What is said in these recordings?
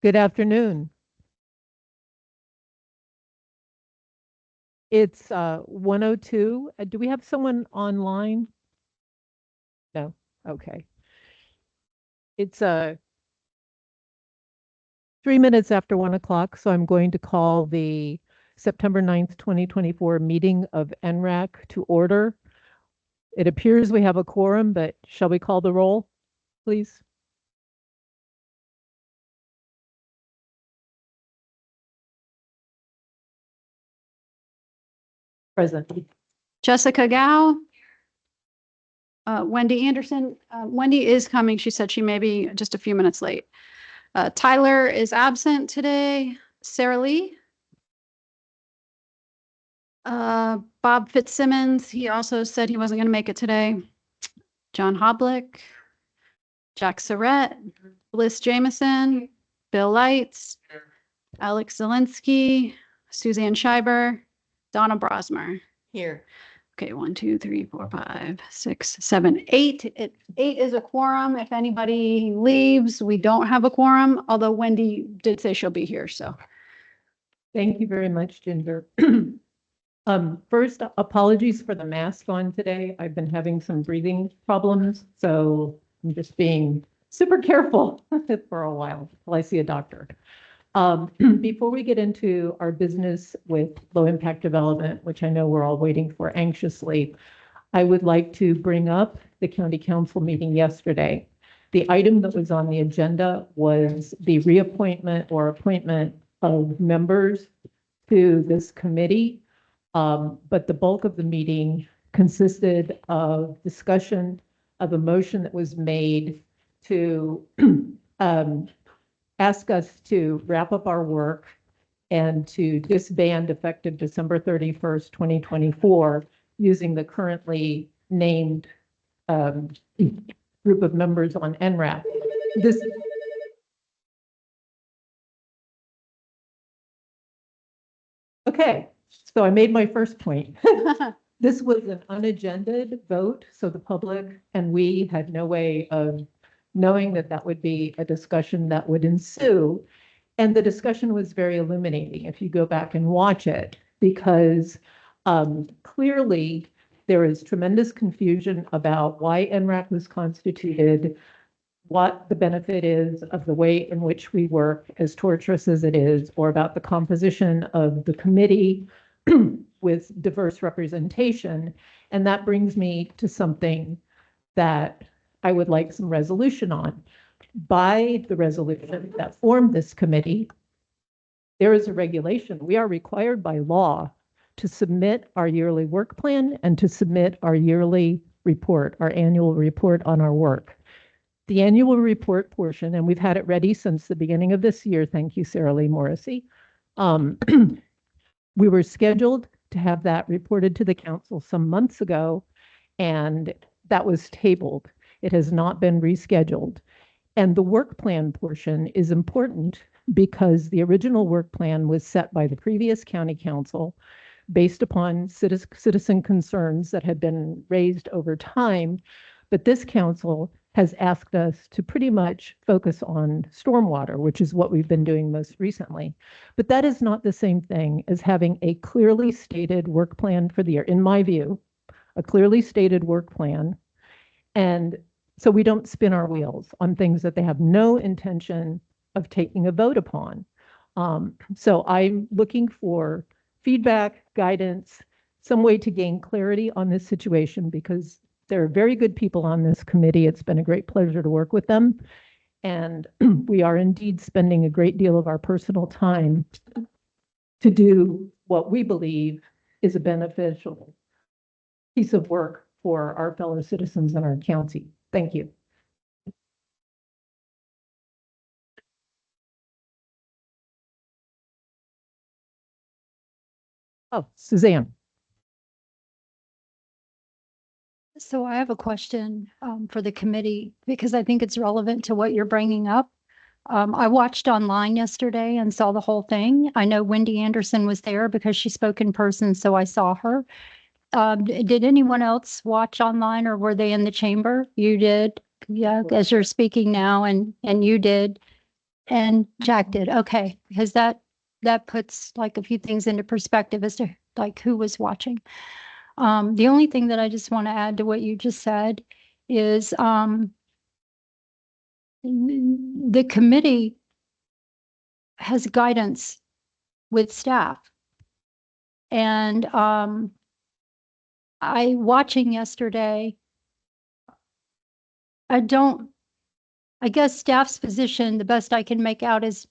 Good afternoon. It's 1:02. Do we have someone online? No. Okay. It's 3 minutes after 1 o'clock, so I'm going to call the September 9th, 2024 meeting of ENRAC to order. It appears we have a quorum, but shall we call the roll, please? Present. Jessica Gao. Wendy Anderson. Wendy is coming. She said she may be just a few minutes late. Tyler is absent today. Sarah Lee. Bob Fitzsimmons. He also said he wasn't going to make it today. John Hoblick. Jack Surrett. Bliss Jameson. Bill Lights. Alex Zielinski. Suzanne Scheiber. Donna Brosmer. Here. Okay, 1, 2, 3, 4, 5, 6, 7, 8. Eight is a quorum. If anybody leaves, we don't have a quorum, although Wendy did say she'll be here, so. Thank you very much, Ginger. First, apologies for the mask on today. I've been having some breathing problems, so I'm just being super careful for a while till I see a doctor. Before we get into our business with low impact development, which I know we're all waiting for anxiously, I would like to bring up the county council meeting yesterday. The item that was on the agenda was the reappointment or appointment of members to this committee. But the bulk of the meeting consisted of discussion of a motion that was made to ask us to wrap up our work and to disband effective December 31st, 2024, using the currently named group of members on ENRAC. Okay, so I made my first point. This was an unagended vote, so the public and we had no way of knowing that that would be a discussion that would ensue. And the discussion was very illuminating if you go back and watch it, because clearly there is tremendous confusion about why ENRAC was constituted, what the benefit is of the way in which we work, as torturous as it is, or about the composition of the committee with diverse representation. And that brings me to something that I would like some resolution on. By the resolution that formed this committee, there is a regulation. We are required by law to submit our yearly work plan and to submit our yearly report, our annual report on our work. The annual report portion, and we've had it ready since the beginning of this year. Thank you, Sarah Lee Morrissey. We were scheduled to have that reported to the council some months ago, and that was tabled. It has not been rescheduled. And the work plan portion is important because the original work plan was set by the previous county council based upon citizen concerns that had been raised over time. But this council has asked us to pretty much focus on stormwater, which is what we've been doing most recently. But that is not the same thing as having a clearly stated work plan for the year, in my view, a clearly stated work plan. And so we don't spin our wheels on things that they have no intention of taking a vote upon. So I'm looking for feedback, guidance, some way to gain clarity on this situation, because there are very good people on this committee. It's been a great pleasure to work with them. And we are indeed spending a great deal of our personal time to do what we believe is a beneficial piece of work for our fellow citizens in our county. Thank you. Oh, Suzanne. So I have a question for the committee, because I think it's relevant to what you're bringing up. I watched online yesterday and saw the whole thing. I know Wendy Anderson was there because she spoke in person, so I saw her. Did anyone else watch online, or were they in the chamber? You did? Yeah, as you're speaking now, and you did. And Jack did, okay, because that puts like a few things into perspective as to like who was watching. The only thing that I just want to add to what you just said is the committee has guidance with staff. And watching yesterday, I guess staff's position, the best I can make out is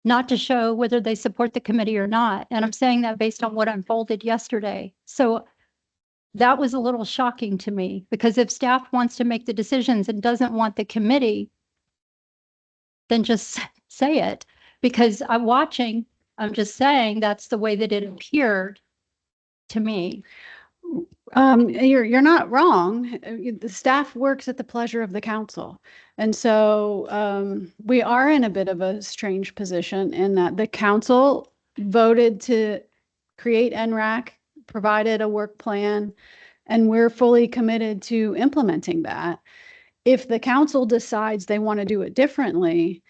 not to show whether they support the committee or not. And I'm saying that based on what unfolded yesterday. So that was a little shocking to me, because if staff wants to make the decisions and doesn't want the committee, then just say it. Because I'm just saying that's the way that it appeared to me. You're not wrong. The staff works at the pleasure of the council. And so we are in a bit of a strange position in that the council voted to create ENRAC, provided a work plan, and we're fully committed to implementing that. If the council decides they want to do it differently,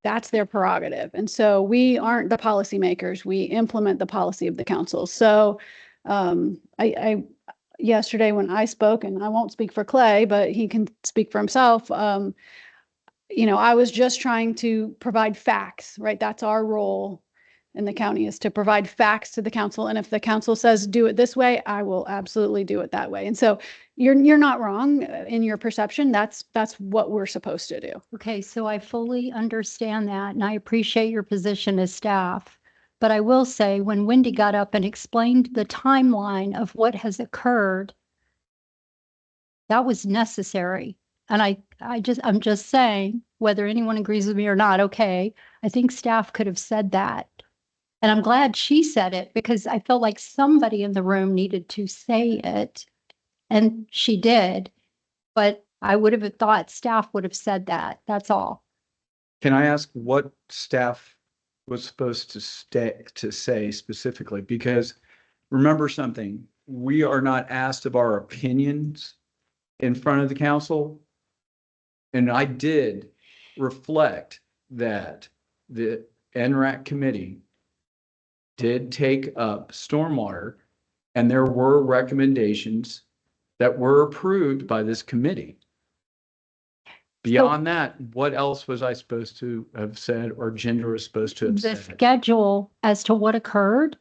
that's their prerogative. And so we aren't the policymakers. We implement the policy of the council. So I yesterday when I spoke, and I won't speak for Clay, but he can speak for himself. You know, I was just trying to provide facts, right? That's our role in the county, is to provide facts to the council. And if the council says do it this way, I will absolutely do it that way. And so you're not wrong in your perception. That's what we're supposed to do. Okay, so I fully understand that, and I appreciate your position as staff. But I will say, when Wendy got up and explained the timeline of what has occurred, that was necessary. And I'm just saying, whether anyone agrees with me or not, okay, I think staff could have said that. And I'm glad she said it, because I felt like somebody in the room needed to say it. And she did. But I would have thought staff would have said that. That's all. Can I ask what staff was supposed to say specifically? Because remember something, we are not asked of our opinions in front of the council. And I did reflect that the ENRAC committee did take up stormwater, and there were recommendations that were approved by this committee. Beyond that, what else was I supposed to have said, or Ginger was supposed to have The said? schedule as to what occurred,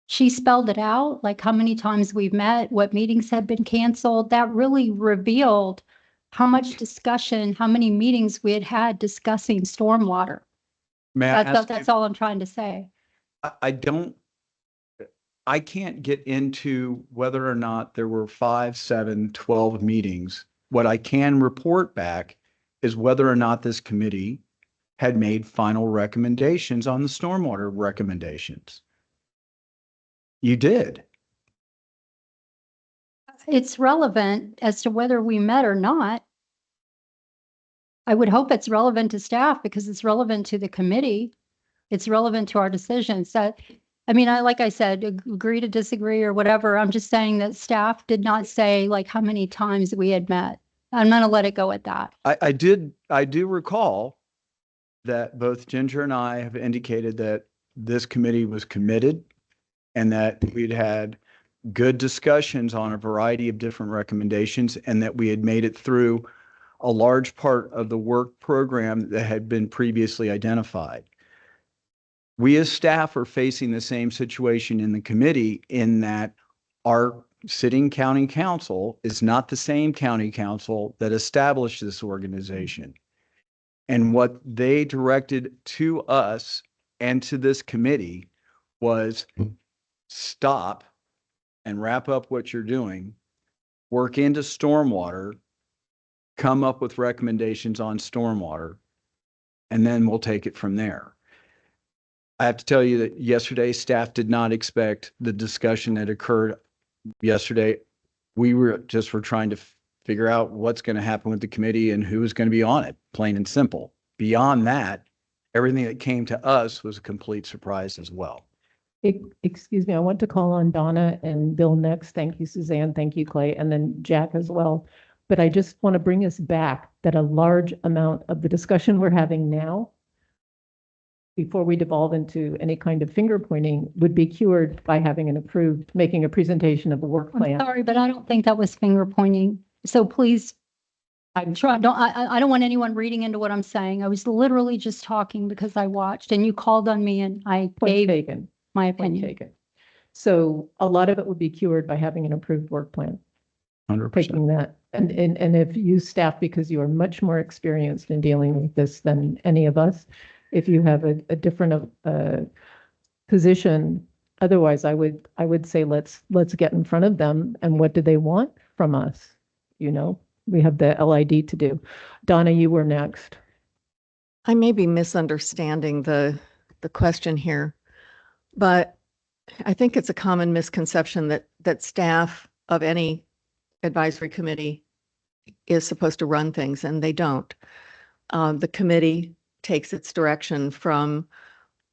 she spelled it out, like how many times we've met, what meetings had been canceled. That really revealed how much discussion, how many meetings we had had discussing stormwater. May I ask That's all I'm trying to say. I can't get into whether or not there were 5, 7, 12 meetings. What I can report back is whether or not this committee had made final recommendations on the stormwater recommendations. You did. It's relevant as to whether we met or not. I would hope it's relevant to staff, because it's relevant to the committee. It's relevant to our decisions. That, I mean, like I said, agree to disagree or whatever. I'm just saying that staff did not say like how many times we had met. I'm going to let it go at that. I do recall that both Ginger and I have indicated that this committee was committed and that we'd had good discussions on a variety of different recommendations, and that we had made it through a large part of the work program that had been previously identified. We as staff are facing the same situation in the committee, in that our sitting county council is not the same county council that established this organization. And what they directed to us and to this committee was stop and wrap up what you're doing, work into stormwater, come up with recommendations on stormwater, and then we'll take it from there. I have to tell you that yesterday, staff did not expect the discussion that occurred yesterday. We were trying to figure out what's going to happen with the committee and who was going to be on it, plain and simple. Beyond that, everything that came to us was a complete surprise as well. Excuse me, I want to call on Donna and Bill next. Thank you, Suzanne. Thank you, Clay, and then Jack as well. But I just want to bring us back that a large amount of the discussion we're having now, before we devolve into any kind of finger pointing, would be cured by having an approved, making a presentation of a work I'm plan. sorry, but I don't think that was finger pointing. So please, I'm try, I don't want anyone reading into what I'm saying. I was literally just talking because I watched and you called on me and I point gave taken, my point opinion. taken. So a lot of it would be cured by having an approved work plan. 100%. Taking that, and if you staff, because you are much more experienced in dealing with this than any of us, if you have a different position, otherwise I would say let's get in front of them, and what do they want from us? You know, we have the LID to do. Donna, you were next. I may be misunderstanding the question here, but I think it's a common misconception that staff of any advisory committee is supposed to run things, and they don't. The committee takes its direction from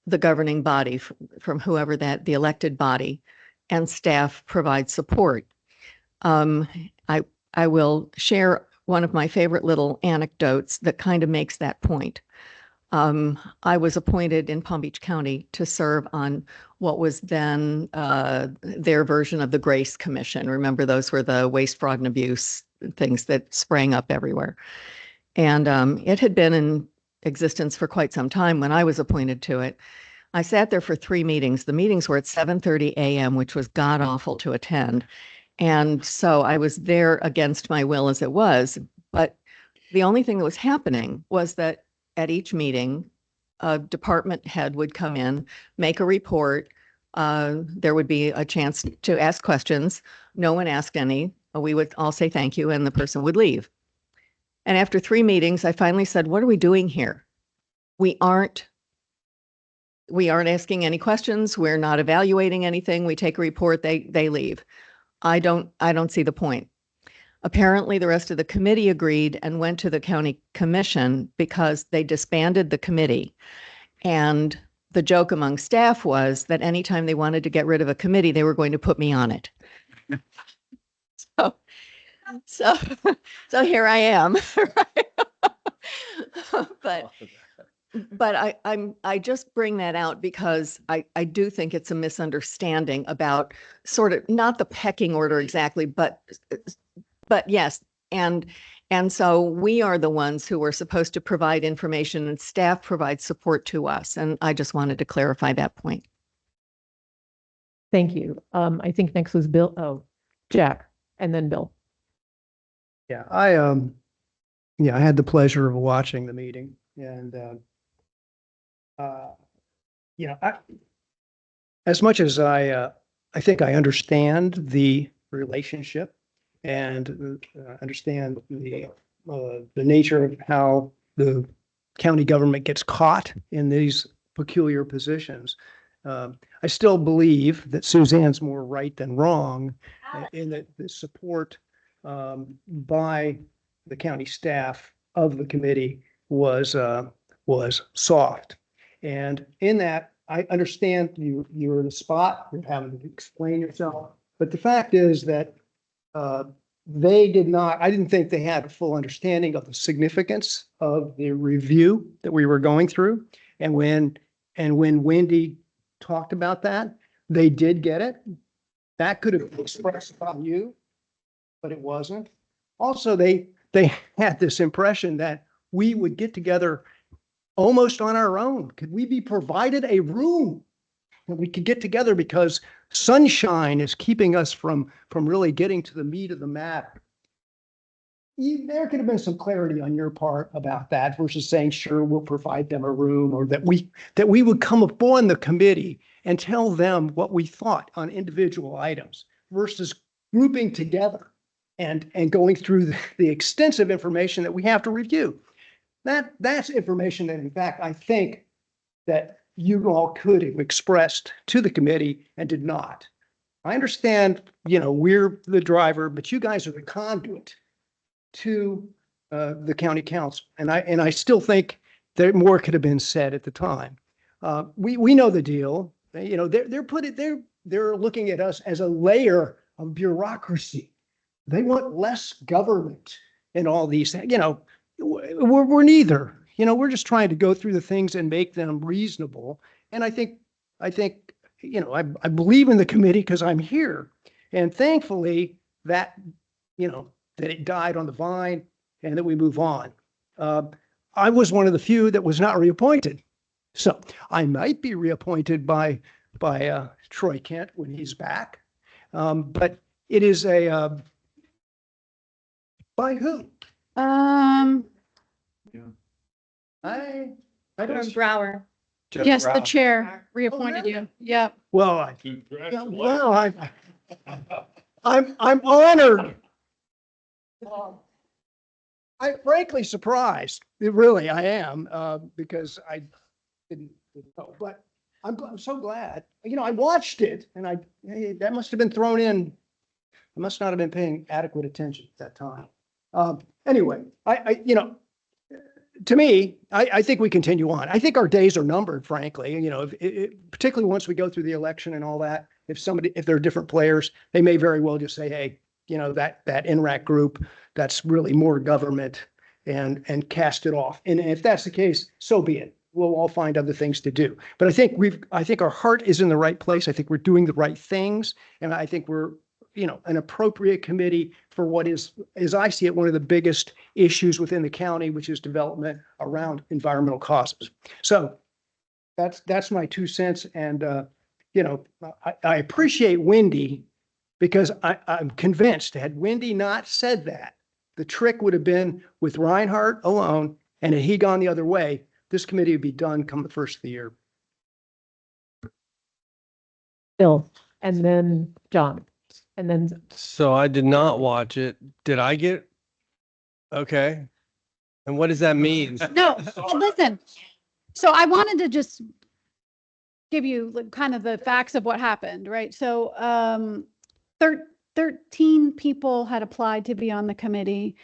the governing body, from whoever the elected body, and staff provides support. I will share one of my favorite little anecdotes that kind of makes that point. I was appointed in Palm Beach County to serve on what was then their version of the Grace Commission. Remember, those were the waste, fraud, and abuse things that sprang up everywhere. And it had been in existence for quite some time when I was appointed to it. I sat there for 3 meetings. The meetings were at 7:30 a.m., which was god awful to attend. And so I was there against my will as it was. But the only thing that was happening was that at each meeting, a department head would come in, make a report. There would be a chance to ask questions. No one asked any. We would all say thank you, and the person would leave. And after 3 meetings, I finally said, "What are we doing here? We aren't asking any questions. We're not evaluating anything. We take a report, they leave. I don't see the point." Apparently, the rest of the committee agreed and went to the county commission because they disbanded the committee. And the joke among staff was that anytime they wanted to get rid of a committee, they were going to put me on it. So here I am. But I just bring that out because I do think it's a misunderstanding about sort of not the pecking order exactly, but yes. And so we are the ones who are supposed to provide information, and staff provides support to us. And I just wanted to clarify that point. Thank you. I think next was Bill. Oh, Jack, and then Bill. Yeah, I had the pleasure of watching the meeting, and as much as I think I understand the relationship and understand the nature of how the county government gets caught in these peculiar positions. I still believe that Suzanne's more right than wrong in that the support by the county staff of the committee was soft. And in that, I understand you're in a spot, you're having to explain yourself. But the fact is that I didn't think they had a full understanding of the significance of the review that we were going through. And when Wendy talked about that, they did get it. That could have been expressed from you, but it wasn't. Also, they had this impression that we would get together almost on our own. Could we be provided a room that we could get together, because sunshine is keeping us from really getting to the meat of the matter? There could have been some clarity on your part about that versus saying, sure, we'll provide them a room, or that we would come upon the committee and tell them what we thought on individual items versus grouping together and going through the extensive information that we have to review. That's information that, in fact, I think that you all could have expressed to the committee and did not. I understand, we're the driver, but you guys are the conduit to the county council. And I still think that more could have been said at the time. We know the deal. They're looking at us as a layer of bureaucracy they want less government and all these, we're neither, we're just trying to go through the things and make them reasonable. And I think, I believe in the committee because I'm here. And thankfully that, that it died on the vine and that we move on. I was one of the few that was not reappointed. So I might be reappointed by Troy Kent when he's back. But it is by who? I don't. Brower. Jeff Yes, the Brown. chair reappointed really? you. Yep. Well, I'm honored. I'm frankly surprised. Really, I am, because I didn't know, but I'm so glad. I watched it and that must have been thrown in. I must not have been paying adequate attention at that time. Anyway, to me, I think we continue on. I think our days are numbered, frankly, particularly once we go through the election and all that. If there are different players, they may very well just say, hey, that ENRAC group, that's really more government and cast it off. And if that's the case, so be it. We'll all find other things to do. But I think our heart is in the right place. I think we're doing the right things. And I think we're, an appropriate committee for what is, as I see it, one of the biggest issues within the county, which is development around environmental causes. So that's my 2 cents. And, I appreciate Wendy because I'm convinced had Wendy not said that, the trick would have been with Reinhardt alone. And had he gone the other way, this committee would be done come the first of the year. Bill, and then John, and then So I did not watch it. Did I get? Okay. And what does that mean? No, listen. So I wanted to just give you kind of the facts of what happened, right? So 13 people had applied to be on the committee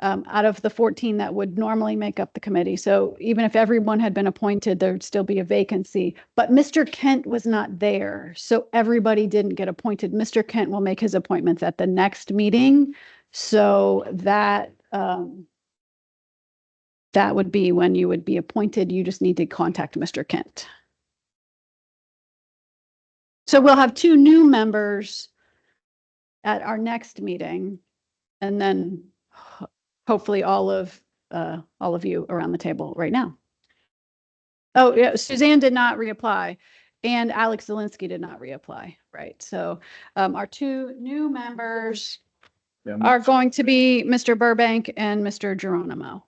out of the 14 that would normally make up the committee. So even if everyone had been appointed, there'd still be a vacancy. But Mr. Kent was not there, so everybody didn't get appointed. Mr. Kent will make his appointments at the next meeting. So that would be when you would be appointed. You just need to contact Mr. Kent. So we'll have 2 new members at our next meeting, and then hopefully all of you around the table right now. Oh, yeah, Suzanne did not reapply, and Alex Zielinski did not reapply, right? So our 2 new members are going to be Mr. Burbank and Mr. Geronimo.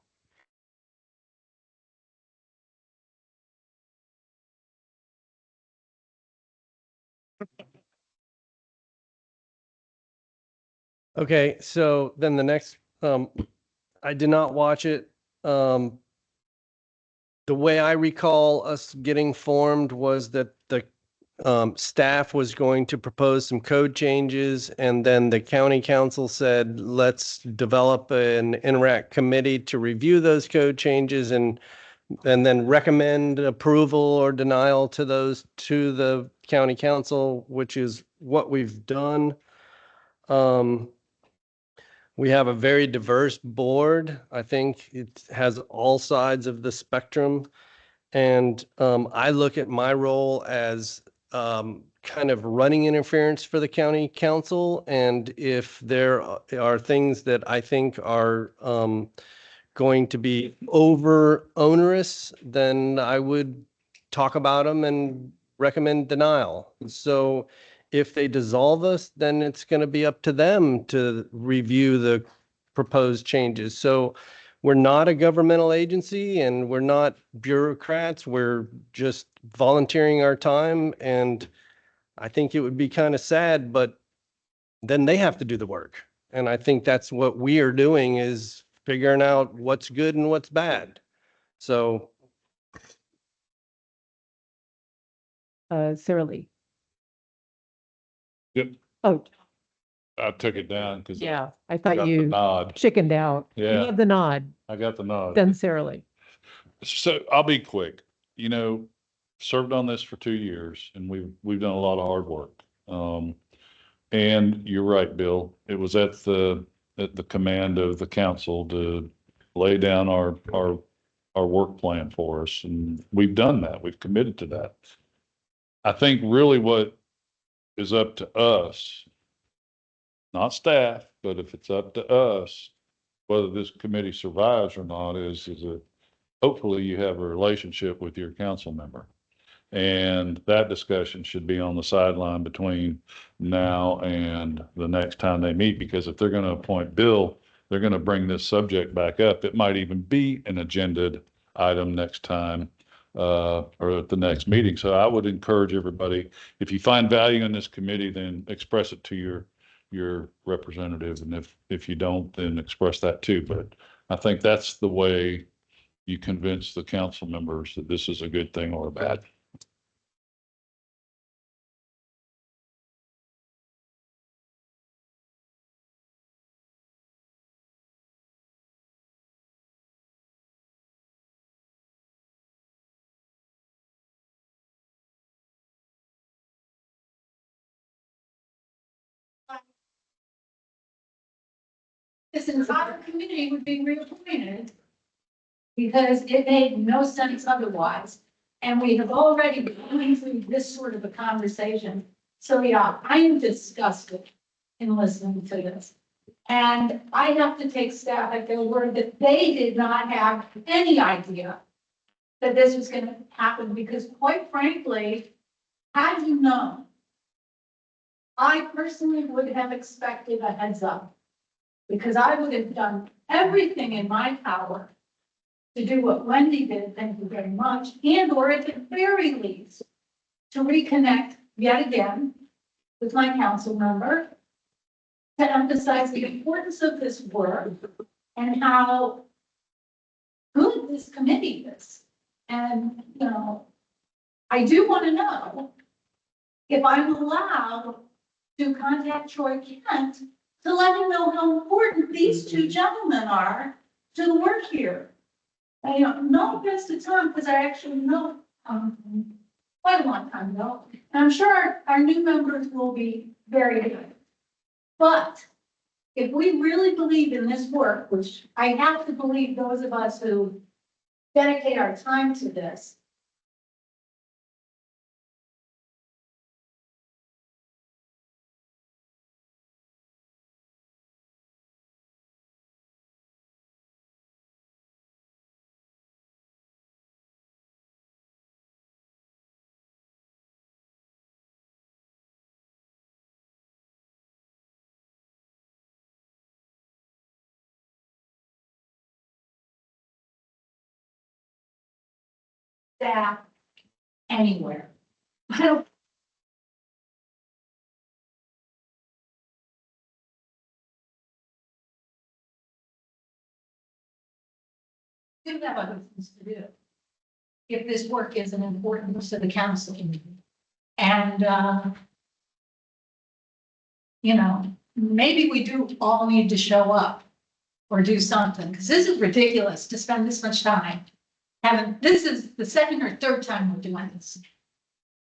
Okay, so then the next, I did not watch it. The way I recall us getting formed was that the staff was going to propose some code changes, and then the county council said, let's develop an ENRAC committee to review those code changes and then recommend approval or denial to those to the county council, which is what we've done. We have a very diverse board. I think it has all sides of the spectrum. And I look at my role as kind of running interference for the county council. And if there are things that I think are going to be over onerous, then I would talk about them and recommend denial. So if they dissolve us, then it's going to be up to them to review the proposed changes. So we're not a governmental agency and we're not bureaucrats. We're just volunteering our time. And I think it would be kind of sad, but then they have to do the work. And I think that's what we are doing, is figuring out what's good and what's bad. So Sarah Lee. Yep, Oh, I took it down because yeah, I got thought the you nod. chickened out. You Yeah. have the nod, I got the nod. then Sarah Lee. So I'll be quick. Served on this for 2 years and we've done a lot of hard work. And you're right, Bill. It was at the command of the council to lay down our work plan for us. And we've done that. We've committed to that. I think really what is up to us, not staff, but if it's up to us, whether this committee survives or not is that hopefully you have a relationship with your council member. And that discussion should be on the sideline between now and the next time they meet, because if they're going to appoint Bill, they're going to bring this subject back up. It might even be an agenda item next time, or at the next meeting. So I would encourage everybody, if you find value in this committee, then express it to your representative. And if you don't, then express that too. But I think that's the way you convince the council members that this is a good thing or a bad. This entire committee would be reappointed because it made no sense otherwise. And we have already gone through this sort of a conversation. So yeah, I am disgusted in listening to this. And I have to take staff at their word that they did not have any idea that this was going to happen, because quite frankly, had you known, I personally would have expected a heads up, because I would have done everything in my power to do what Wendy did, thank you very much, and or at the very least, to reconnect yet again with my council member, to emphasize the importance of this work and how good this committee is. And, you know, I do want to know if I'm allowed to contact Troy Kent to let him know how important these two gentlemen are to the work here. I no offense to Tom, because I actually know quite a long time ago. And I'm sure our new members will be very good. But if we really believe in this work, which I have to believe those of us who dedicate our time to this, staff anywhere. I don't. We have other things to do if this work isn't important to the council. And, you know, maybe we do all need to show up or do something, because this is ridiculous to spend this much time. This is the second or third time we're doing this,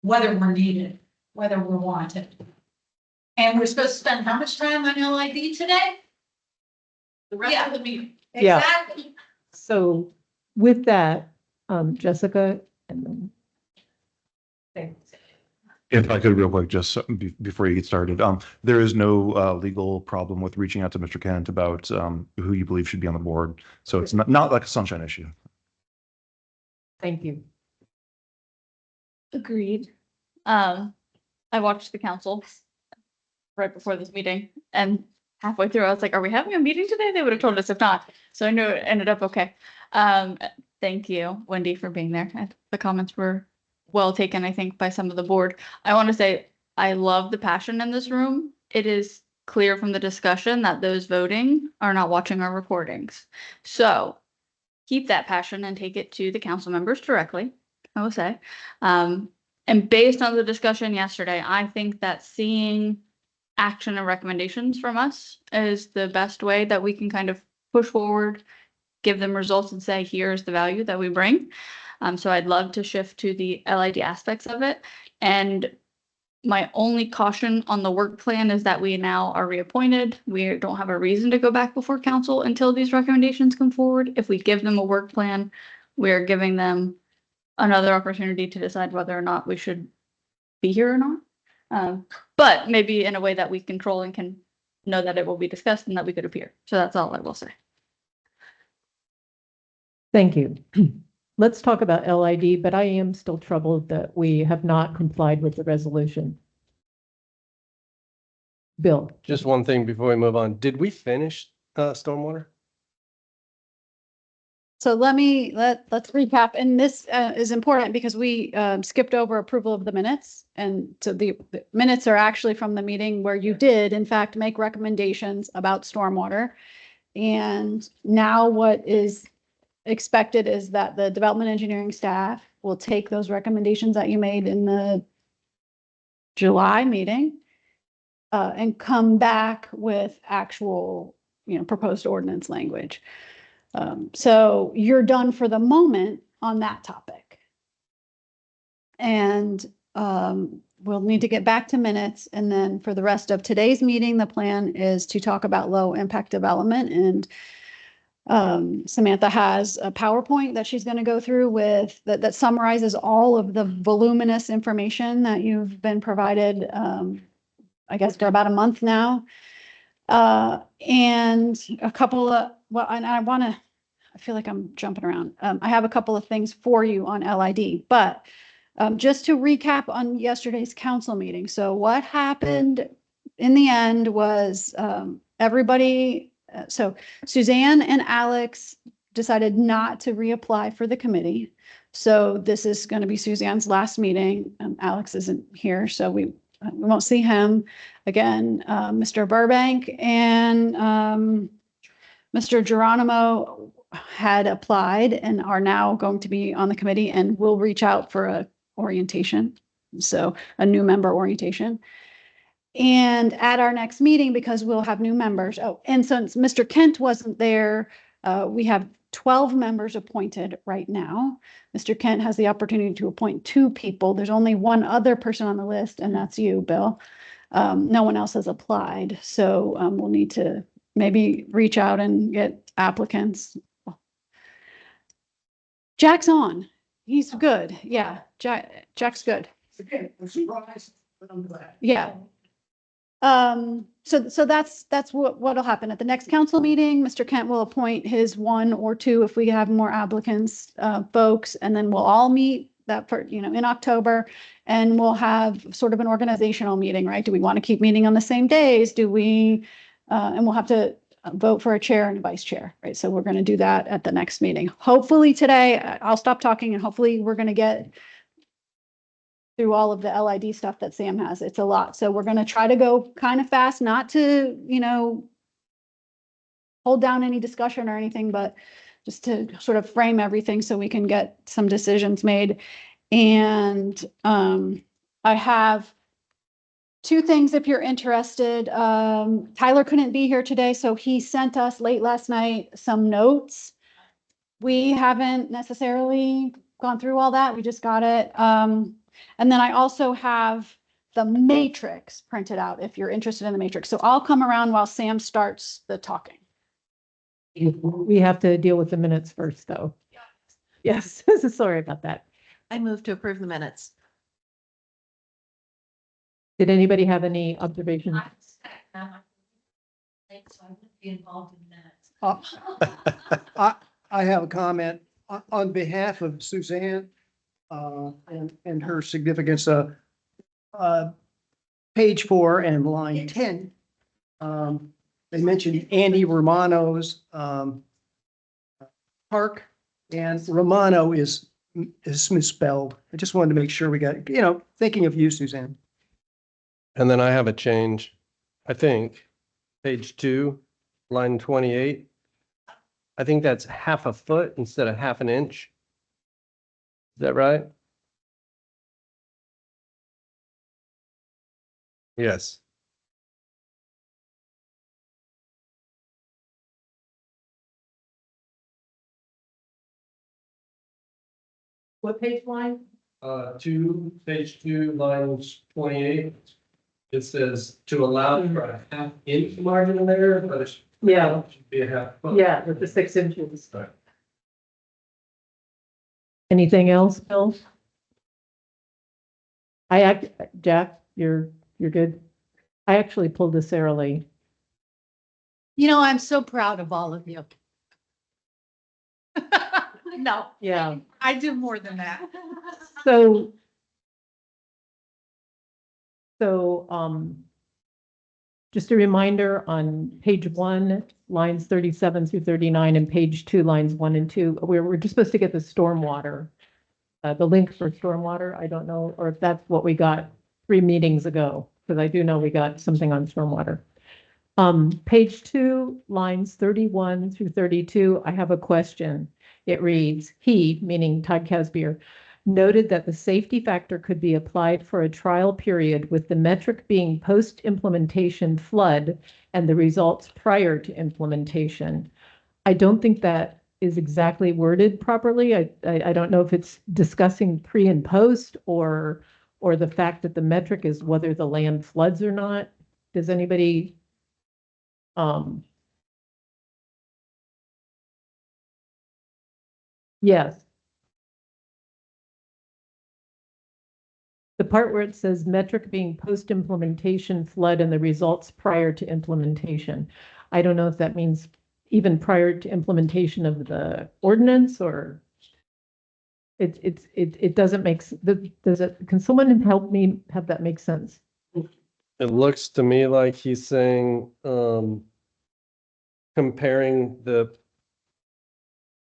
whether we're needed, whether we're wanted. And we're supposed to spend how much time on LID today? The rest of the meeting. Yeah. Exactly. So with that, Jessica, and then. Thanks. If I could real quick, just before you get started, there is no legal problem with reaching out to Mr. Kent about who you believe should be on the board. So it's not like a sunshine issue. Thank you. Agreed. I watched the council right before this meeting, and halfway through I was like, are we having a meeting today? They would have told us if not. So I knew it ended up okay. Thank you, Wendy, for being there. The comments were well taken, I think, by some of the board. I want to say I love the passion in this room. It is clear from the discussion that those voting are not watching our recordings. So keep that passion and take it to the council members directly, I will say. And based on the discussion yesterday, I think that seeing action and recommendations from us is the best way that we can kind of push forward, give them results and say, here's the value that we bring. So I'd love to shift to the LID aspects of it. And My only caution on the work plan is that we now are reappointed. We don't have a reason to go back before council until these recommendations come forward. If we give them a work plan, we're giving them another opportunity to decide whether or not we should be here or not. But maybe in a way that we control and can know that it will be discussed and that we could appear. So that's all I will say. Thank you. Let's talk about LID, but I am still troubled that we have not complied with the resolution. Bill? Just one thing before we move on. Did we finish stormwater? So let's recap, and this is important because we skipped over approval of the minutes. And so the minutes are actually from the meeting where you did in fact make recommendations about stormwater. And now what is expected is that the development engineering staff will take those recommendations that you made in the July meeting and come back with actual, proposed ordinance language. So you're done for the moment on that topic. And we'll need to get back to minutes. And then for the rest of today's meeting, the plan is to talk about low impact development. And Samantha has a PowerPoint that she's going to go through with that summarizes all of the voluminous information that you've been provided, I guess for about a month now. And a couple of, and I feel like I'm jumping around. I have a couple of things for you on LID, but just to recap on yesterday's council meeting. So what happened in the end was everybody, so Suzanne and Alex decided not to reapply for the committee. So this is going to be Suzanne's last meeting. Alex isn't here, so we won't see him again. Mr. Burbank and Mr. Geronimo had applied and are now going to be on the committee and will reach out for a orientation. So a new member orientation. And at our next meeting, because we'll have new members. Oh, and since Mr. Kent wasn't there, we have 12 members appointed right now. Mr. Kent has the opportunity to appoint 2 people. There's only one other person on the list, and that's you, Bill. No one else has applied. So we'll need to maybe reach out and get applicants. Jack's on. He's good. Yeah, Jack's good. Again, I'm surprised, but I'm glad. Yeah. So that's what'll happen at the next council meeting. Mr. Kent will appoint his 1 or 2 if we have more applicants, folks, and then we'll all meet that for, in October, and we'll have sort of an organizational meeting, right? Do we want to keep meeting on the same days? Do we, and we'll have to vote for a chair and a vice chair, right? So we're going to do that at the next meeting. Hopefully today, I'll stop talking and hopefully we're going to get through all of the LID stuff that Sam has. It's a lot. So we're going to try to go kind of fast, not to, hold down any discussion or anything, but just to sort of frame everything so we can get some decisions made. And I have 2 things if you're interested. Tyler couldn't be here today, so he sent us late last night some notes. We haven't necessarily gone through all that. We just got it. And then I also have the matrix printed out if you're interested in the matrix. So I'll come around while Sam starts the talking. We have to deal with the minutes first, though. Yes, sorry about that. I move to approve the minutes. Did anybody have any observations? Be involved in that. I have a comment on behalf of Suzanne and her significance. Page 4 and line 10. They mentioned Andy Romano's park, and Romano is misspelled. I just wanted to make sure we got, thinking of you, Suzanne. And then I have a change, I think, page 2, line 28. I think that's half a foot instead of half an inch. Is that right? Yes. What page line? page 2, lines 28. It says to allow for a half-inch margin in there, but it should Yeah, be a half foot. yeah, with the 6 inches. Right. Anything else, Bill? Jack, you're good. I actually pulled this early. You know, I'm so proud of all of you. No, Yeah. I do more than that. So, just a reminder on page 1, lines 37 through 39, and page 2, lines 1 and 2, we're just supposed to get the stormwater, the link for stormwater. I don't know, or if that's what we got 3 meetings ago, because I do know we got something on stormwater. Page 2, lines 31 through 32, I have a question. It reads, he, meaning Todd Casbier, noted that the safety factor could be applied for a trial period with the metric being post-implementation flood and the results prior to implementation. I don't think that is exactly worded properly. I don't know if it's discussing pre and post or the fact that the metric is whether the land floods or not. Does anybody yes. The part where it says metric being post-implementation flood and the results prior to implementation. I don't know if that means even prior to implementation of the ordinance or it doesn't make, can someone help me have that make sense? It looks to me like he's saying, comparing the,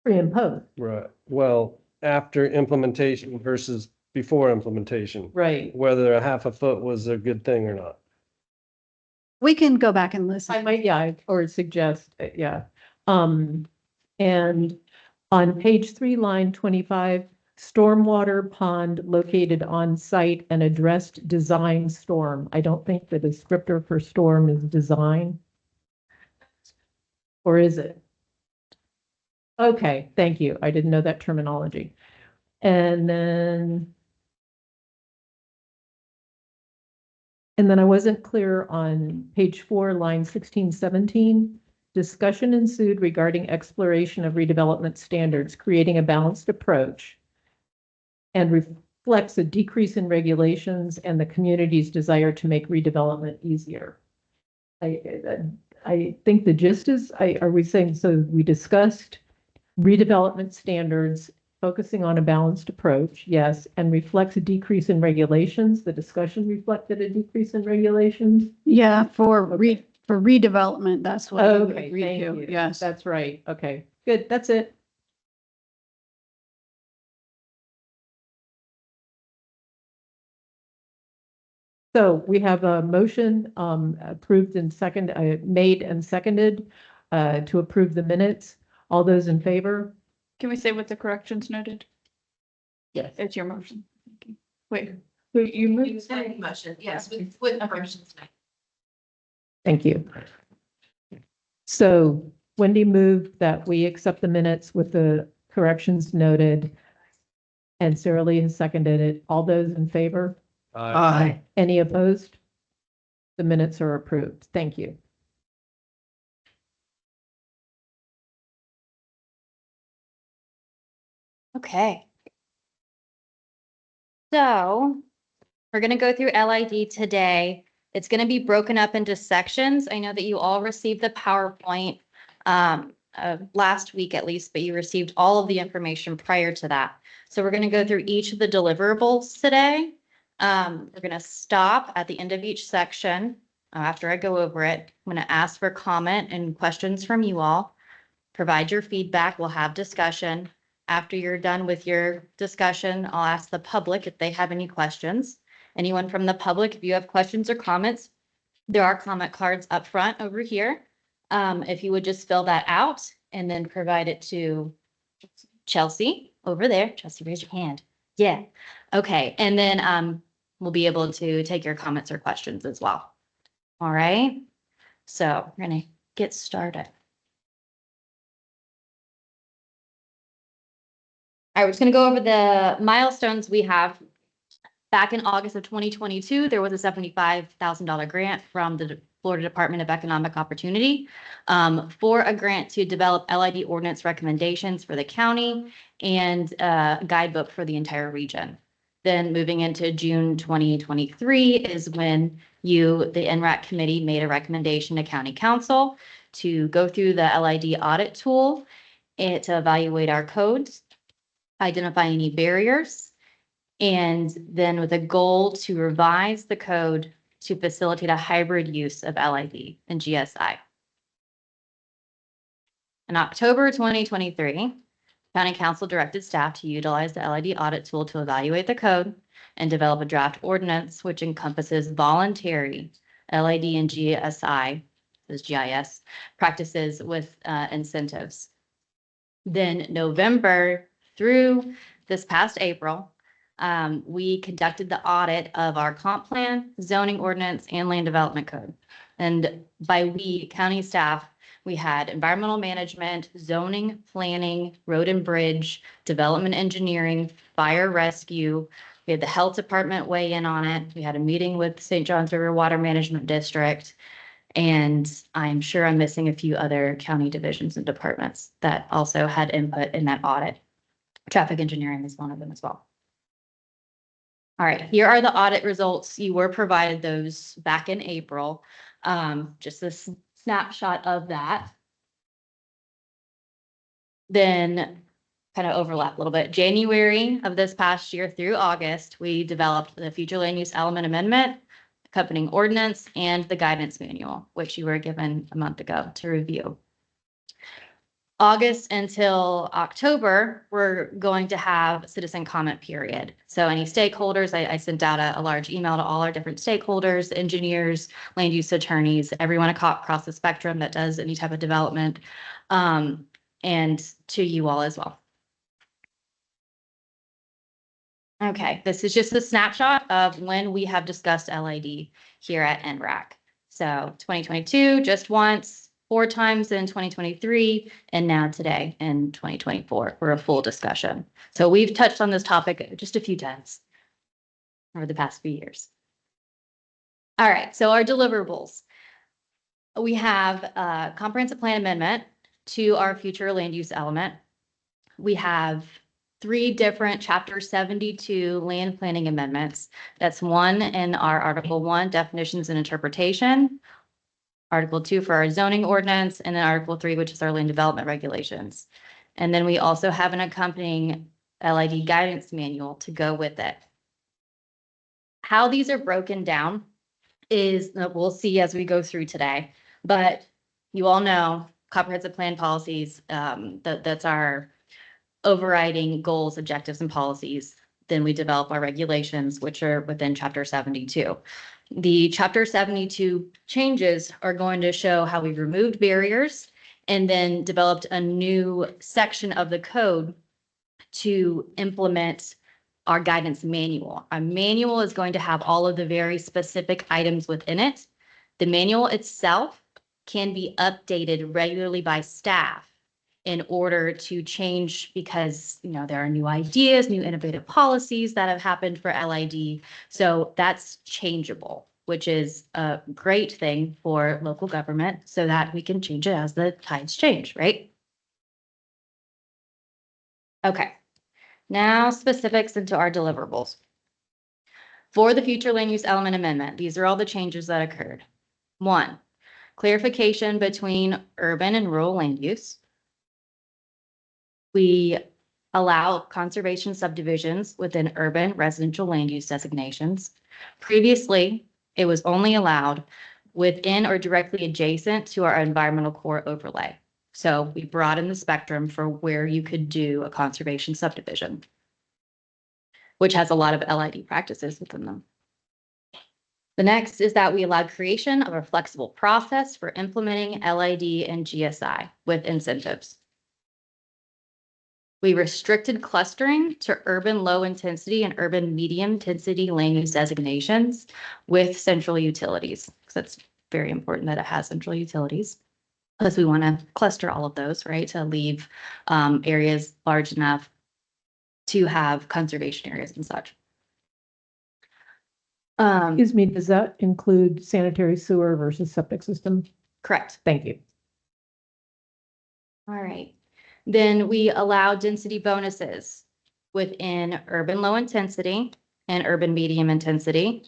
Pre and post, right, well, after implementation versus before implementation, right? whether a half a foot was a good thing or not. We can go back and I listen. might, yeah, or suggest, yeah. And on page 3, line 25, stormwater pond located on site and addressed design storm. I don't think the descriptor for storm is design. Or is it? Okay, thank you. I didn't know that terminology. And then I wasn't clear on page 4, line 16, 17. Discussion ensued regarding exploration of redevelopment standards, creating a balanced approach, and reflects a decrease in regulations and the community's desire to make redevelopment easier. I think the gist is, are we saying, so we discussed redevelopment standards, focusing on a balanced approach, yes, and reflects a decrease in regulations. The discussion reflected a decrease in regulations. Yeah, for redevelopment, that's what. we would Okay, agree thank to. you. Yes. That's right. Okay, good. That's it. So we have a motion approved and made and seconded to approve the minutes. All those in favor? Can we say with the corrections noted? Yes. It's your motion. Thank you. Wait, who you moved? Motion, yes, with corrections. Thank you. So Wendy moved that we accept the minutes with the corrections noted, and Sarah Lee has seconded it. All those in favor? Aye. Any opposed? The minutes are approved. Thank you. Okay. So we're going to go through LID today. It's going to be broken up into sections. I know that you all received the PowerPoint last week at least, but you received all of the information prior to that. So we're going to go through each of the deliverables today. We're going to stop at the end of each section. After I go over it, I'm going to ask for comment and questions from you all. Provide your feedback. We'll have discussion. After you're done with your discussion, I'll ask the public if they have any questions. Anyone from the public, if you have questions or comments, there are comment cards up front over here. If you would just fill that out and then provide it to Chelsea over there. Chelsea, raise your hand. Yeah. Okay. And then we'll be able to take your comments or questions as well. All right. So we're going to get started. right, we're just gonna go over the milestones we have. Back in August of 2022, there was a $75,000 grant from the Florida Department of Economic Opportunity for a grant to develop LID ordinance recommendations for the county and a guidebook for the entire region. Then moving into June 2023 is when the ENRAC committee made a recommendation to county council to go through the LID audit tool and to evaluate our codes, identify any barriers, and then with a goal to revise the code to facilitate a hybrid use of LID and GSI. In October 2023, County Council directed staff to utilize the LID audit tool to evaluate the code and develop a draft ordinance which encompasses voluntary LID and GSI, those GIS, practices with incentives. Then November through this past April, we conducted the audit of our comp plan, zoning ordinance, and land development code. And by we, county staff, we had environmental management, zoning, planning, road and bridge, development engineering, fire rescue. We had the health department weigh in on it. We had a meeting with St. Johns River Water Management District. And I'm sure I'm missing a few other county divisions and departments that also had input in that audit. Traffic engineering is one of them as well. All right, here are the audit results. You were provided those back in April. Just a snapshot of that. Then kind of overlap a little bit. January of this past year through August, we developed the future land use element amendment, accompanying ordinance, and the guidance manual, which you were given a month ago to review. August until October, we're going to have citizen comment period. So any stakeholders, I sent out a large email to all our different stakeholders, engineers, land use attorneys, everyone across the spectrum that does any type of development, and to you all as well. Okay, this is just a snapshot of when we have discussed LID here at ENRAC. So 2022, just once. 4 times in 2023, and now today in 2024 for a full discussion. So we've touched on this topic just a few times over the past few years. All right, so our deliverables. We have a comprehensive plan amendment to our future land use element. We have 3 different Chapter 72 land planning amendments. That's one in our Article 1, definitions and interpretation. Article 2 for our zoning ordinance, and then Article 3, which is our land development regulations. And then we also have an accompanying LID guidance manual to go with it. How these are broken down is, we'll see as we go through today, but you all know comprehensive plan policies, that's our overriding goals, objectives, and policies. Then we develop our regulations, which are within Chapter 72. The Chapter 72 changes are going to show how we removed barriers and then developed a new section of the code to implement our guidance manual. Our manual is going to have all of the very specific items within it. The manual itself can be updated regularly by staff in order to change, because there are new ideas, new innovative policies that have happened for LID. So that's changeable, which is a great thing for local government so that we can change it as the tides change, right? Okay, now specifics into our deliverables. For the future land use element amendment, these are all the changes that occurred. 1, clarification between urban and rural land use. We allow conservation subdivisions within urban residential land use designations. Previously, it was only allowed within or directly adjacent to our environmental core overlay. So we broadened the spectrum for where you could do a conservation subdivision, which has a lot of LID practices within them. The next is that we allowed creation of a flexible process for implementing LID and GSI with incentives. We restricted clustering to urban low intensity and urban medium intensity land use designations with central utilities. So it's very important that it has central utilities, because we want to cluster all of those, right? To leave areas large enough to have conservation areas and such. Excuse me, does that include sanitary sewer versus septic system? Correct. Thank you. All right. Then we allow density bonuses within urban low intensity and urban medium intensity.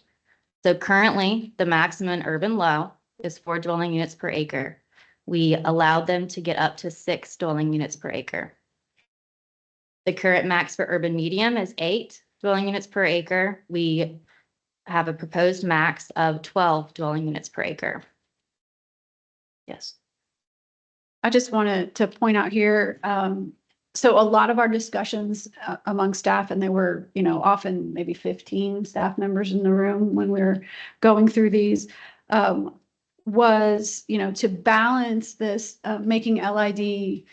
So currently, the maximum urban low is 4 dwelling units per acre. We allowed them to get up to 6 dwelling units per acre. The current max for urban medium is 8 dwelling units per acre. We have a proposed max of 12 dwelling units per acre. Yes. I just wanted to point out here, so a lot of our discussions among staff, and there were, often maybe 15 staff members in the room when we were going through these, was, to balance this, making LID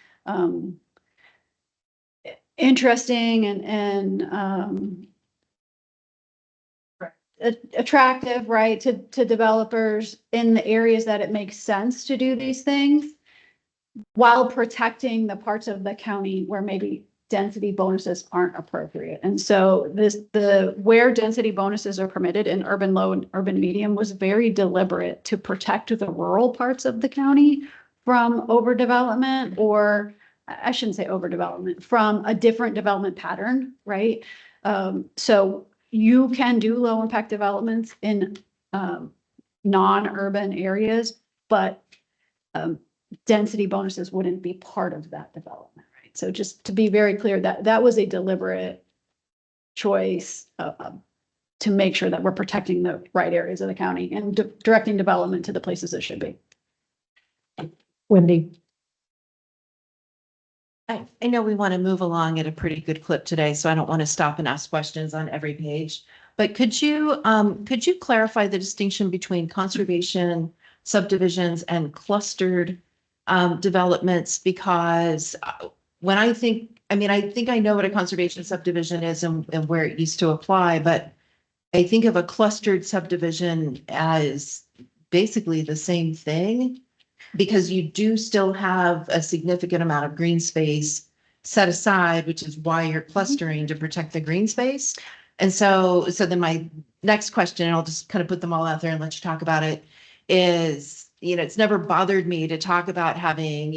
interesting and attractive, right, to developers in the areas that it makes sense to do these things, while protecting the parts of the county where maybe density bonuses aren't appropriate. And so where density bonuses are permitted in urban low and urban medium was very deliberate to protect the rural parts of the county from overdevelopment, or I shouldn't say overdevelopment, from a different development pattern, right? So you can do low impact developments in non-urban areas, but density bonuses wouldn't be part of that development, right? So just to be very clear, that was a deliberate choice to make sure that we're protecting the right areas of the county and directing development to the places it should be. Wendy. I know we want to move along at a pretty good clip today, so I don't want to stop and ask questions on every page. But could you clarify the distinction between conservation subdivisions and clustered developments? Because when I think I know what a conservation subdivision is and where it used to apply, but I think of a clustered subdivision as basically the same thing, because you do still have a significant amount of green space set aside, which is why you're clustering to protect the green space. And so then my next question, and I'll just kind of put them all out there and let you talk about it, is, it's never bothered me to talk about having,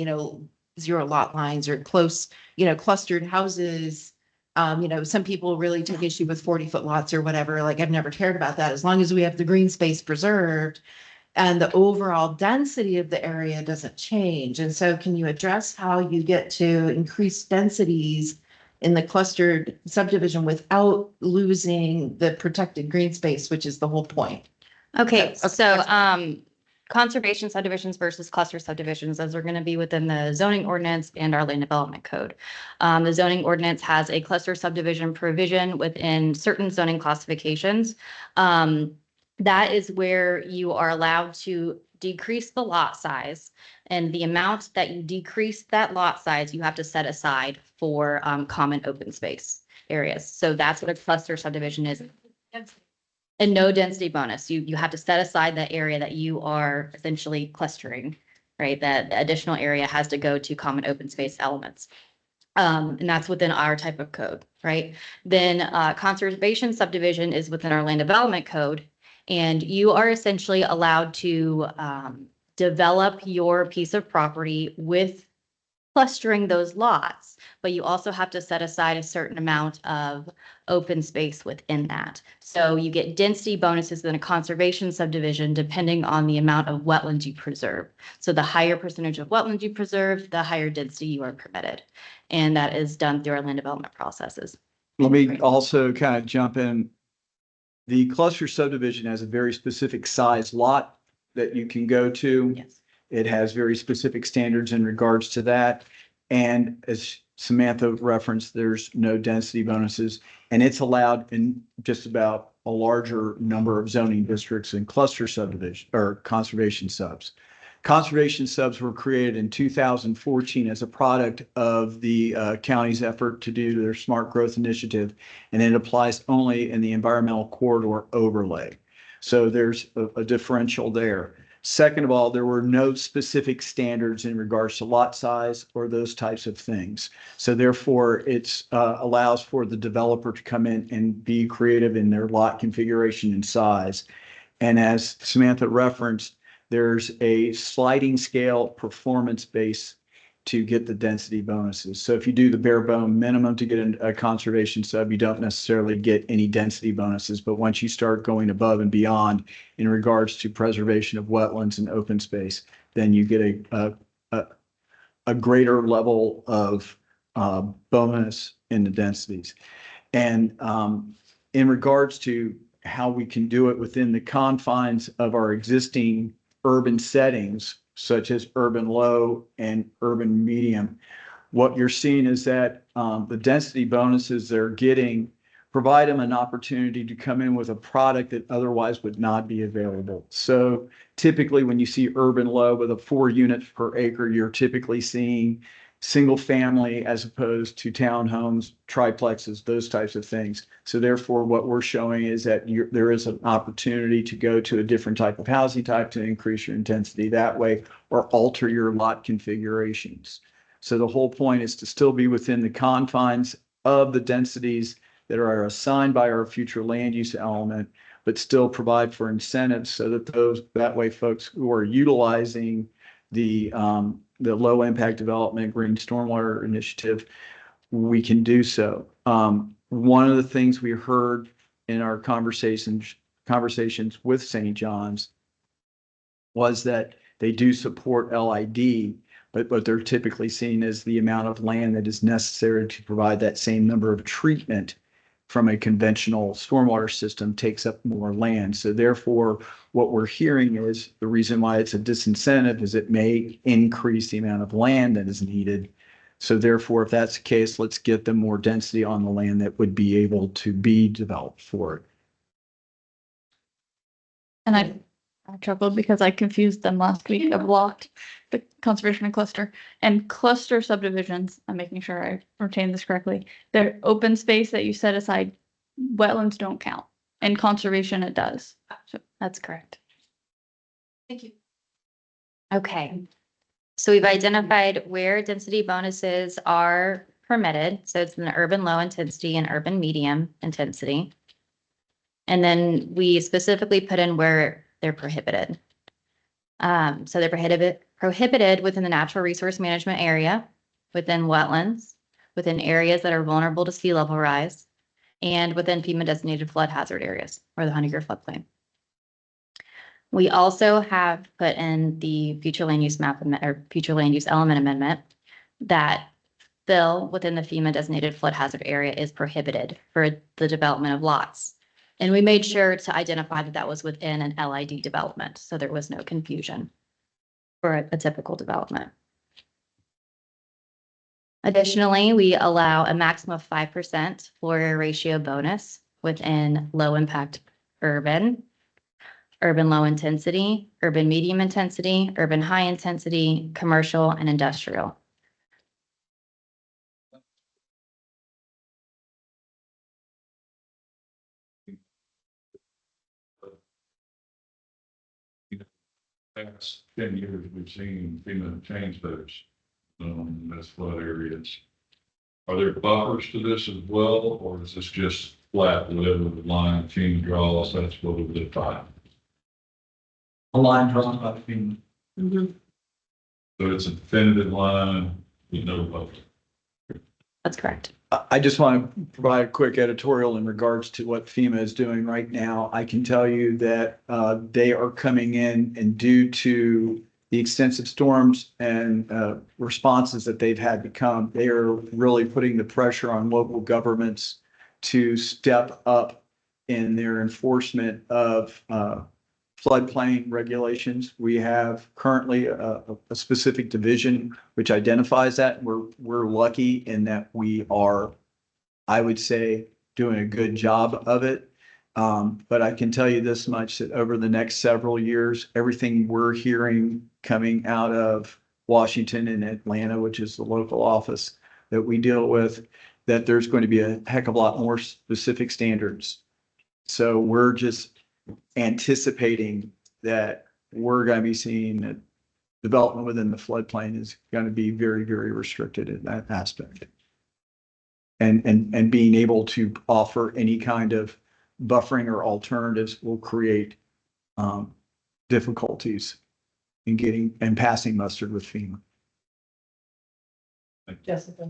0 lot lines or close, clustered houses. Some people really take issue with 40-foot lots or whatever. Like, I've never cared about that as long as we have the green space preserved and the overall density of the area doesn't change. And so can you address how you get to increase densities in the clustered subdivision without losing the protected green space, which is the whole point? Okay, so conservation subdivisions versus cluster subdivisions, those are going to be within the zoning ordinance and our land development code. The zoning ordinance has a cluster subdivision provision within certain zoning classifications. That is where you are allowed to decrease the lot size, and the amount that you decrease that lot size, you have to set aside for common open space areas. So that's what a cluster subdivision is. And no density bonus. You have to set aside that area that you are essentially clustering, right? That the additional area has to go to common open space elements. And that's within our type of code, right? Then conservation subdivision is within our land development code. And you are essentially allowed to develop your piece of property with clustering those lots, but you also have to set aside a certain amount of open space within that. So you get density bonuses in a conservation subdivision depending on the amount of wetlands you preserve. So the higher percentage of wetlands you preserve, the higher density you are permitted. And that is done through our land development processes. Let me also kind of jump in. The cluster subdivision has a very specific size lot that you can go to. Yes. It has very specific standards in regards to that. And as Samantha referenced, there's no density bonuses, and it's allowed in just about a larger number of zoning districts and cluster subdivision or conservation subs. Conservation subs were created in 2014 as a product of the county's effort to do their smart growth initiative, and it applies only in the environmental corridor overlay. So there's a differential there. Second of all, there were no specific standards in regards to lot size or those types of things. So therefore, it's allows for the developer to come in and be creative in their lot configuration and size. And as Samantha referenced, there's a sliding scale performance base to get the density bonuses. So if you do the bare bone minimum to get a conservation sub, you don't necessarily get any density bonuses. But once you start going above and beyond in regards to preservation of wetlands and open space, then you get a greater level of bonus in the densities. And in regards to how we can do it within the confines of our existing urban settings, such as urban low and urban medium, what you're seeing is that the density bonuses they're getting provide them an opportunity to come in with a product that otherwise would not be available. So typically when you see urban low with a 4 units per acre, you're typically seeing single family as opposed to townhomes, triplexes, those types of things. So therefore, what we're showing is that there is an opportunity to go to a different type of housing type to increase your intensity that way or alter your lot configurations. So the whole point is to still be within the confines of the densities that are assigned by our future land use element, but still provide for incentives so that that way folks who are utilizing the low impact development green stormwater initiative, we can do so. One of the things we heard in our conversations with St. John's was that they do support LID, but what they're typically seeing is the amount of land that is necessary to provide that same number of treatment from a conventional stormwater system takes up more land. So therefore, what we're hearing is the reason why it's a disincentive is it may increase the amount of land that is needed. So therefore, if that's the case, let's get them more density on the land that would be able to be developed for it. And I chuckled because I confused them last week. I've blocked the conservation and cluster subdivisions. I'm making sure I retain this correctly. They're open space that you set aside. Wetlands don't count, and conservation it does. So that's correct. Thank you. Okay. So we've identified where density bonuses are permitted. So it's in the urban low intensity and urban medium intensity. And then we specifically put in where they're prohibited. So they're prohibited within the natural resource management area, within wetlands, within areas that are vulnerable to sea level rise, and within FEMA designated flood hazard areas or the Honeygrove floodplain. We also have put in the future land use map or future land use element amendment that fill within the FEMA designated flood hazard area is prohibited for the development of lots. And we made sure to identify that that was within an LID development, so there was no confusion for a typical development. Additionally, we allow a maximum of 5% floor area ratio bonus within low impact urban, urban low intensity, urban medium intensity, urban high intensity, commercial, and industrial. Past 10 years, we've seen FEMA change those, as flood areas. Are there buffers to this as well, or is this just flat, whatever the line FEMA draws, that's what we live by? A line drawn by FEMA. So it's a definitive line with no buffer. That's correct. I just want to provide a quick editorial in regards to what FEMA is doing right now. I can tell you that they are coming in, and due to the extensive storms and responses that they've had to come, they are really putting the pressure on local governments to step up in their enforcement of floodplain regulations. We have currently a specific division which identifies that. We're lucky in that we are, I would say, doing a good job of it. But I can tell you this much, that over the next several years, everything we're hearing coming out of Washington and Atlanta, which is the local office that we deal with, that there's going to be a heck of a lot more specific standards. So we're just anticipating that we're going to be seeing that development within the floodplain is going to be very, very restricted in that aspect. And being able to offer any kind of buffering or alternatives will create difficulties in getting and passing mustard with FEMA. Jessica.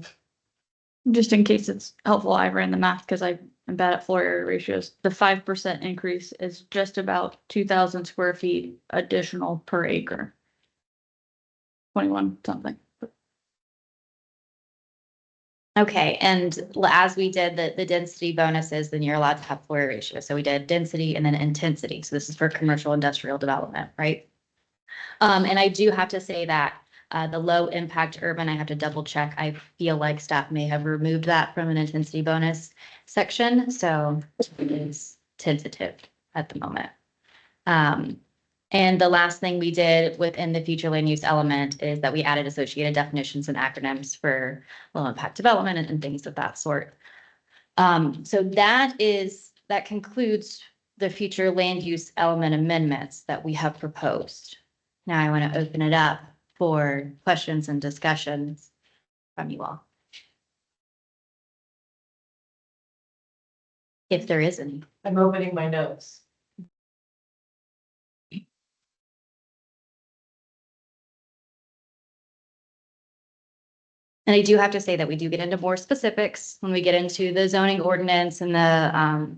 Just in case it's helpful, I ran the math because I'm bad at floor area ratios. The 5% increase is just about 2,000 square feet additional per acre. 21 something. Okay, and as we did the density bonuses, then you're allowed to have floor area ratio. So we did density and then intensity. So this is for commercial industrial development, right? And I do have to say that the low impact urban, I have to double check. I feel like staff may have removed that from an intensity bonus section. So it is tentative at the moment. And the last thing we did within the future land use element is that we added associated definitions and acronyms for low impact development and things of that sort. So that concludes the future land use element amendments that we have proposed. Now I want to open it up for questions and discussions from you all. If there is any. I'm opening my notes. And I do have to say that we do get into more specifics when we get into the zoning ordinance and the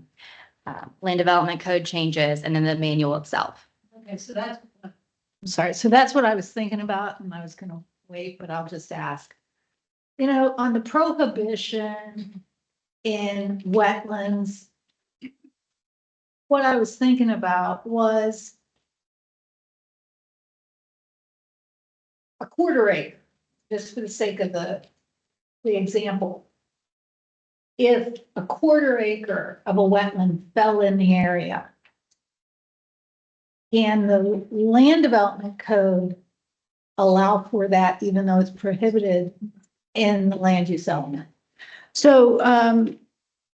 land development code changes and then the manual itself. Okay, so that's, I'm sorry, so that's what I was thinking about, and I was gonna wait, but I'll just ask. You know, on the prohibition in wetlands, what I was thinking about was a quarter acre, just for the sake of the example. If a quarter acre of a wetland fell in the area, and the land development code allow for that, even though it's prohibited in the land use element. So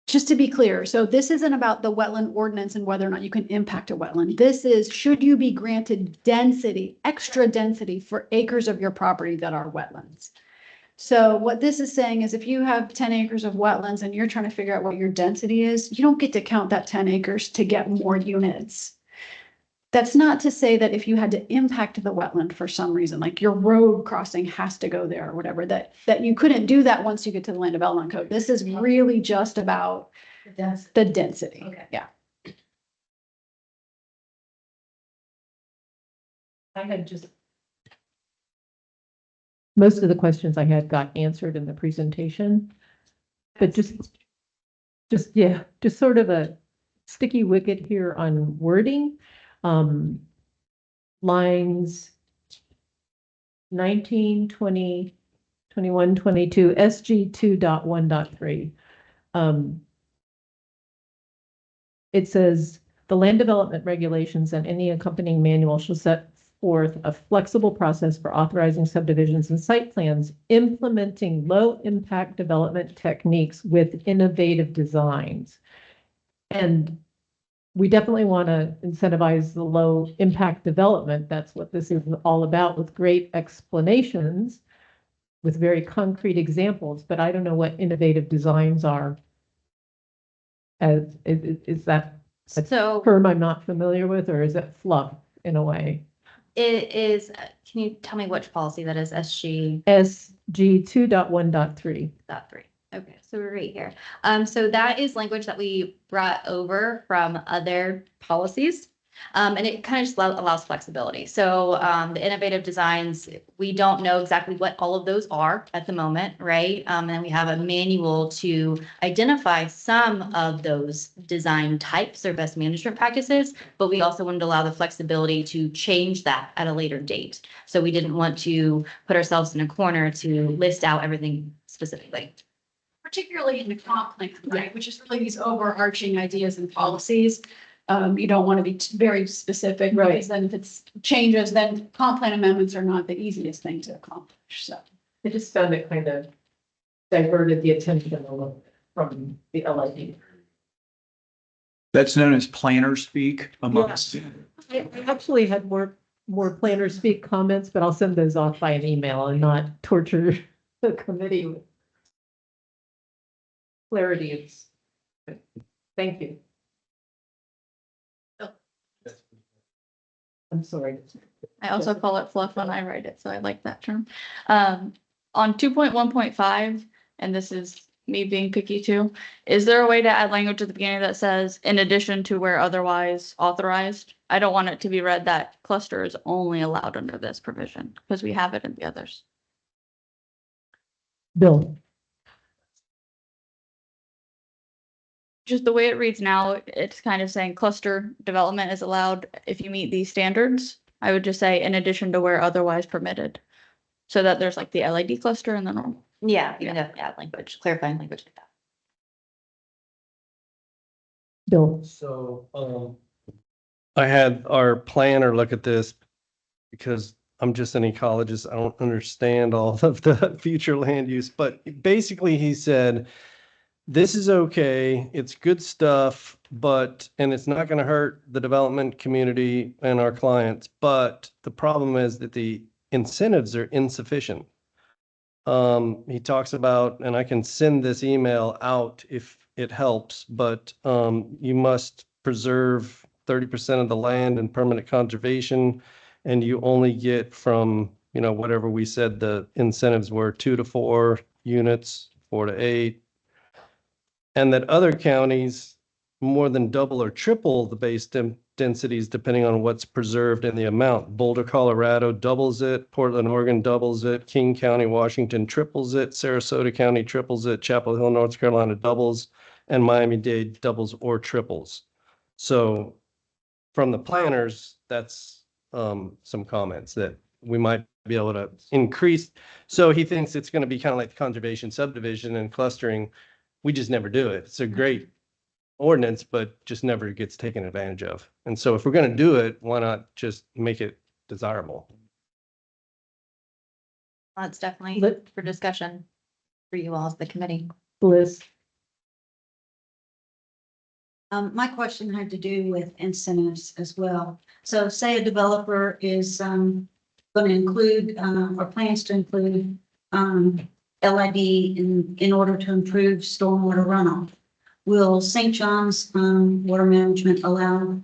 just to be clear, so this isn't about the wetland ordinance and whether or not you can impact a wetland. This is, should you be granted density, extra density for acres of your property that are wetlands? So what this is saying is if you have 10 acres of wetlands and you're trying to figure out what your density is, you don't get to count that 10 acres to get more units. That's not to say that if you had to impact the wetland for some reason, like your road crossing has to go there or whatever, that you couldn't do that once you get to the land development code. This is really just about the density. Okay. Yeah. I had just. Most of the questions I had got answered in the presentation, but just sort of a sticky wicket here on wording. Lines 19, 20, 21, 22, SG 2.1.3. It says the land development regulations and any accompanying manual shall set forth a flexible process for authorizing subdivisions and site plans, implementing low impact development techniques with innovative designs. And we definitely want to incentivize the low impact development. That's what this is all about, with great explanations, with very concrete examples, but I don't know what innovative designs are. Is that a term I'm not familiar with, or is it fluff in a way? It is, can you tell me which policy that is? SG 2.1.3. Okay, so we're right here. So that is language that we brought over from other policies. And it kind of just allows flexibility. So the innovative designs, we don't know exactly what all of those are at the moment, right? And we have a manual to identify some of those design types or best management practices, but we also wanted to allow the flexibility to change that at a later date. So we didn't want to put ourselves in a corner to list out everything specifically. Particularly in the comp plan, right, which is really these overarching ideas and policies. You don't want to be very specific, right? Because then if it's changes, then comp plan amendments are not the easiest thing to accomplish, so. I just found it kind of diverted the attention a little bit from the LID. That's known as planner speak amongst. I actually had worked more planner speak comments, but I'll send those off by an email and not torture the committee with clarity. Thank you. I'm sorry. I also call it fluff when I write it, so I like that term. On 2.1.5, and this is me being picky too, is there a way to add language at the beginning that says, in addition to where otherwise authorized? I don't want it to be read that cluster is only allowed under this provision, because we have it in the others. Bill, Just the way it reads now, it's kind of saying cluster development is allowed if you meet these standards. I would just say in addition to where otherwise permitted. So that there's like the LID cluster and the normal. Yeah, you know, add language, clarifying language like that. Bill, So, I had our planner look at this because I'm just an ecologist. I don't understand all of the future land use, but basically he said, this is okay, it's good stuff, and it's not going to hurt the development community and our clients, but the problem is that the incentives are insufficient. He talks about, and I can send this email out if it helps, but you must preserve 30% of the land in permanent conservation, and you only get from, whatever we said the incentives were, 2 to 4 units, 4 to 8. And that other counties more than double or triple the base densities depending on what's preserved in the amount. Boulder, Colorado doubles it, Portland, Oregon doubles it, King County, Washington triples it, Sarasota County triples it, Chapel Hill, North Carolina doubles, and Miami-Dade doubles or triples. So from the planners, that's some comments that we might be able to increase. So he thinks it's going to be kind of like the conservation subdivision and clustering. We just never do it. It's a great ordinance, but just never gets taken advantage of. And so if we're going to do it, why not just make it desirable? That's definitely Let- for discussion for you all as the committee. Bliss, My question had to do with incentives as well. So say a developer is going to include or plans to include LID in order to improve stormwater runoff. Will St. John's Water Management allow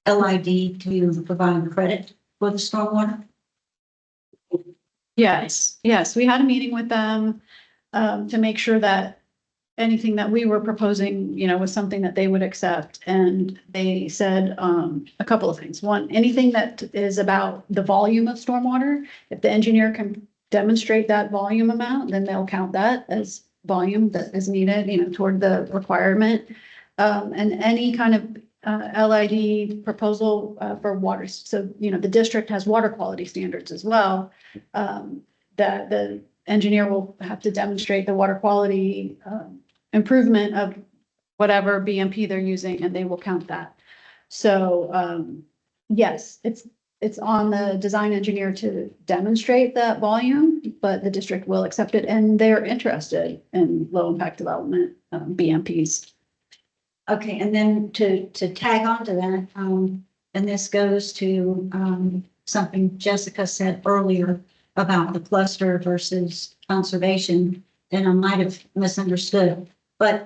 LID to provide credit for the stormwater? Yes, we had a meeting with them to make sure that anything that we were proposing, was something that they would accept. And they said a couple of things. One, anything that is about the volume of stormwater, if the engineer can demonstrate that volume amount, then they'll count that as volume that is needed, toward the requirement. And any kind of LID proposal for water. So, the district has water quality standards as well. That the engineer will have to demonstrate the water quality improvement of whatever BMP they're using, and they will count that. So, yes, it's on the design engineer to demonstrate that volume, but the district will accept it, and they're interested in low impact development, BMPs. Okay, and then to tag on to that, and this goes to something Jessica said earlier about the cluster versus conservation, and I might have misunderstood. But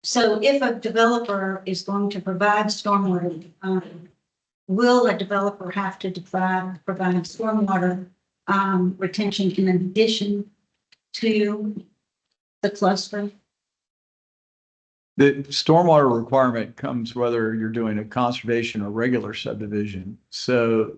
so if a developer is going to provide stormwater, will a developer have to provide stormwater retention in addition to the cluster? The stormwater requirement comes whether you're doing a conservation or regular subdivision. So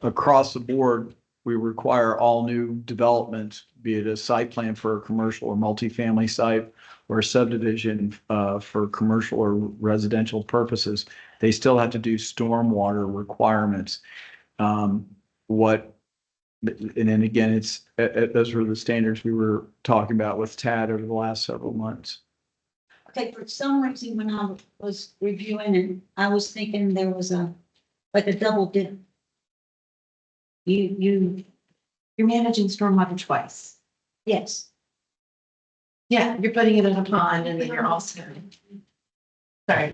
across the board, we require all new developments, be it a site plan for a commercial or multifamily site or a subdivision for commercial or residential purposes. They still have to do stormwater requirements. And then again, those were the standards we were talking about with TAD over the last several months. Okay, for some reason, when I was reviewing it, I was thinking there was a double dip. You're managing stormwater twice. Yes. Yeah, you're putting it in a pond and then you're also. Sorry,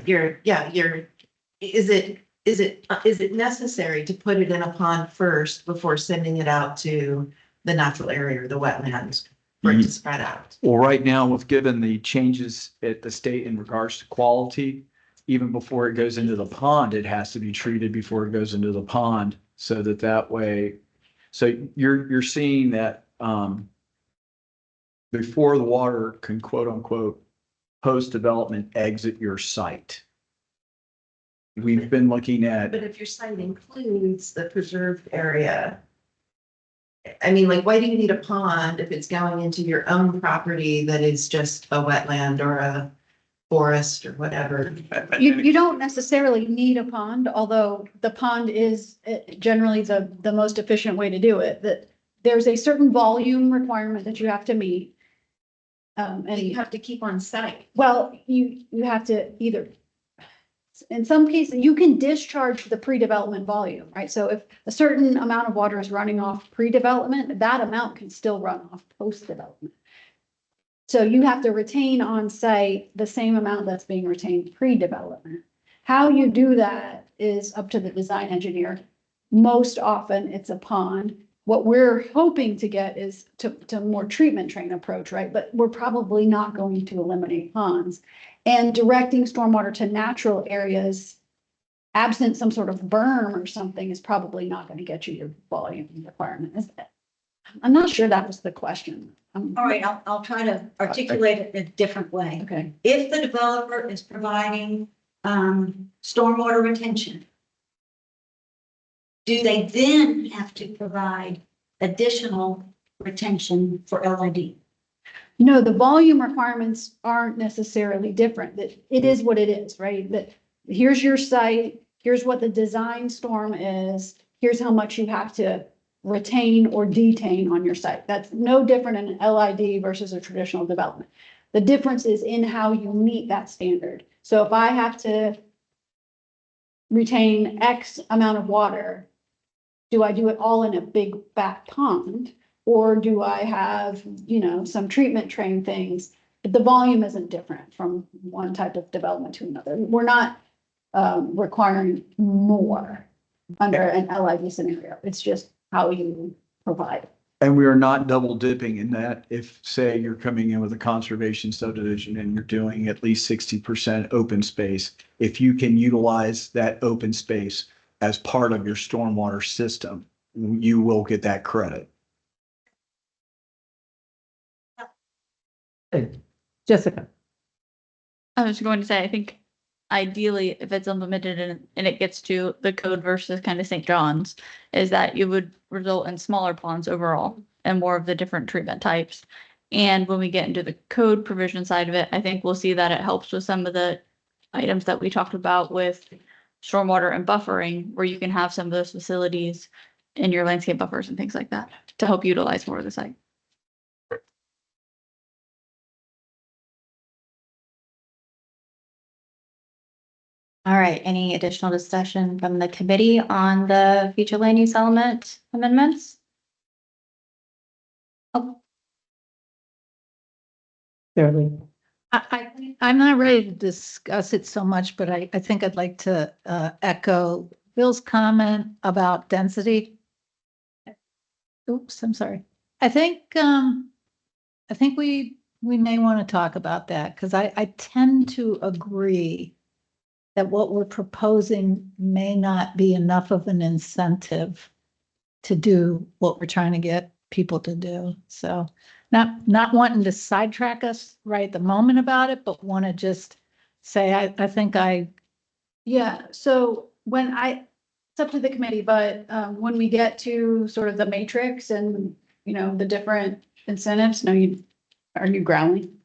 is it is it necessary to put it in a pond first before sending it out to the natural area or the wetlands for it to spread out? Well, right now, with given the changes at the state in regards to quality, even before it goes into the pond, it has to be treated before it goes into the pond so that way. So you're seeing that, before the water can quote unquote post-development exit your site. We've been looking at, But if your site includes the preserved area, I mean, like, why do you need a pond if it's going into your own property that is just a wetland or a forest or whatever? You don't necessarily need a pond, although the pond is generally the most efficient way to do it. That there's a certain volume requirement that you have to meet. And you have to keep on site. Well, you have to either, in some cases, you can discharge the pre-development volume, right? So if a certain amount of water is running off pre-development, that amount can still run off post-development. So you have to retain on site the same amount that's being retained pre-development. How you do that is up to the design engineer. Most often it's a pond. What we're hoping to get is to more treatment train approach, right? But we're probably not going to eliminate ponds. And directing stormwater to natural areas, absent some sort of berm or something, is probably not going to get you your volume requirement. I'm not sure that was the question. All right, I'll try to articulate it in a different way. Okay. If the developer is providing stormwater retention, do they then have to provide additional retention for LID? No, the volume requirements aren't necessarily different. That it is what it is, right? That here's your site, here's what the design storm is, here's how much you have to retain or detain on your site. That's no different in an LID versus a traditional development. The difference is in how you meet that standard. So if I have to retain X amount of water, do I do it all in a big fat pond? Or do I have, some treatment train things? But the volume isn't different from one type of development to another. We're not requiring more under an LID scenario. It's just how you provide. and we are not double dipping in that. If, say, you're coming in with a conservation subdivision and you're doing at least 60% open space, if you can utilize that open space as part of your stormwater system, you will get that credit. Jessica. I was going to say, I think ideally, if it's implemented and it gets to the code versus kind of St. John's, is that you would result in smaller ponds overall and more of the different treatment types. And when we get into the code provision side of it, I think we'll see that it helps with some of the items that we talked about with stormwater and buffering, where you can have some of those facilities in your landscape buffers and things like that to help utilize more of the site. All right, any additional discussion from the committee on the future land use element amendments? Oh, Fairly. I'm not ready to discuss it so much, but I think I'd like to echo Bill's comment about density. Oops, I'm sorry. I think we may want to talk about that because I tend to agree that what we're proposing may not be enough of an incentive to do what we're trying to get people to do. So not wanting to sidetrack us right at the moment about it, but want to just say, I think Yeah, so it's up to the committee, but when we get to sort of the matrix and, the different incentives, are you growling?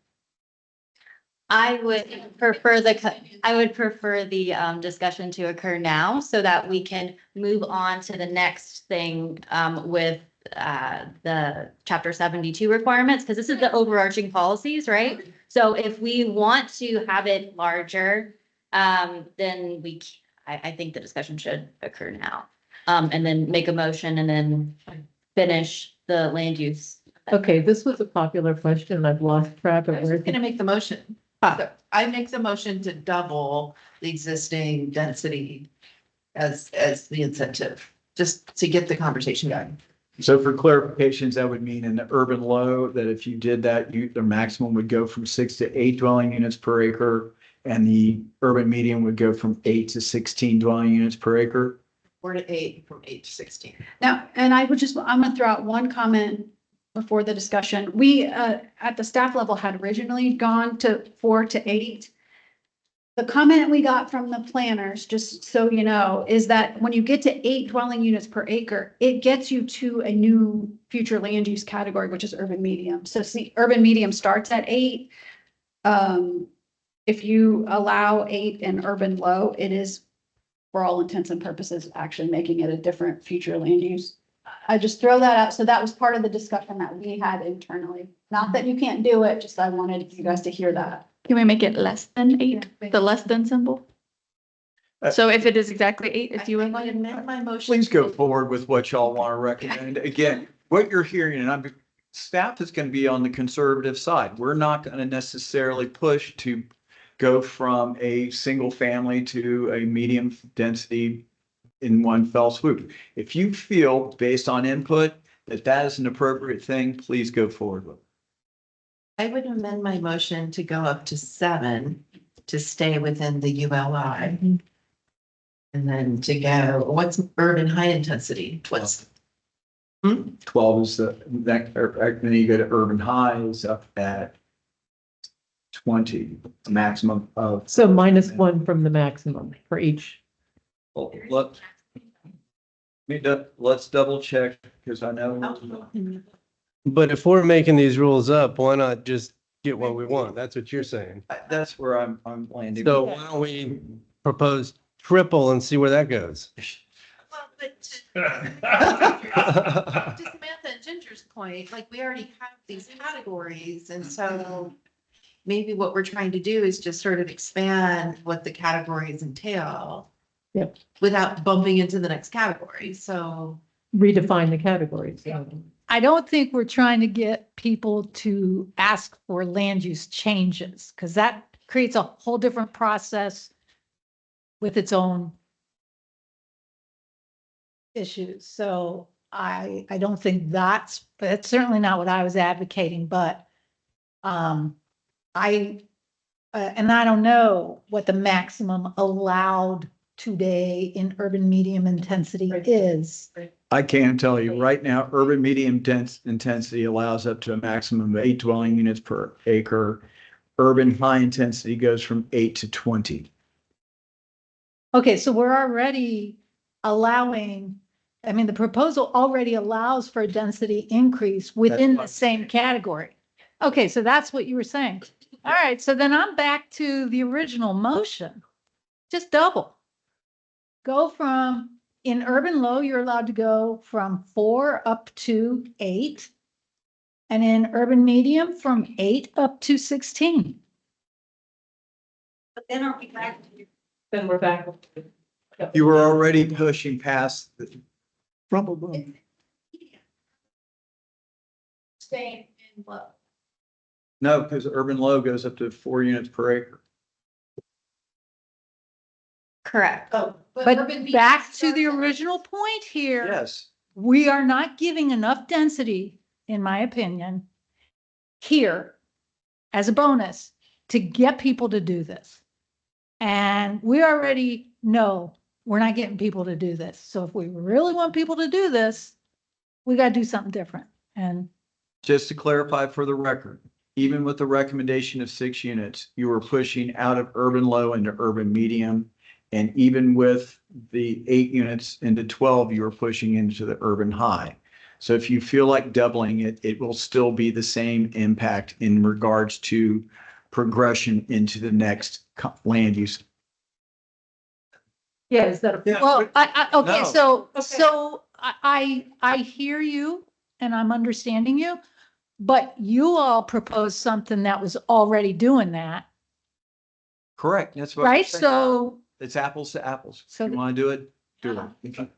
I would prefer the discussion to occur now so that we can move on to the next thing with the chapter 72 requirements, because this is the overarching policies, right? So if we want to have it larger, then I think the discussion should occur now. And then make a motion and then finish the land use. Okay, this was a popular question. I've lost track of I was where. just gonna make the motion. So I make the motion to double the existing density as the incentive, just to get the conversation going. So for clarifications, that would mean in the urban low, that if you did that, the maximum would go from 6 to 8 dwelling units per acre, and the urban medium would go from 8 to 16 dwelling units per acre. 4 to 8, from 8 to 16. Now, and I'm gonna throw out one comment before the discussion. We, at the staff level had originally gone to 4 to 8. The comment we got from the planners, just so you know, is that when you get to 8 dwelling units per acre, it gets you to a new future land use category, which is urban medium. So see, urban medium starts at 8. If you allow 8 in urban low, it is, for all intents and purposes, actually making it a different future land use. I just throw that out. So that was part of the discussion that we had internally. Not that you can't do it, just I wanted you guys to hear that. Can we make it less than 8, the less than symbol? So if it is exactly 8, if you would I like. amend my motion. Please go forward with what y'all want to recommend. Again, what you're hearing, and staff is going to be on the conservative side. We're not going to necessarily push to go from a single family to a medium density in one fell swoop. If you feel, based on input, that that is an appropriate thing, please go forward with it. I would amend my motion to go up to 7 to stay within the ULI. And then to go, what's urban high intensity? What's? 12 is then you go to urban highs up at 20, a maximum of. So -1 from the maximum for each. Well, let's double check, because I know. But if we're making these rules up, why not just get what we want? That's what you're saying. That's where I'm landing. So why don't we propose triple and see where that goes? Well, but to Samantha and Ginger's point, like we already have these categories, and so maybe what we're trying to do is just sort of expand what the categories entail. Yep. Without bumping into the next category, so. Redefine the categories. I don't think we're trying to get people to ask for land use changes, because that creates a whole different process with its own issues. So I don't think that's certainly not what I was advocating, but and I don't know what the maximum allowed today in urban medium intensity is. I can tell you right now, urban medium dense intensity allows up to a maximum of 8 dwelling units per acre. Urban high intensity goes from 8 to 20. Okay, so we're already allowing, I mean, the proposal already allows for a density increase within the same category. Okay, so that's what you were saying. All right, so then I'm back to the original motion. Just double. Go from, in urban low, you're allowed to go from 4 up to 8. And in urban medium, from 8 up to 16. But then are we back? Then we're back. You were already pushing past the. Staying in low. No, because urban low goes up to 4 units per acre. Correct. Oh, But urban back to medium the starts at- original point here. Yes. We are not giving enough density, in my opinion, here as a bonus to get people to do this. And we already know we're not getting people to do this. So if we really want people to do this, we got to do something different. And Just to clarify for the record, even with the recommendation of 6 units, you were pushing out of urban low into urban medium. And even with the 8 units into 12, you were pushing into the urban high. So if you feel like doubling it, it will still be the same impact in regards to progression into the next land use. Yeah, is that a? well, okay, No. so I hear you and I'm understanding you, but you all proposed something that was already doing that, Correct. That's what I'm right? saying. So It's apples to apples. So If you want to do it, do it. If you-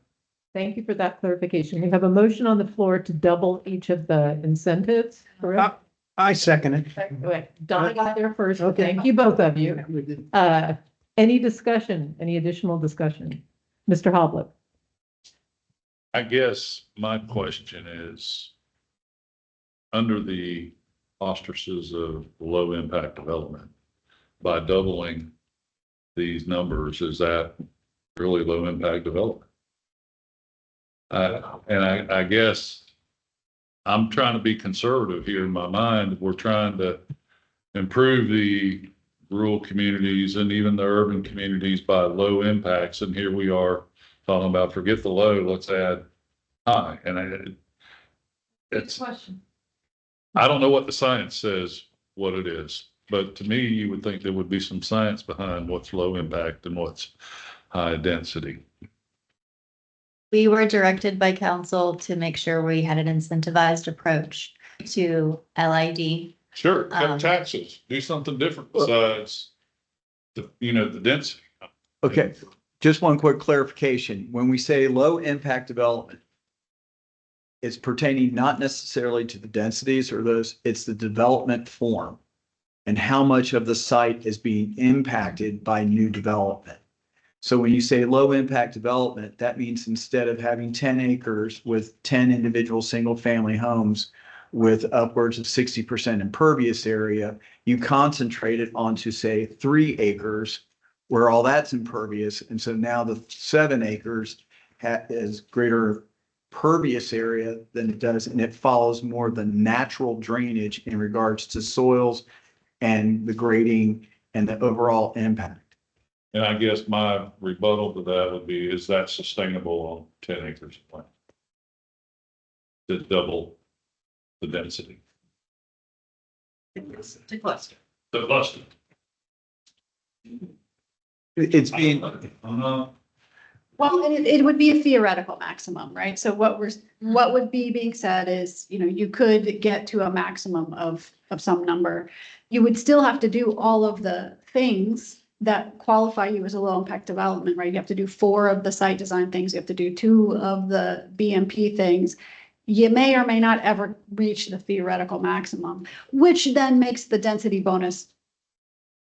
Thank you for that clarification. We have a motion on the floor to double each of the incentives, correct? I second it. Wait, Donna got there first. Okay. Thank you, both of you. Any discussion, any additional discussion? Mr. Hoblet. I guess my question is, under the auspices of low impact development, by doubling these numbers, is that really low impact development? And I guess I'm trying to be conservative here in my mind. We're trying to improve the rural communities and even the urban communities by low impacts. And here we are talking about forget the low, let's add high. And it's, I don't know what the science says, what it is, but to me, you would think there would be some science behind what's low impact and what's high density. We were directed by council to make sure we had an incentivized approach to LID. Sure, cut taxes, do something different besides the, the density. Okay, just one quick clarification. When we say low impact development, it's pertaining not necessarily to the densities or those, it's the development form and how much of the site is being impacted by new development. So when you say low impact development, that means instead of having 10 acres with 10 individual single family homes with upwards of 60% impervious area, you concentrate it onto say 3 acres where all that's impervious. And so now the 7 acres has greater pervious area than it does, and it follows more the natural drainage in regards to soils and the grading and the overall impact. And I guess my rebuttal to that would be, is that sustainable on 10 acres of land? To double the density? To cluster. The cluster. It's being, Well, and it would be a theoretical maximum, right? So what would be being said is, you could get to a maximum of some number. You would still have to do all of the things that qualify you as a low impact development, right? You have to do 4 of the site design things. You have to do 2 of the BMP things. You may or may not ever reach the theoretical maximum, which then makes the density bonus,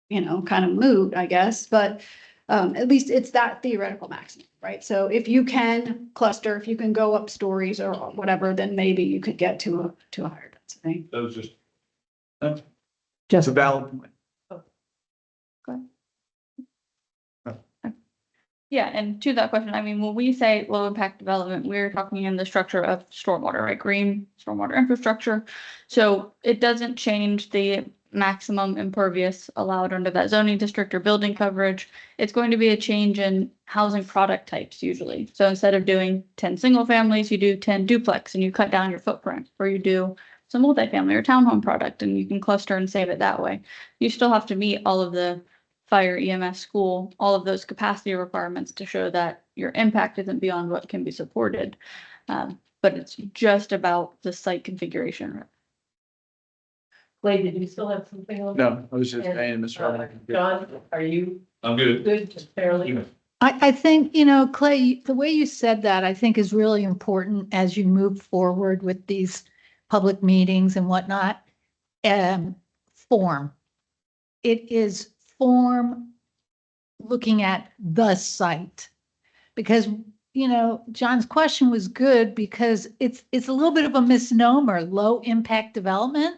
kind of moot, I guess. But at least it's that theoretical maximum, right? So if you can cluster, if you can go up stories or whatever, then maybe you could get to a higher density. That was just. just a valid point. Yeah, and to that question, I mean, when we say low impact development, we're talking in the structure of stormwater, right? Green stormwater infrastructure. So it doesn't change the maximum impervious allowed under that zoning district or building coverage. It's going to be a change in housing product types usually. So instead of doing 10 single families, you do 10 duplex and you cut down your footprint, or you do some multifamily or townhome product and you can cluster and save it that way. You still have to meet all of the fire, EMS, school, all of those capacity requirements to show that your impact isn't beyond what can be supported. But it's just about the site configuration. Clay, did you still have something on? No, I was just saying, Mr. John, are you I'm good. good, fairly? I think, Clay, the way you said that, I think is really important as you move forward with these public meetings and whatnot. Form. It is form looking at the site. Because, John's question was good because it's a little bit of a misnomer, low impact development.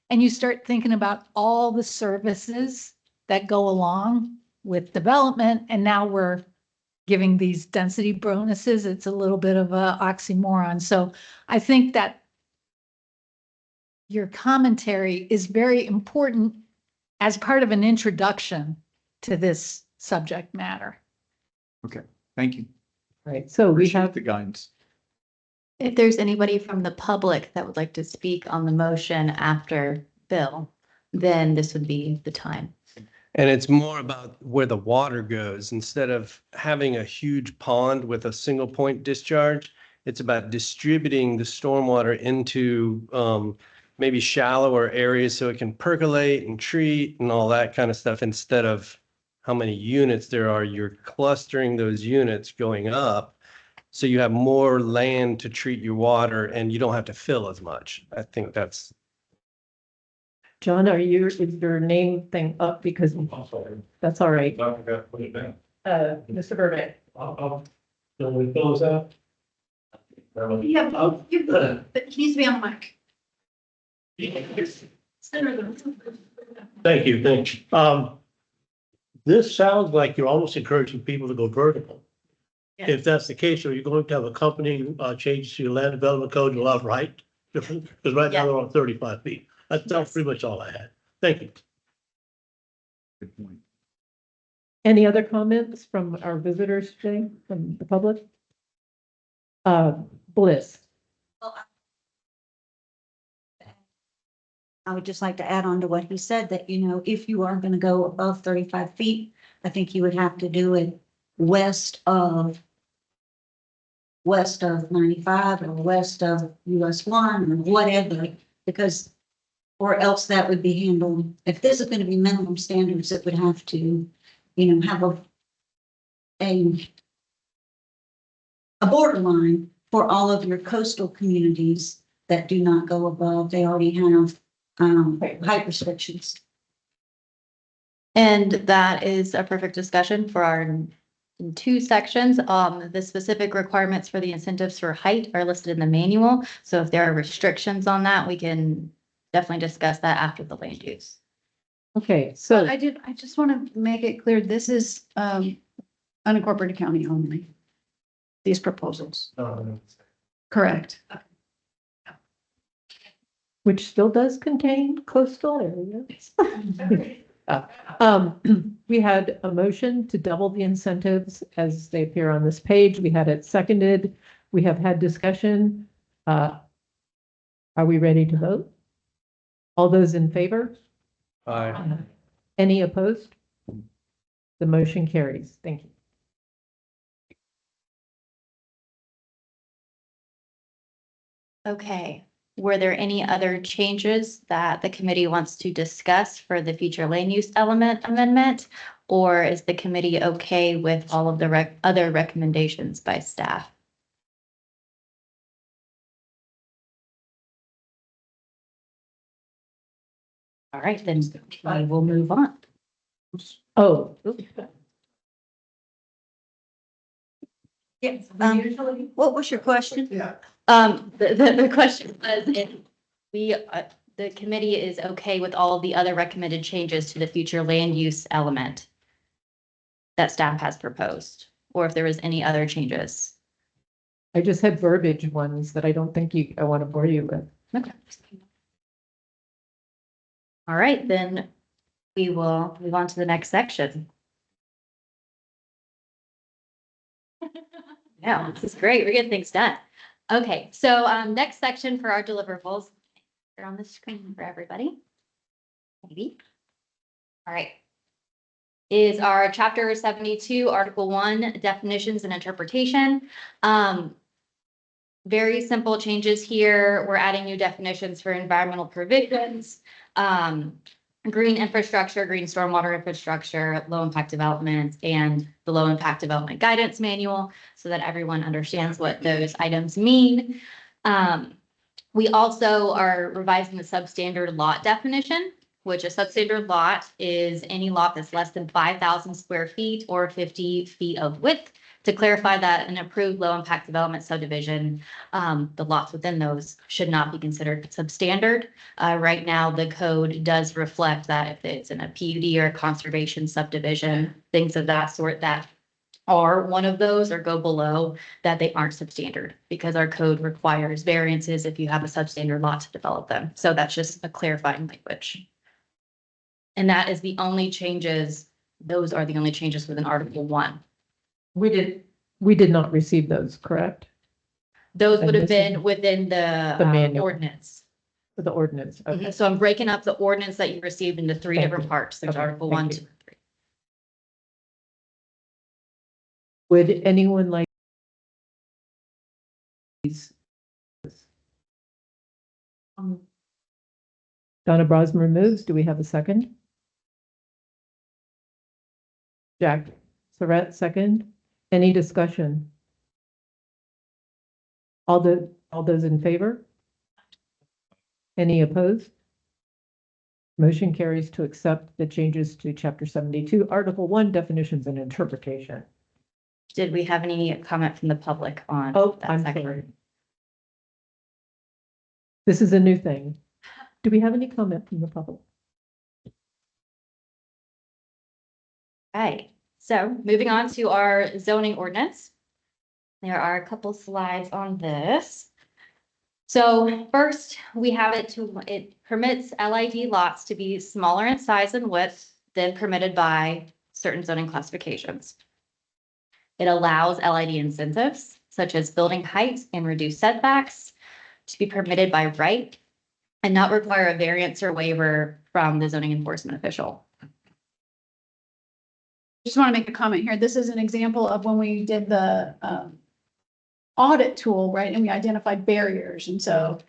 And you start thinking about all the services that go along with development. And now we're giving these density bonuses. It's a little bit of a oxymoron. So I think that your commentary is very important as part of an introduction to this subject matter. Okay, thank you. Right, so we Appreciate have the guidance. If there's anybody from the public that would like to speak on the motion after Bill, then this would be the time. And it's more about where the water goes. Instead of having a huge pond with a single point discharge, it's about distributing the stormwater into maybe shallower areas so it can percolate and treat and all that kind of stuff. Instead of how many units there are, you're clustering those units going up. So you have more land to treat your water and you don't have to fill as much. I think that's. John, is your name thing up because that's all right. I forgot to put it down. Mr. Burbank. Can we close out? Yeah, but it needs to be on mic. Thank you, thanks. This sounds like you're almost encouraging people to go vertical. If that's the case, are you going to have accompanying changes to your land development code to allow for height difference? Because right now they're on 35 feet. That's pretty much all I had. Thank you. Good point. Any other comments from our visitors today, from the public? Bliss. I would just like to add on to what he said that, you know, if you are going to go above 35 feet, I think you would have to do it west of 95 or west of US 1 or whatever, because, or else that would be handled. If this is going to be minimum standards, it would have to, you know, have a borderline for all of your coastal communities that do not go above. They already have height restrictions. And that is a perfect discussion for our in two sections. The specific requirements for the incentives for height are listed in the manual. So if there are restrictions on that, we can definitely discuss that after the land use. Okay, so I just want to make it clear, this is unincorporated county only. These proposals. Correct. which still does contain coastal areas. We had a motion to double the incentives as they appear on this page. We had it seconded. We have had discussion. Are we ready to vote? All those in favor? Aye. Any opposed? The motion carries. Thank you. Okay, were there any other changes that the committee wants to discuss for the future land use element amendment? Or is the committee okay with all of the other recommendations by staff? All right, then I will move on. Oh, Yes. What was your question? Yeah. The question was if we, the committee is okay with all of the other recommended changes to the future land use element that staff has proposed, or if there was any other changes. I just had verbiage ones that I don't think I want to bore you with. Okay. All right, then we will move on to the next section. Yeah, this is great. We're getting things done. Okay, so next section for our deliverables. They're on the screen for everybody. Maybe. All right. Is our chapter 72, article 1, definitions and interpretation. Very simple changes here. We're adding new definitions for environmental provisions, green infrastructure, green stormwater infrastructure, low impact development, and the low impact development guidance manual so that everyone understands what those items mean. We also are revising the substandard lot definition, which a substandard lot is any lot that's less than 5,000 square feet or 50 feet of width. To clarify that an approved low impact development subdivision, the lots within those should not be considered substandard. Right now, the code does reflect that if it's in a PUD or a conservation subdivision, things of that sort that are one of those or go below, that they aren't substandard because our code requires variances if you have a substandard lot to develop them. So that's just a clarifying language. And that is the only changes. Those are the only changes within Article 1. We did not receive those, correct? Those And would have this been is within the manual. ordinance. For the ordinance. Okay. So I'm breaking up the ordinance that you received into three Thank different you. parts. There's Okay, Article thank 1, you. 2, and 3. Would anyone like these? Donna Brosmer moves. Do we have a second? Jack Surratt, second. Any discussion? All those in favor? Any opposed? Motion carries to accept the changes to Chapter 72, Article 1, definitions and interpretation. Did we have any comment from the public on? Oh, that I'm second? sorry. This is a new thing. Do we have any comment from the public? Right, so moving on to our zoning ordinance. There are a couple slides on this. So first, we have it permits LID lots to be smaller in size and width than permitted by certain zoning classifications. It allows LID incentives such as building height and reduced setbacks to be permitted by right and not require a variance or waiver from the zoning enforcement official. Just want to make a comment here. This is an example of when we did the audit tool, right? And we identified barriers. And so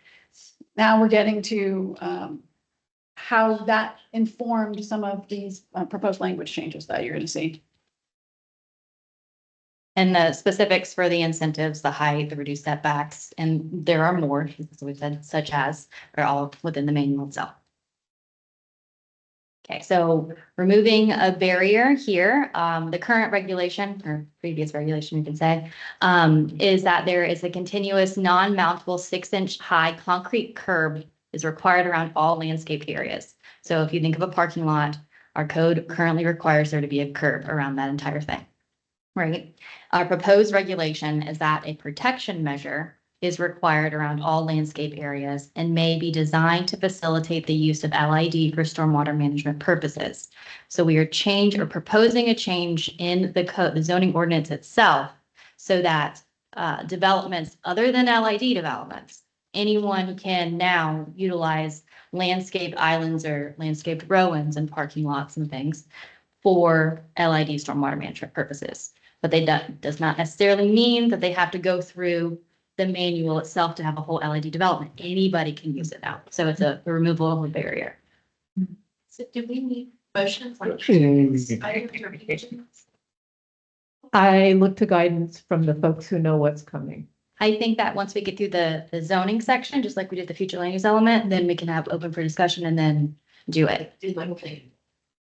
now we're getting to how that informed some of these proposed language changes that you're going to see. And the specifics for the incentives, the height, the reduced setbacks, and there are more, as we said, such as, are all within the manual itself. Okay, so removing a barrier here, the current regulation or previous regulation, you can say, is that there is a continuous non-mountable 6-inch high concrete curb is required around all landscaped areas. So if you think of a parking lot, our code currently requires there to be a curb around that entire thing. Right. Our proposed regulation is that a protection measure is required around all landscape areas and may be designed to facilitate the use of LID for stormwater management purposes. So we are proposing a change in the code, the zoning ordinance itself, so that developments other than LID developments, anyone can now utilize landscaped islands or landscaped row-ins and parking lots and things for LID stormwater management purposes. But does not necessarily mean that they have to go through the manual itself to have a whole LID development. Anybody can use it now. So it's a removal of a barrier. So do we need motions like? I look to guidance from the folks who know what's coming. I think that once we get through the zoning section, just like we did the future land use element, then we can have open for discussion and then do it. Do the whole thing.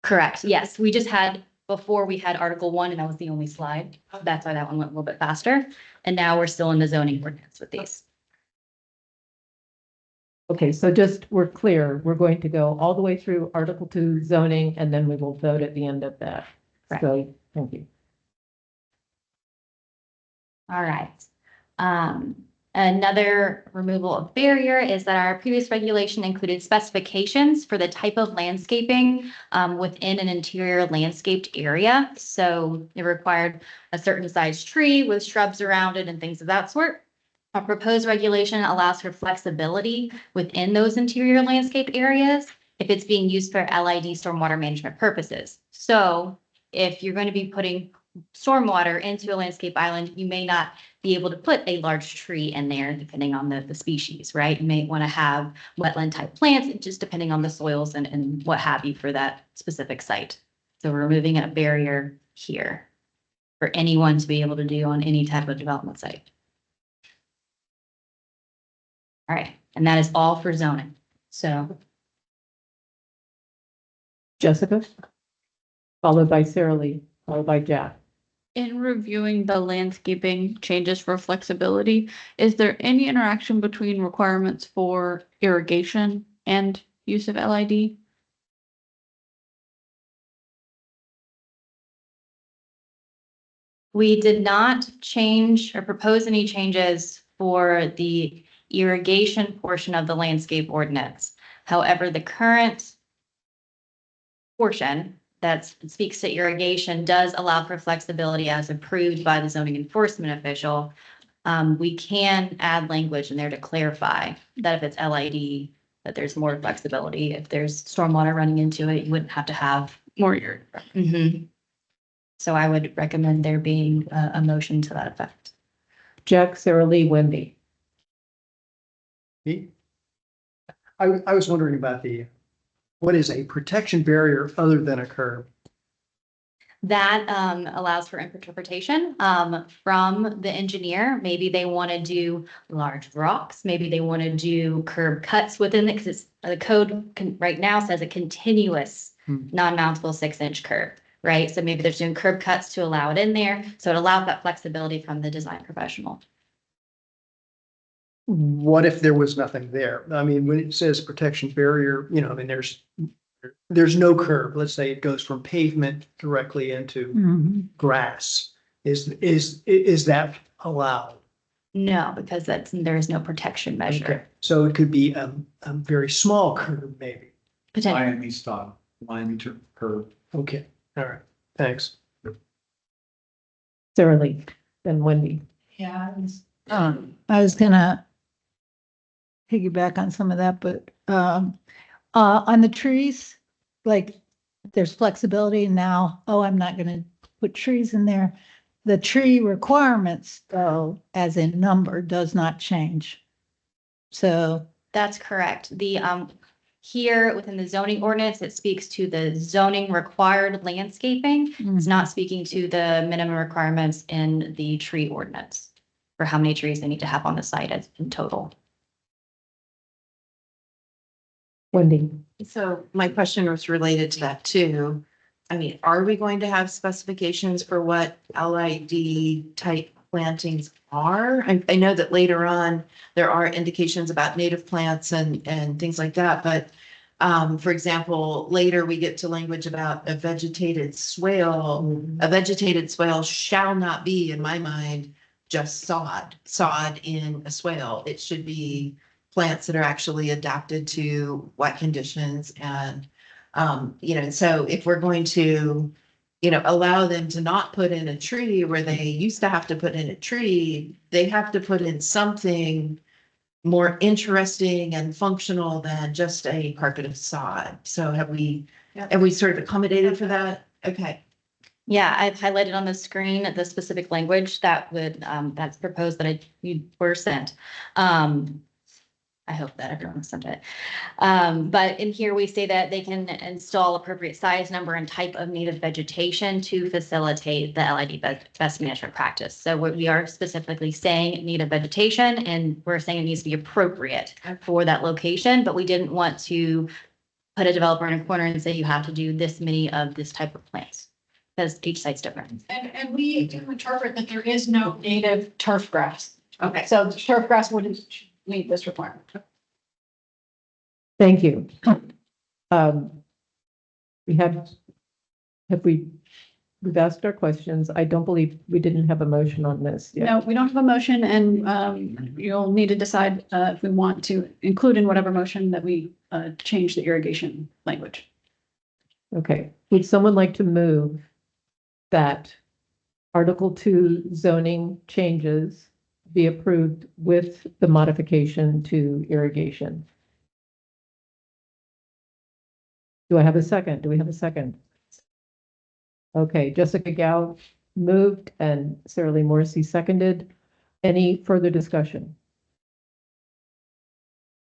Correct. Yes, we just had, before we had Article 1 and that was the only slide. That's why that one went a little bit faster. And now we're still in the zoning ordinance with these. Okay, so just, we're clear, we're going to go all the way through Article 2 zoning, and then we will vote at the end of that. Correct. So, thank you. All right. Another removal of barrier is that our previous regulation included specifications for the type of landscaping within an interior landscaped area. So it required a certain size tree with shrubs around it and things of that sort. Our proposed regulation allows for flexibility within those interior landscaped areas if it's being used for LID stormwater management purposes. So if you're going to be putting stormwater into a landscape island, you may not be able to put a large tree in there depending on the species, right? You may want to have wetland type plants, just depending on the soils and what have you for that specific site. So we're removing a barrier here for anyone to be able to do on any type of development site. All right, and that is all for zoning. So Jessica, followed by Sarah Lee, followed by Jack. In reviewing the landscaping changes for flexibility, is there any interaction between requirements for irrigation and use of LID? we did not change or propose any changes for the irrigation portion of the landscape ordinance. However, the current portion that speaks to irrigation does allow for flexibility as approved by the zoning enforcement official. We can add language in there to clarify that if it's LID, that there's more flexibility. If there's stormwater running into it, you wouldn't have to have More irrigation. So I would recommend there being a motion to that effect. Jack, Sarah Lee, Wendy. I was wondering about what is a protection barrier other than a curb? That allows for interpretation from the engineer. Maybe they want to do large rocks. Maybe they want to do curb cuts within it because the code right now says a continuous non-mountable 6-inch curb. right? So maybe there's doing curb cuts to allow it in there. So it allows that flexibility from the design professional. What if there was nothing there? I mean, when it says protection barrier, you know, I mean, there's no curb. Let's say it goes from pavement directly into Mhm. grass. Is that allowed? No, because there is no protection Okay, measure. so it could be a very small curb, maybe. Potentially. Miami style, line to curve. Okay, all right, thanks. Sarah Lee, then Wendy. Yeah. I was gonna piggyback on some of that, but, on the trees, like, there's flexibility now. Oh, I'm not gonna put trees in there. The tree requirements, though, as in number, does not change. So, That's correct. The, here within the zoning ordinance, it speaks to the zoning required landscaping. It's not speaking to the minimum requirements in the tree ordinance for how many trees they need to have on the site as in total. Wendy. So my question was related to that too. I mean, are we going to have specifications for what LID type plantings are? I know that later on, there are indications about native plants and things like that, but for example, later we get to language about a vegetated swale. A vegetated swale shall not be, in my mind, just sod in a swale. It should be plants that are actually adapted to wet conditions and so if we're going to, allow them to not put in a tree where they used to have to put in a tree, they have to put in something more interesting and functional than just a carpet of sod. So have we sort of accommodated for that? Okay. Yeah, I've highlighted on the screen the specific language that would, that's proposed that you were sent. I hope that everyone sent it. But in here, we say that they can install appropriate size, number, and type of native vegetation to facilitate the LID best management practice. So we are specifically saying native vegetation, and we're saying it needs to be appropriate for that location, but we didn't want to put a developer in a corner and say you have to do this many of this type of plants, because each site's different. And we do interpret that there is no native turf grass. Okay. So the turf grass wouldn't meet this requirement. Thank you. We've asked our questions. I don't believe we didn't have a motion on this yet. No, we don't have a motion, and you'll need to decide if we want to include in whatever motion that we change the irrigation language. Okay, would someone like to move that Article 2 zoning changes be approved with the modification to irrigation? Do I have a second? Do we have a second? Okay, Jessica Gao moved and Sarah Lee Morrissey seconded. Any further discussion?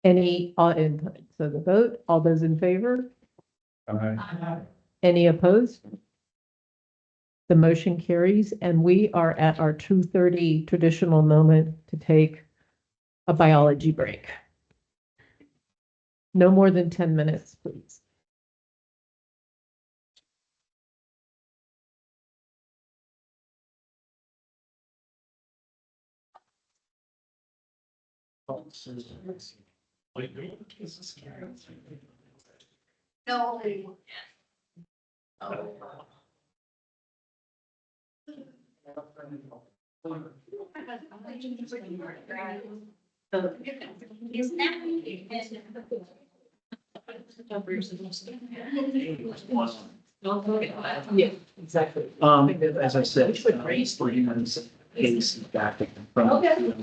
So the vote, all those in favor? Any opposed? The motion carries, and we are at our 2:30 traditional moment to take a biology break. No more than 10 minutes, please. No. Yeah, exactly. As I said, case back from. Okay. I mean,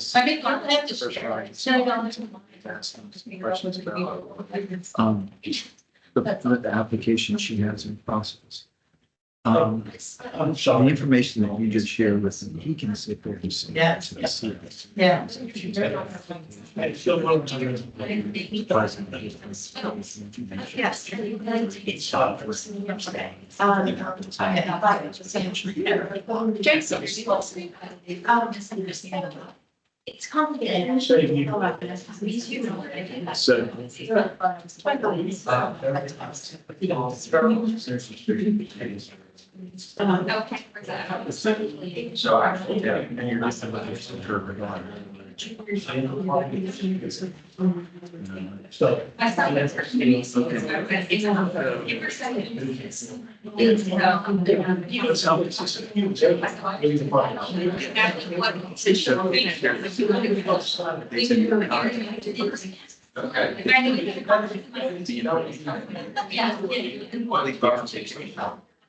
The application she has in process. The information that you just shared with him, he can sit there and see. Yeah. Yeah. Yes. It's complicated. So. Okay. So actually, yeah, and you're just about So. I saw that first meeting.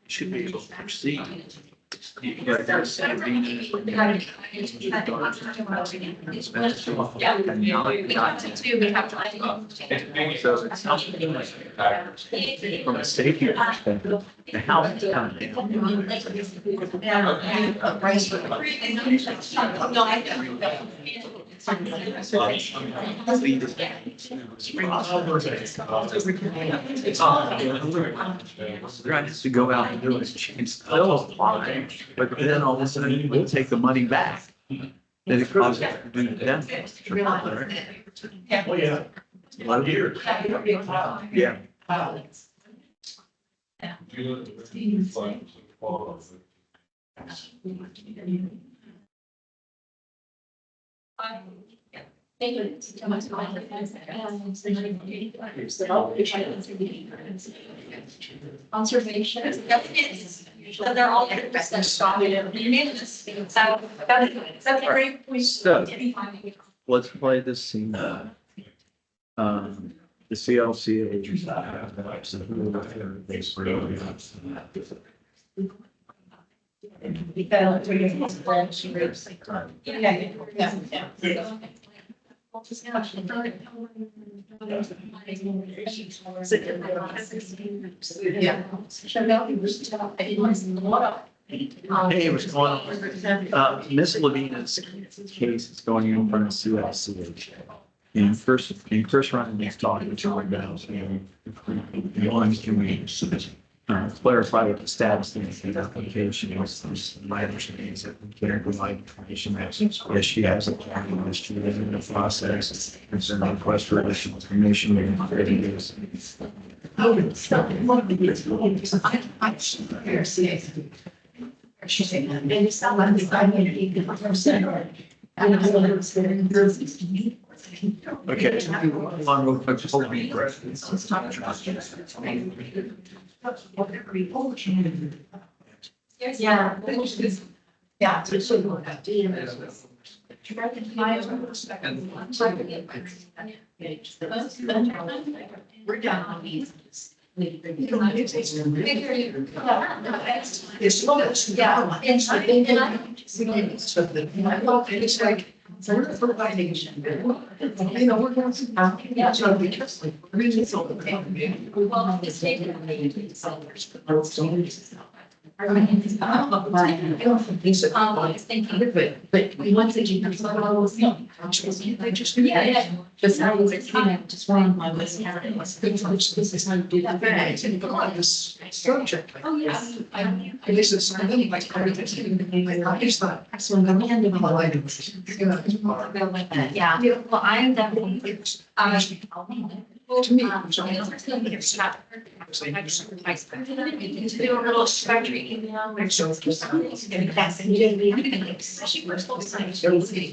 Should be able to proceed. From a safety perspective, the house is coming Has to go out and do it. It's still apply, but then all of a sudden you take the money back. Then it costs us to do the damage. Oh, yeah. A lot of years. Yeah. Conservation. So they're all 100% stopped. That's a great point. So, let's play this scene. The CLC. Hey, what's going on? Miss Levina's case is going in front of CLC. And Chris Ryan is talking to her about, one, can we clarify what the status of the application is? My understanding is that we can't provide information that, yes, she has a plan, yes, she is in the process. There's a request for additional information. Okay. Hold on real quick, just hold me breath. Yeah. Yeah. We're done on these. It's like. We're providing. You know, we're going to. Yeah. Really, it's all the. Well, it's taken. I was thinking, but once again, I'm like, oh, just, yeah. Just how was it, just wrong, my list. This is how you do that. This subject. Oh, yeah. And this is something like, I just thought, so I'm going to end up like. Yeah, well, I am definitely, to me, to do a little structure email. Especially for school science. Okay.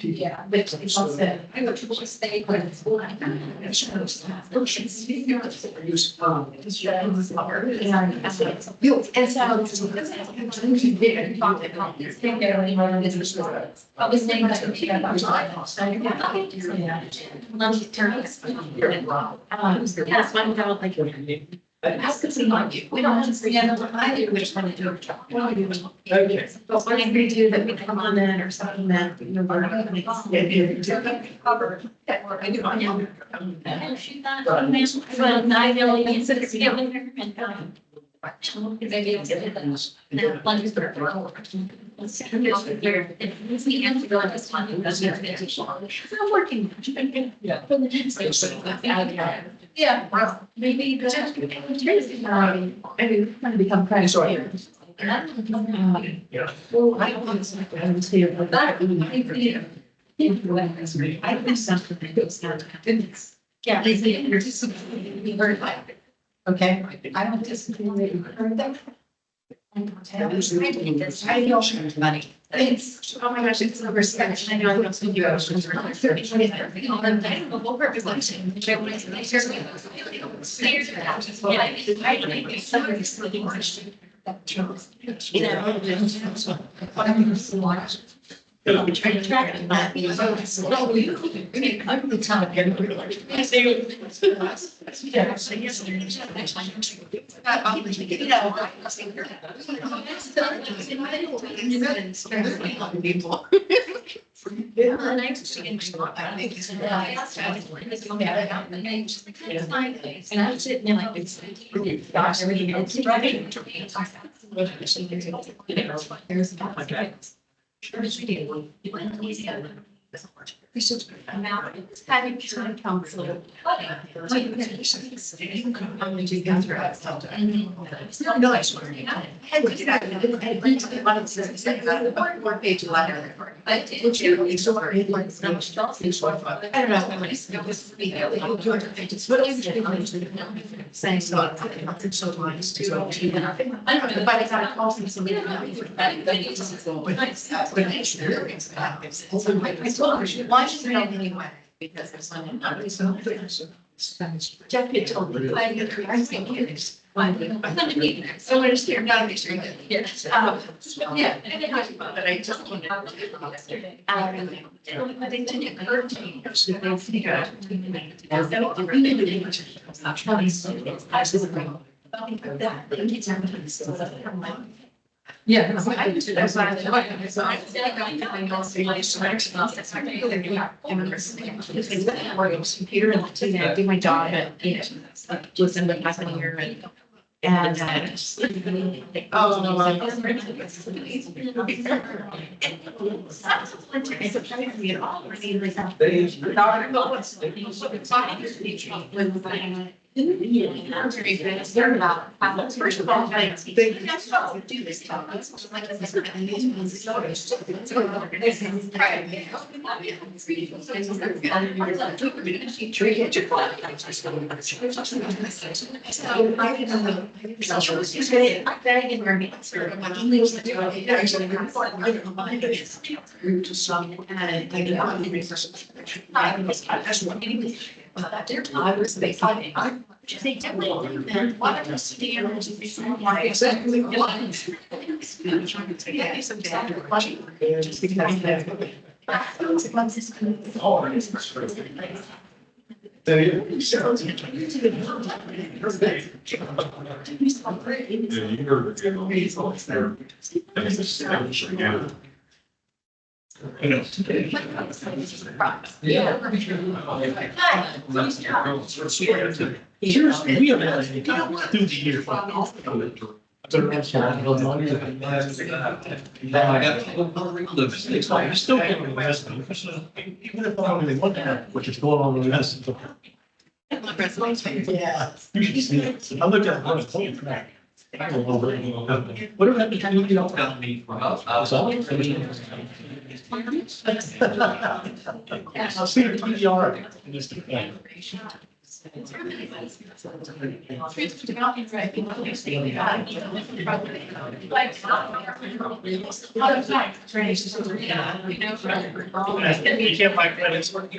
Yeah, but it's also, I go to stay with school. And so. I was saying that. That's my job, like. How could we not do? We don't want to see another, I do, we just want to do a job. Okay. But what if we do that, we come on in or something that, you know, we're not going to cover. I do. And shoot that. But I really consider it together and. Maybe it's the lunch for. I'm working. Yeah. For the next. Yeah, well, maybe the. Maybe we're going to become kind of. Well, I don't want to say, I was here, but that. I think something that goes down to goodness. Yeah, they say you're disappointed, you heard that. Okay, I don't disagree that you heard that. I know money. It's, oh my gosh, it's so respect. I know I don't speak about it. What purpose of I'm trying to track it. I'm the time. And I'm sitting there like, it's, gosh, everything else is running. There's having town council. No, no, I swear. One page letter. I don't know, but I got a call from somebody. Why should I anyway? Because there's one. Jeff had told me, I get three kids. I'm gonna need that. So I'm just here, gotta make sure that kids. Yeah. But I just wanted to. But it didn't occur to me. Yeah. That's why I computer and do my job and, listen to what's happening here and oh, no. First of all, I do this talk. I was basically, they definitely then what are the standards of these exactly what? Which is going on in the rest of the. Yeah. I looked at one track. Whatever happened to you don't tell me. I'll see the PDR. You can't buy credits. I'm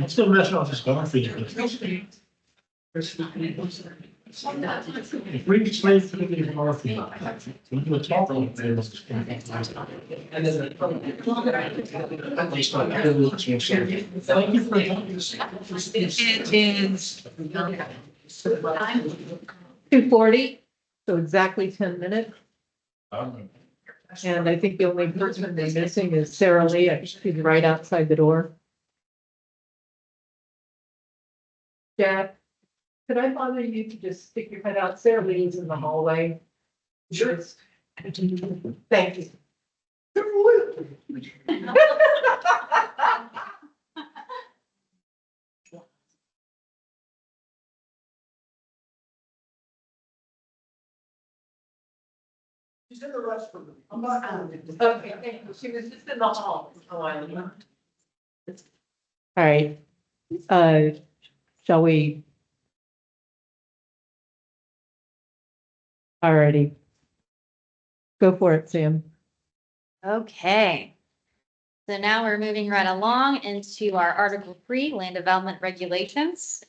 still messing off this car for you. If we explain to the car for you, we do a talk on it. Thank you for It is 2:40, so exactly 10 minutes. And I think the only person they're missing is Sarah Lee. She's right outside the door. Jack, could I bother you to just stick your head out? Sarah Lee's in the hallway. Sure. Thank you. She's in the restroom. Okay, thank you. She was just in the hall. All right. Shall we? Alrighty. Go for it, Sam. Okay. So now we're moving right along into our Article 3, Land Development Regulations.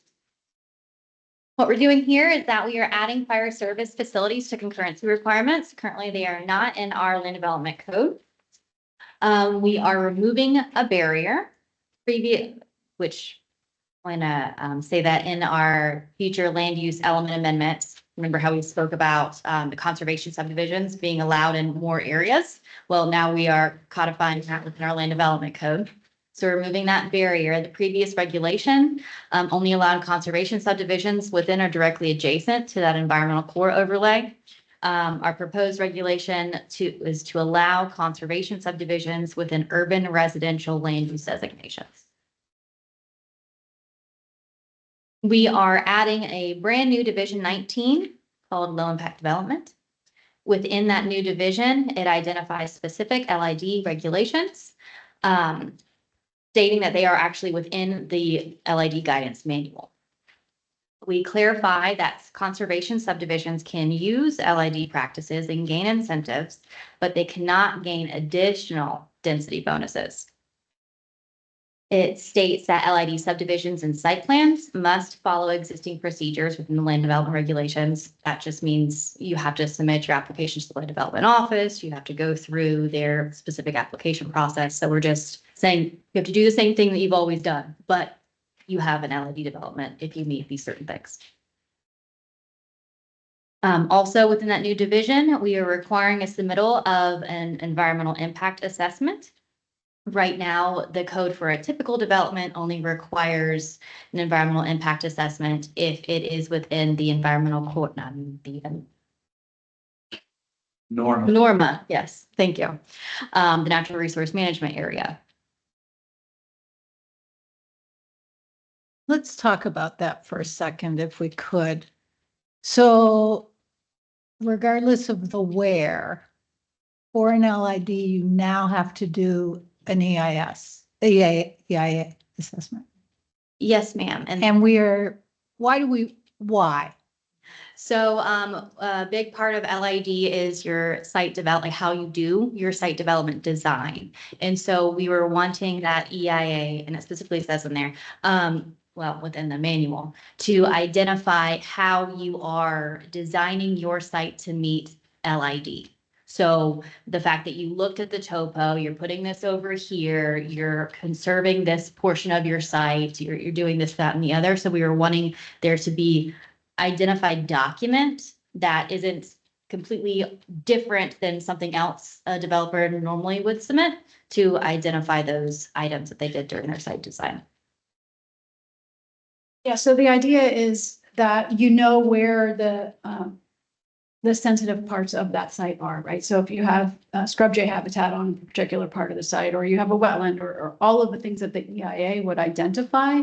What we're doing here is that we are adding fire service facilities to concurrency requirements. Currently, they are not in our land development code. We are removing a barrier, which I'm gonna say that in our future land use element amendments. Remember how we spoke about the conservation subdivisions being allowed in more areas? Well, now we are codifying that within our land development code. So removing that barrier, the previous regulation only allowed conservation subdivisions within or directly adjacent to that environmental core overlay. Our proposed regulation is to allow conservation subdivisions within urban residential land use designations. We are adding a brand new Division 19 called Low Impact Development. Within that new division, it identifies specific LID regulations, stating that they are actually within the LID guidance manual. We clarify that conservation subdivisions can use LID practices and gain incentives, but they cannot gain additional density bonuses. It states that LID subdivisions and site plans must follow existing procedures within the land development regulations. That just means you have to submit your applications to the land development office. You have to go through their specific application process. So we're just saying you have to do the same thing that you've always done, but you have an LID development if you meet these certain things. Also within that new division, we are requiring a submittal of an environmental impact assessment. Right now, the code for a typical development only requires an environmental impact assessment if it is within the environmental code, Norma, yes, thank you. The natural resource management area. Let's talk about that for a second, if we could. So regardless of the where, for an LID, you now have to do an EIA assessment. Yes, ma'am. And why? So a big part of LID is your site development, how you do your site development design. And so we were wanting that EIA, and it specifically says in there, well, within the manual, to identify how you are designing your site to meet LID. So the fact that you looked at the topo, you're putting this over here, you're conserving this portion of your site, you're doing this, that, and the other. So we were wanting there to be identified document that isn't completely different than something else a developer normally would submit to identify those items that they did during their site design. Yeah, so the idea is that you know where the sensitive parts of that site are, right? So if you have scrub jay habitat on a particular part of the site, or you have a wetland, or all of the things that the EIA would identify,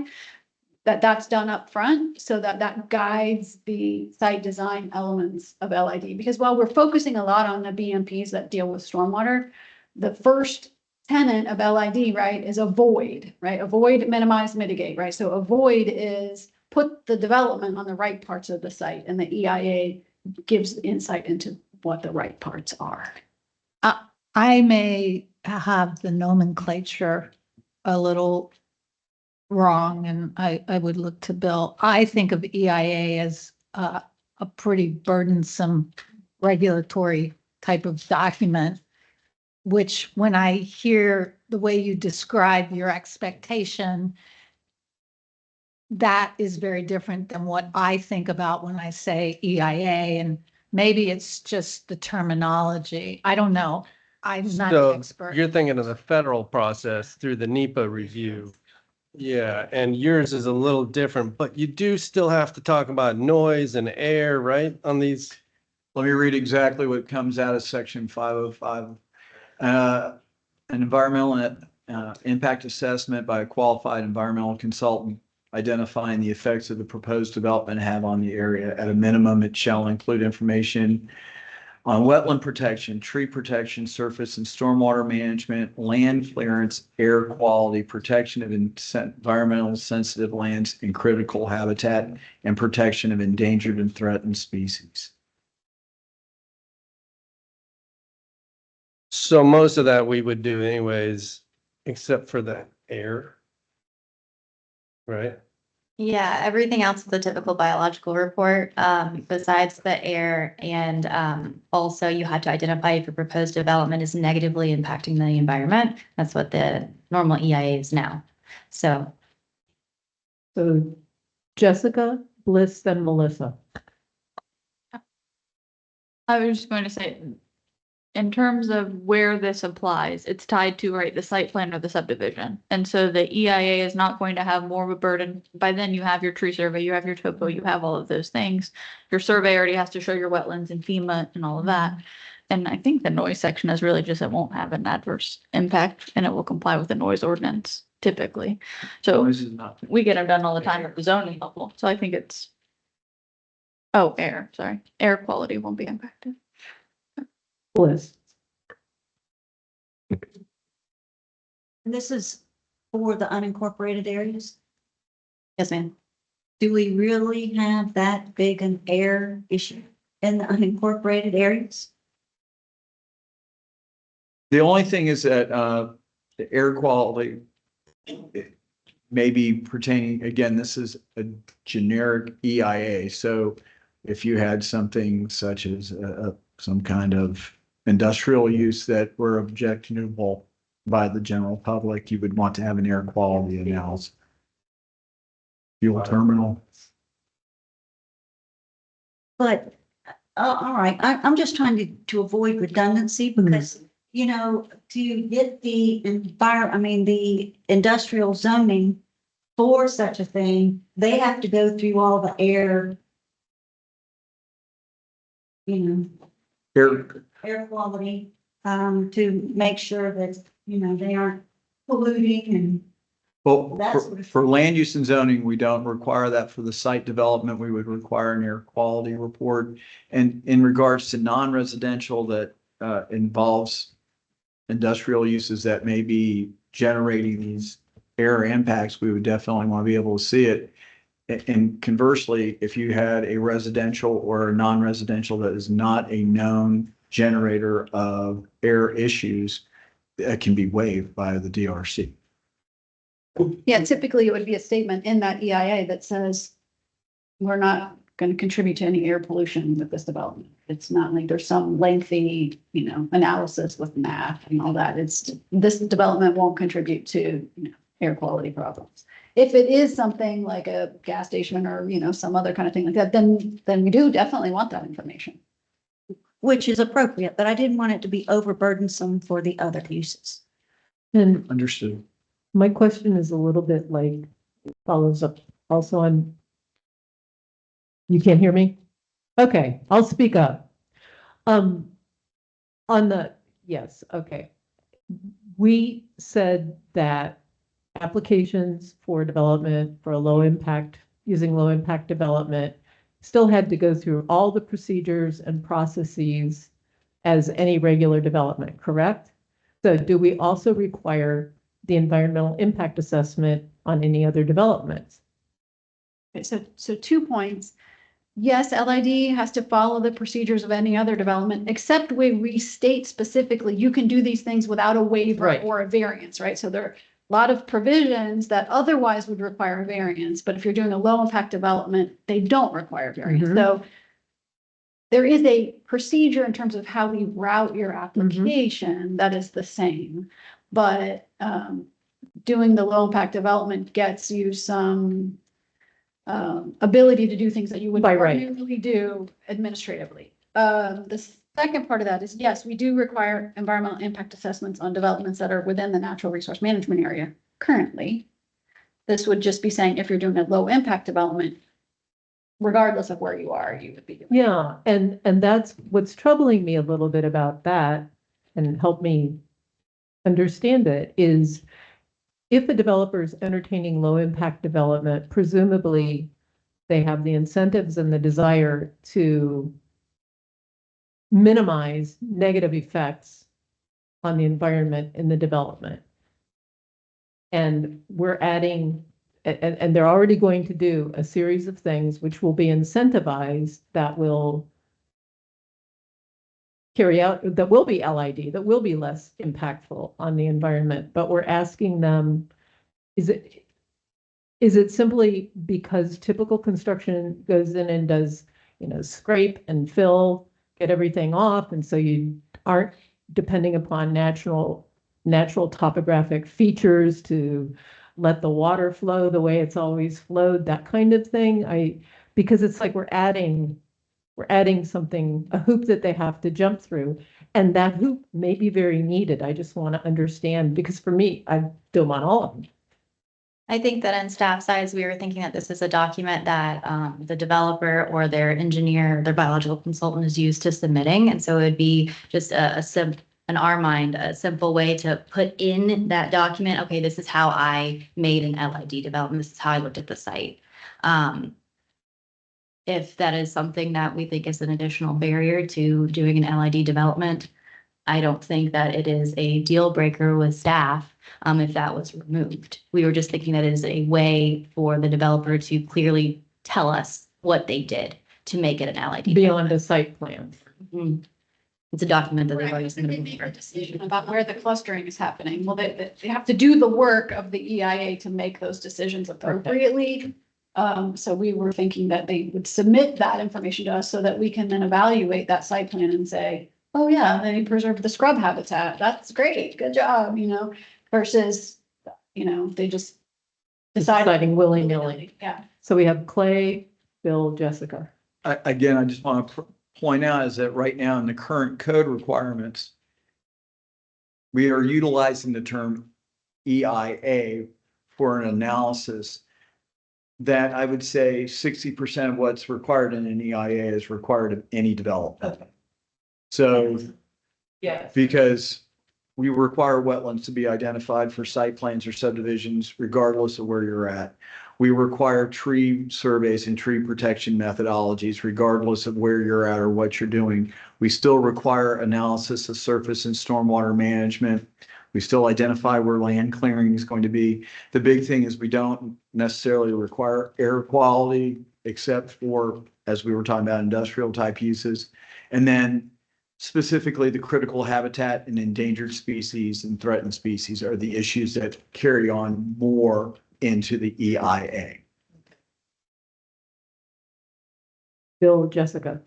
that's done up front, so that guides the site design elements of LID. Because while we're focusing a lot on the BMPs that deal with stormwater, the first tenet of LID, right, is avoid, right? Avoid, minimize, mitigate, right? So avoid is put the development on the right parts of the site, and the EIA gives insight into what the right parts are. I may have the nomenclature a little wrong, and I would look to Bill. I think of EIA as a pretty burdensome regulatory type of document, which when I hear the way you describe your expectation, that is very different than what I think about when I say EIA, and maybe it's just the terminology. I don't know. I'm not the So expert. you're thinking of the federal process through the NEPA review. Yeah, and yours is a little different, but you do still have to talk about noise and air, right, on these? Let me read exactly what comes out of section 505. An environmental impact assessment by a qualified environmental consultant identifying the effects of the proposed development have on the area. At a minimum, it shall include information on wetland protection, tree protection, surface and stormwater management, land clearance, air quality, protection of environmental sensitive lands and critical habitat, and protection of endangered and threatened species. So most of that we would do anyways, except for the air. Right? Yeah, everything else is a typical biological report, besides the air. And also you had to identify if your proposed development is negatively impacting the environment. That's what the normal EIA is now. So Jessica, Bliss, then Melissa. I was just going to say, in terms of where this applies, it's tied to, right, the site plan or the subdivision. And so the EIA is not going to have more of a burden. By then you have your tree survey, you have your topo, you have all of those things. Your survey already has to show your wetlands and FEMA and all of that. And I think the noise section is really just, it won't have an adverse impact and it will comply with the noise ordinance typically. So Noise is not. we get them done all the time at the zoning level. So I think it's, oh, air, sorry. Air quality won't be impacted. Bliss. And this is for the unincorporated areas. yes, ma'am. Do we really have that big an air issue in the unincorporated areas? The only thing is that the air quality may be pertaining, again, this is a generic EIA. So if you had something such as some kind of industrial use that were objectionable by the general public, you would want to have an air quality analysis. Fuel terminal. But, all right, I'm just trying to avoid redundancy because, you know, to get the the industrial zoning for such a thing, they have to go through all the air, air quality, to make sure that, they aren't polluting and Well, that sort of for land use and zoning, we don't require that. For the site development, we would require an air quality report. And in regards to non-residential that involves industrial uses that may be generating these air impacts, we would definitely want to be able to see it. And conversely, if you had a residential or a non-residential that is not a known generator of air issues, that can be waived by the DRC. Yeah, typically it would be a statement in that EIA that says, we're not going to contribute to any air pollution with this development. It's not like there's some lengthy, analysis with math and all that. It's, this development won't contribute to, air quality problems. If it is something like a gas station or, some other kind of thing like that, then we do definitely want that information. which is appropriate, but I didn't want it to be overburdensome for the other uses. And Understood. my question is a little bit like, follows up also on. You can't hear me? Okay, I'll speak up. On the, yes, okay. We said that applications for development for a low impact, using low impact development, still had to go through all the procedures and processes as any regular development, correct? So do we also require the environmental impact assessment on any other developments? Okay, so 2 points. Yes, LID has to follow the procedures of any other development, except we restate specifically, you can do these things without a waiver Right. or a variance, right? So there are a lot of provisions that otherwise would require a variance, but if you're doing a low impact development, they don't require variance. Mhm. So there is a procedure in terms of how we route your application that is the same, but doing the low impact development gets you some ability to do things that you would By right. normally do administratively. Second part of that is, yes, we do require environmental impact assessments on developments that are within the natural resource management area currently. This would just be saying if you're doing a low impact development, regardless of where you are, you would be doing. Yeah, and that's what's troubling me a little bit about that, and help me understand it, is if a developer is entertaining low impact development, presumably they have the incentives and the desire to minimize negative effects on the environment in the development. And we're adding, and they're already going to do a series of things which will be incentivized, that will carry out, that will be LID, that will be less impactful on the environment. But we're asking them, is it simply because typical construction goes in and does, scrape and fill, get everything off, and so you aren't depending upon natural topographic features to let the water flow the way it's always flowed, that kind of thing? Because it's like we're adding something, a hoop that they have to jump through, and that hoop may be very needed. I just want to understand, because for me, I do them on all of them. I think that on staff sides, we were thinking that this is a document that the developer or their engineer, their biological consultant is used to submitting. And so it would be just in our mind, a simple way to put in that document, okay, this is how I made an LID development. This is how I looked at the site. If that is something that we think is an additional barrier to doing an LID development, I don't think that it is a deal breaker with staff if that was removed. We were just thinking that it is a way for the developer to clearly tell us what they did to make it an LID. Beyond a site plan. Mhm. It's a document that they've already They submitted. make a decision about where the clustering is happening. Well, they have to do the work of the EIA to make those decisions appropriately. So we were thinking that they would submit that information to us so that we can then evaluate that site plan and say, oh yeah, they preserved the scrub habitat. That's great. Good job, versus, they just Deciding willy-nilly. Yeah. So we have Clay, Bill, Jessica. Again, I just want to point out is that right now in the current code requirements, we are utilizing the term EIA for an analysis that I would say 60% of what's required in an EIA is required of any development. So, Yes. because we require wetlands to be identified for site plans or subdivisions, regardless of where you're at. We require tree surveys and tree protection methodologies, regardless of where you're at or what you're doing. We still require analysis of surface and stormwater management. We still identify where land clearing is going to be. The big thing is we don't necessarily require air quality, except for, as we were talking about, industrial type uses. And then specifically the critical habitat and endangered species and threatened species are the issues that carry on more into the EIA. Bill, Jessica.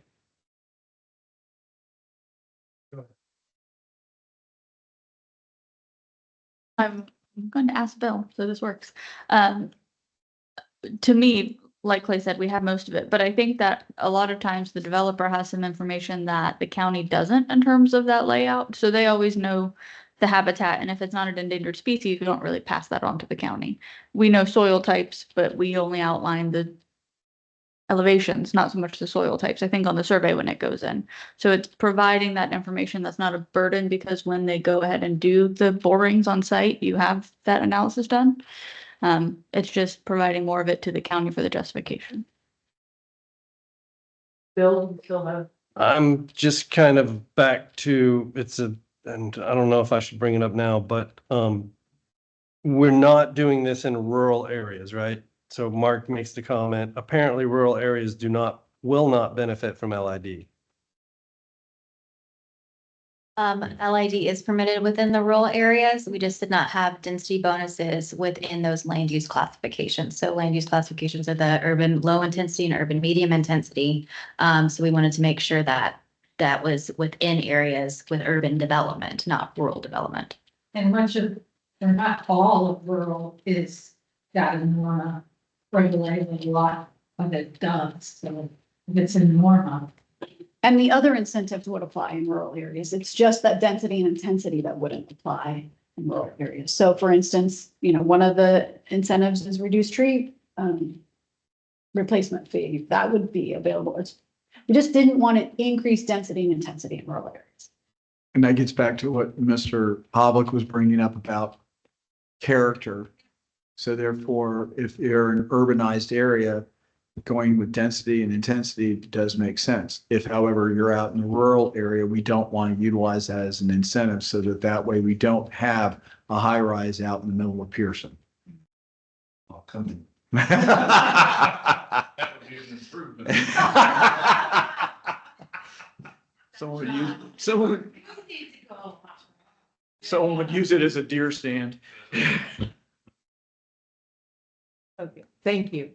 I'm going to ask Bill, so this works. To me, like Clay said, we have most of it, but I think that a lot of times the developer has some information that the county doesn't in terms of that layout. So they always know the habitat, and if it's not an endangered species, we don't really pass that on to the county. We know soil types, but we only outline the elevations, not so much the soil types, I think, on the survey when it goes in. So it's providing that information that's not a burden, because when they go ahead and do the borings on site, you have that analysis done. It's just providing more of it to the county for the justification. Bill, I'm just kind of back to, and I don't know if I should bring it up now, but we're not doing this in rural areas, right? So Mark makes the comment, apparently rural areas will not benefit from LID. LID is permitted within the rural areas. We just did not have density bonuses within those land use classifications. So land use classifications are the urban low intensity and urban medium intensity. So we wanted to make sure that that was within areas with urban development, not rural development. And much of, or not all of rural is got a NORMA regulated, a lot of it does. So if it's in NORMA, And the other incentives would apply in rural areas. It's just that density and intensity that wouldn't apply in rural areas. So for instance, one of the incentives is reduced tree replacement fee. That would be available. We just didn't want to increase density and intensity in rural areas. And that gets back to what Mr. Havlik was bringing up about character. So therefore, if you're an urbanized area, going with density and intensity does make sense. If, however, you're out in a rural area, we don't want to utilize that as an incentive so that way we don't have a high rise out in the middle of Pearson. I'll come in. That would be an improvement. Someone would use it as a deer stand. Okay, thank you.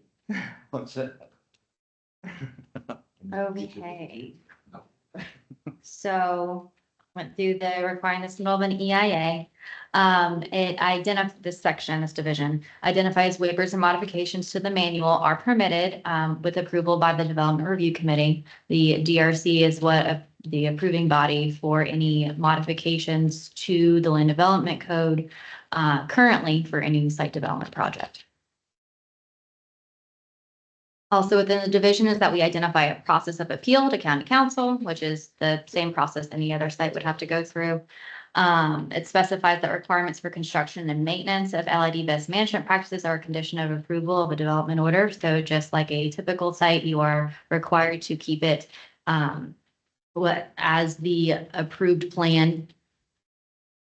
What's that? Okay. So went through the requirements of an EIA. It identified this section, this division identifies waivers and modifications to the manual are permitted with approval by the Development Review Committee. The DRC is the approving body for any modifications to the land development code currently for any site development project. Also within the division is that we identify a process of appeal to county council, which is the same process any other site would have to go through. It specifies that requirements for construction and maintenance of LID best management practices are a condition of approval of a development order. So just like a typical site, you are required to keep it as the approved plan.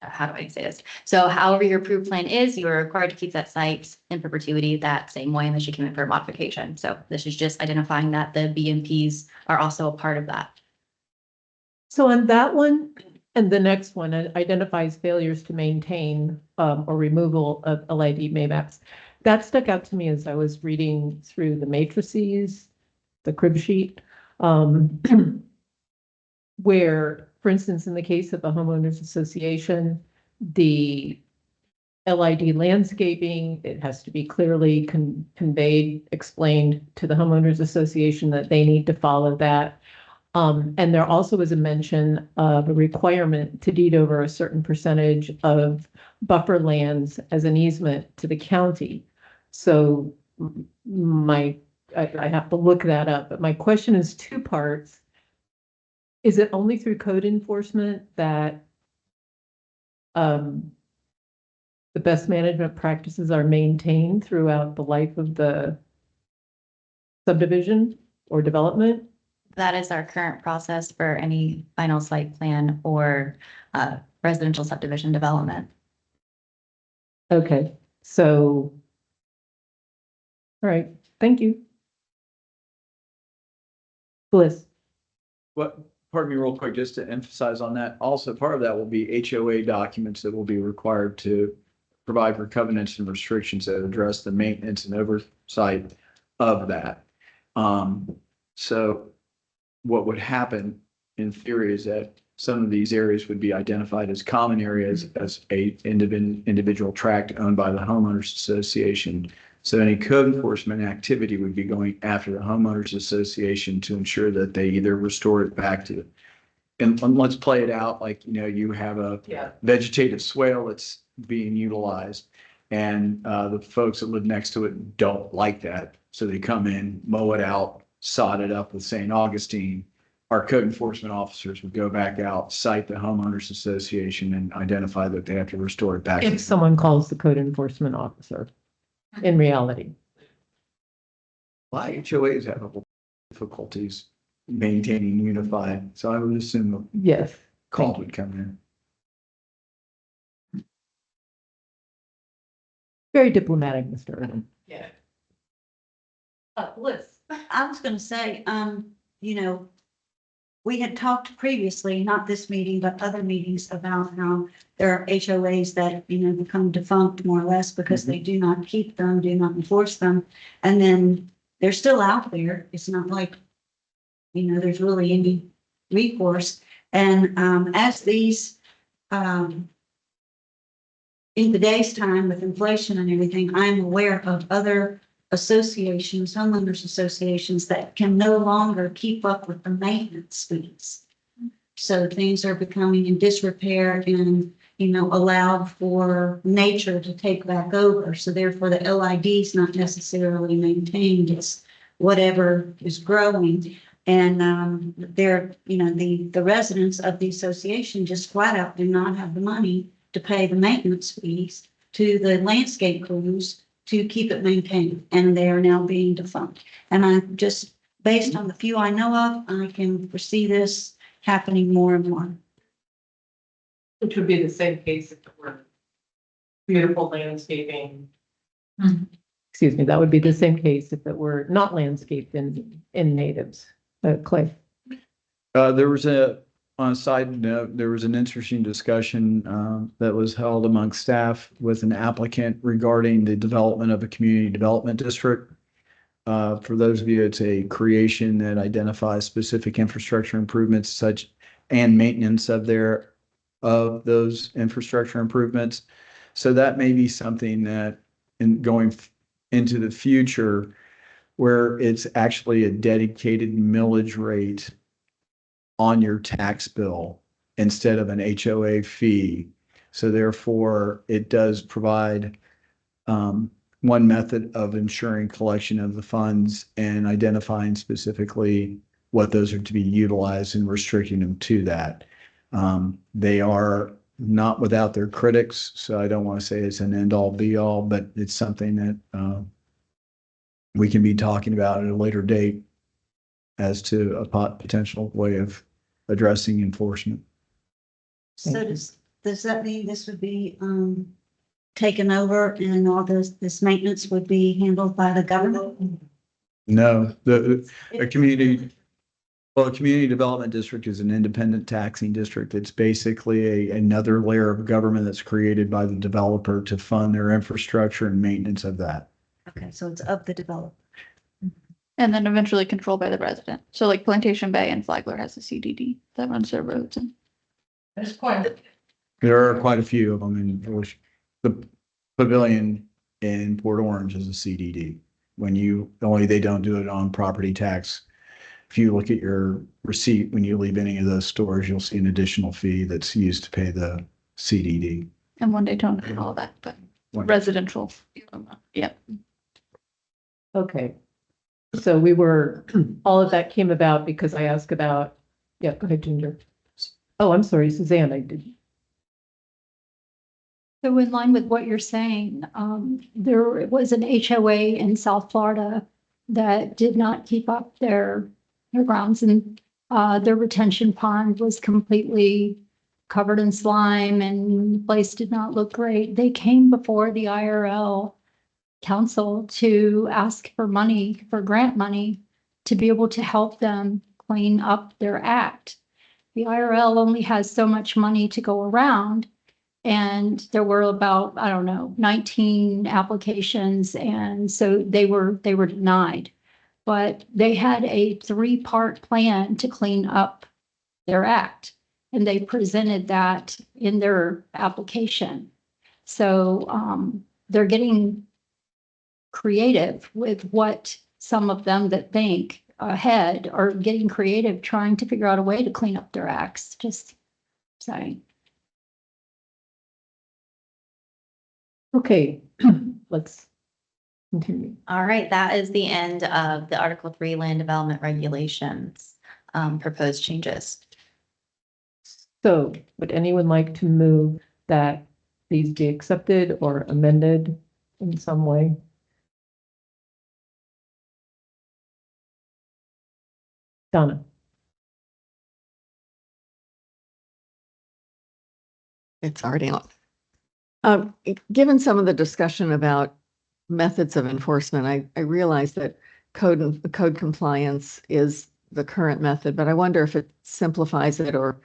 How do I say this? So however your approved plan is, you are required to keep that site in perpetuity that same way unless you come in for a modification. So this is just identifying that the BMPs are also a part of that. So on that one and the next one, it identifies failures to maintain or removal of LID maps. That stuck out to me as I was reading through the matrices, the crib sheet, where, for instance, in the case of a homeowners association, the LID landscaping, it has to be clearly conveyed, explained to the homeowners association that they need to follow that. And there also was a mention of a requirement to deed over a certain percentage of buffer lands as an easement to the county. So I have to look that up, but my question is two parts. Is it only through code enforcement that the best management practices are maintained throughout the life of the subdivision or development? That is our current process for any final site plan or residential subdivision development. Okay, so, all right, thank you. Bliss. Pardon me real quick, just to emphasize on that. Also, part of that will be HOA documents that will be required to provide for covenants and restrictions that address the maintenance and oversight of that. So what would happen in theory is that some of these areas would be identified as common areas as a individual tract owned by the homeowners association. So any code enforcement activity would be going after the homeowners association to ensure that they either restore it back to, and let's play it out like, you have a vegetative swale that's being utilized and the folks that live next to it don't like that. So they come in, mow it out, sod it up with St. Augustine. Our code enforcement officers would go back out, cite the homeowners association and identify that they have to restore it back. If someone calls the code enforcement officer. In reality. Why HOAs have difficulties maintaining unified, so I would assume the Yes. call would come in. Very diplomatic, Mr. Irvin. Yeah. Bliss. I was gonna say, we had talked previously, not this meeting, but other meetings about how there are HOAs that, become defunct more or less because they do not keep them, do not enforce them. And then they're still out there. It's not like, there's really any recourse. And, as these, in today's time with inflation and everything, I'm aware of other associations, homeowners associations that can no longer keep up with the maintenance fees. So things are becoming in disrepair and, allowed for nature to take back over. So therefore the LID is not necessarily maintained. It's whatever is growing. And the residents of the association just flat out do not have the money to pay the maintenance fees to the landscape crews to keep it maintained, and they are now being defunct. And I just, based on the few I know of, I can foresee this happening more and more. Which would be the same case if it were beautiful landscaping. Excuse me, that would be the same case if it were not landscaped in natives. Clay. There was on a side note, there was an interesting discussion that was held among staff with an applicant regarding the development of a community development district. For those of you, it's a creation that identifies specific infrastructure improvements such and maintenance of those infrastructure improvements. So that may be something that going into the future where it's actually a dedicated millage rate on your tax bill instead of an HOA fee. So therefore, it does provide one method of ensuring collection of the funds and identifying specifically what those are to be utilized and restricting them to that. They are not without their critics, so I don't want to say it's an end-all be-all, but it's something that we can be talking about at a later date as to a potential way of addressing enforcement. So does that mean this would be taken over and all this maintenance would be handled by the government? No, a community development district is an independent taxing district. It's basically another layer of government that's created by the developer to fund their infrastructure and maintenance of that. Okay, so it's of the developer. And then eventually controlled by the resident. So like Plantation Bay and Flagler has a CDD that runs their roads and. There's quite There are quite a few of them in the pavilion in Port Orange is a CDD. They don't do it on property tax. If you look at your receipt, when you leave any of those stores, you'll see an additional fee that's used to pay the CDD. And one Daytona and all that, but residential. Yeah. Okay. So all of that came about because I asked about, yeah, go ahead, Ginger. Oh, I'm sorry, Suzanne, I did. So in line with what you're saying, there was an HOA in South Florida that did not keep up their grounds, and their retention pond was completely covered in slime and the place did not look great. They came before the IRL council to ask for money, for grant money, to be able to help them clean up their act. The IRL only has so much money to go around. And there were about, 19 applications. And so they were denied. But they had a 3-part plan to clean up their act. And they presented that in their application. So they're getting creative with what some of them that think ahead are getting creative, trying to figure out a way to clean up their acts. Just saying. Okay, let's continue. All right, that is the end of the Article 3 Land Development Regulations proposed changes. So would anyone like to move that these be accepted or amended in some way? Donna. It's already on. Given some of the discussion about methods of enforcement, I realize that code compliance is the current method, but I wonder if it simplifies it or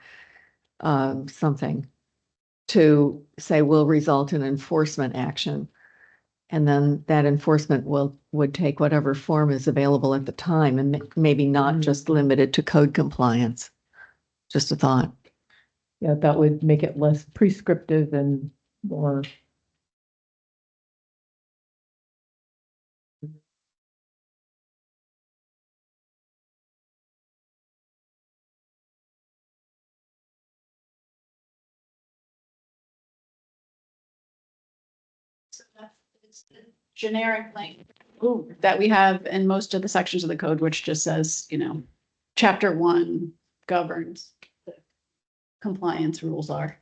something to say will result in enforcement action. And then that enforcement would take whatever form is available at the time and maybe not just limited to code compliance. Just a thought. Yeah, that would make it less prescriptive and more. It's the generic language that we have in most of the sections of the code, which just says, chapter 1 governs the compliance rules are.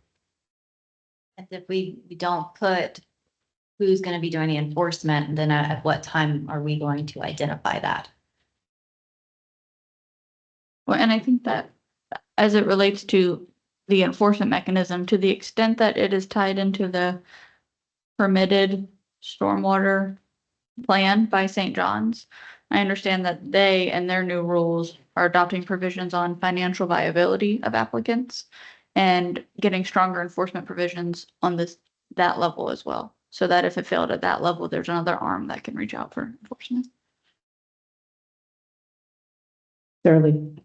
And if we don't put who's going to be doing the enforcement, then at what time are we going to identify that? Well, and I think that as it relates to the enforcement mechanism, to the extent that it is tied into the permitted stormwater plan by St. John's, I understand that they and their new rules are adopting provisions on financial viability of applicants and getting stronger enforcement provisions on that level as well. So that if it failed at that level, there's another arm that can reach out for enforcement. Fairly.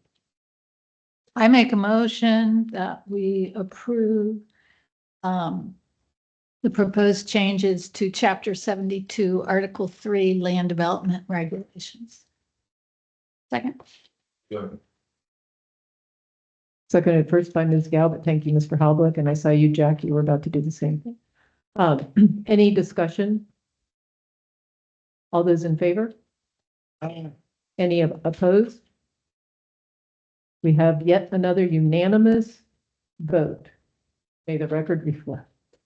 I make a motion that we approve the proposed changes to Chapter 72, Article 3, Land Development Regulations. Second. Seconded first by Ms. Galvin. Thank you, Mr. Halblich. And I saw you, Jack, you were about to do the same thing. Any discussion? All those in favor? Any opposed? We have yet another unanimous vote. May the record reflect. Is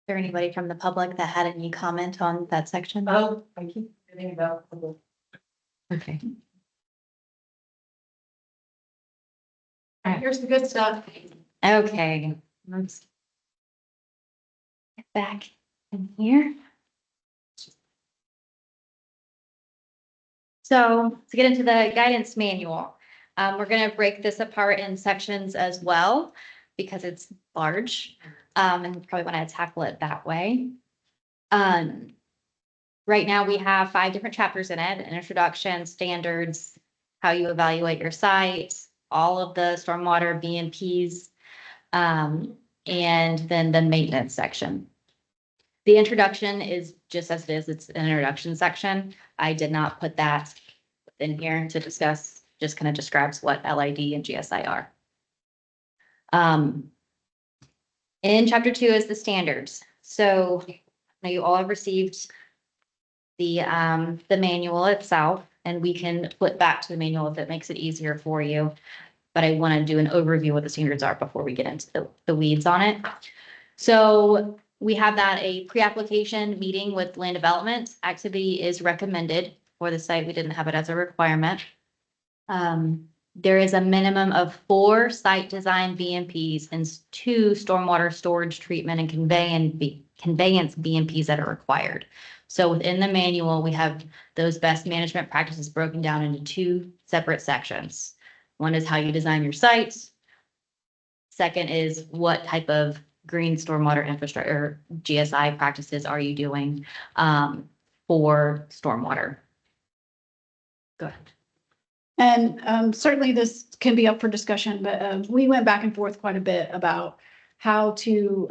there anybody from the public that had any comment on that section? Oh, I keep forgetting about. Okay. Here's the good stuff. Okay. Let's get back in here. So to get into the guidance manual, we're going to break this apart in sections as well because it's large, and probably want to tackle it that way. Right now we have 5 different chapters in it: an introduction, standards, how you evaluate your site, all of the stormwater BMPs, and then the maintenance section. The introduction is just as it is. It's an introduction section. I did not put that in here to discuss, just kind of describes what LID and GSI are. In chapter 2 is the standards. So now you all have received the manual itself, and we can flip back to the manual if it makes it easier for you. But I want to do an overview of what the standards are before we get into the weeds on it. So we have that a pre-application meeting with land development. Activity is recommended for the site. We didn't have it as a requirement. There is a minimum of 4 site design BMPs and 2 stormwater storage treatment and conveyance BMPs that are required. So within the manual, we have those best management practices broken down into 2 separate sections. One is how you design your sites. Second is what type of green stormwater infrastructure or GSI practices are you doing for stormwater? Go ahead. And certainly this can be up for discussion, but we went back and forth quite a bit about how to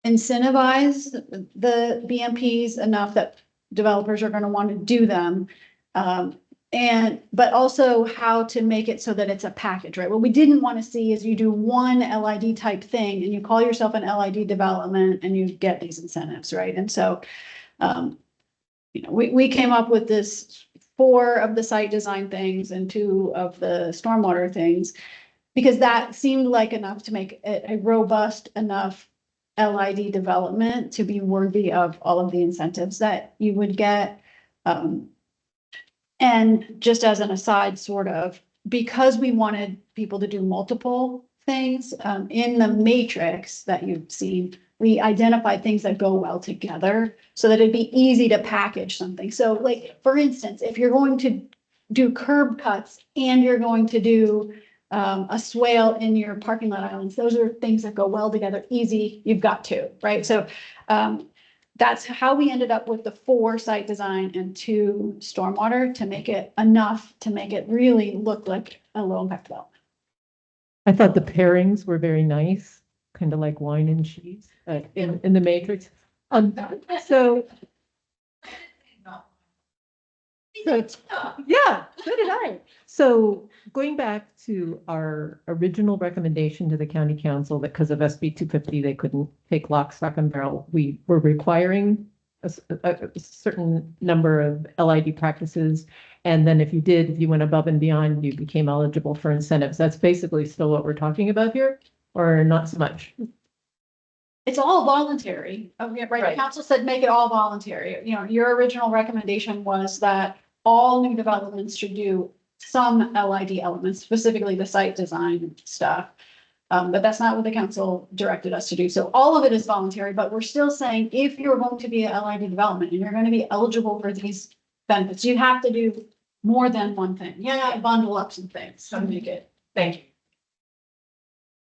incentivize the BMPs enough that developers are going to want to do them. But also how to make it so that it's a package, right? What we didn't want to see is you do one LID type thing and you call yourself an LID development and you get these incentives, right? And so, we came up with this 4 of the site design things and 2 of the stormwater things, because that seemed like enough to make it a robust enough LID development to be worthy of all of the incentives that you would get. And just as an aside, sort of, because we wanted people to do multiple things, in the matrix that you've seen, we identified things that go well together so that it'd be easy to package something. So like, for instance, if you're going to do curb cuts and you're going to do a swale in your parking lot islands, those are things that go well together, easy, you've got to, right? So that's how we ended up with the 4 site design and 2 stormwater to make it enough to make it really look like a low impact development. I thought the pairings were very nice, kind of like wine and cheese in the matrix. So So, yeah, so did I. So going back to our original recommendation to the county council that because of SB 250, they couldn't take lock, stock and barrel. We were requiring a certain number of LID practices. And then if you went above and beyond, you became eligible for incentives. That's basically still what we're talking about here, or not so much. It's all voluntary. Okay, right. The Right. council said make it all voluntary. You know, your original recommendation was that all new developments should do some LID elements, specifically the site design stuff. But that's not what the council directed us to do. So all of it is voluntary, but we're still saying if you're going to be a LID development and you're going to be eligible for these benefits, you have to do more than one thing. Yeah, bundle up some things to make it. Thank you.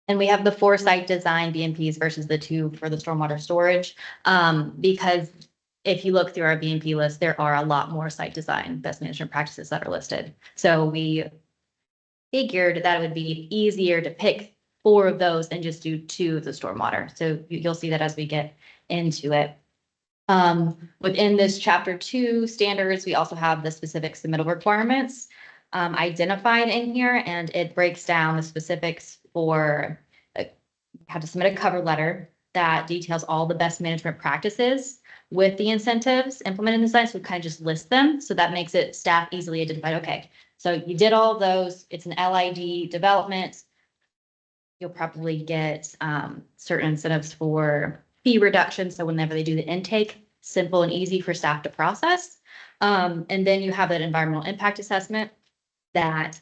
And we have the 4 site design BMPs versus the 2 for the stormwater storage. Because if you look through our BMP list, there are a lot more site design best management practices that are listed. So we figured that it would be easier to pick 4 of those and just do 2 of the stormwater. So you'll see that as we get into it. Within this chapter 2 standards, we also have the specific submittal requirements identified in here, and it breaks down the specifics for how to submit a cover letter that details all the best management practices with the incentives implemented in the site. So we kind of just list them. So that makes it staff easily identified. Okay, so you did all of those. It's an LID development. You'll probably get certain incentives for fee reduction. So whenever they do the intake, simple and easy for staff to process. And then you have that environmental impact assessment that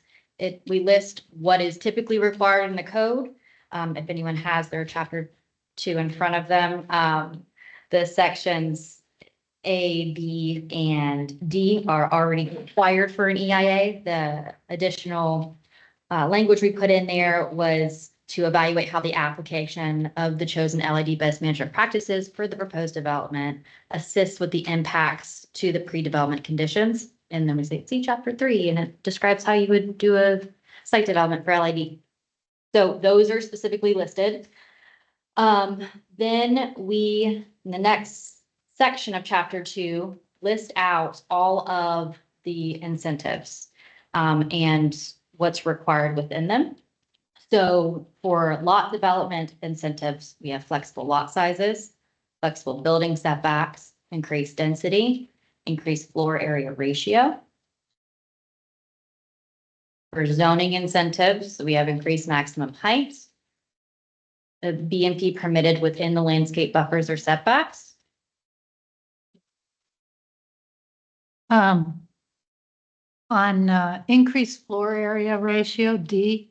we list what is typically required in the code. If anyone has their chapter 2 in front of them, the sections A, B, and D are already required for an EIA. The additional language we put in there was to evaluate how the application of the chosen LID best management practices for the proposed development assists with the impacts to the pre-development conditions. And then we see chapter 3, and it describes how you would do a site development for LID. So those are specifically listed. Then we, in the next section of chapter 2, list out all of the incentives and what's required within them. So for lot development incentives, we have flexible lot sizes, flexible building setbacks, increased density, increased floor area ratio. For zoning incentives, we have increased maximum height, the BMP permitted within the landscape buffers or setbacks. On increased floor area ratio, D,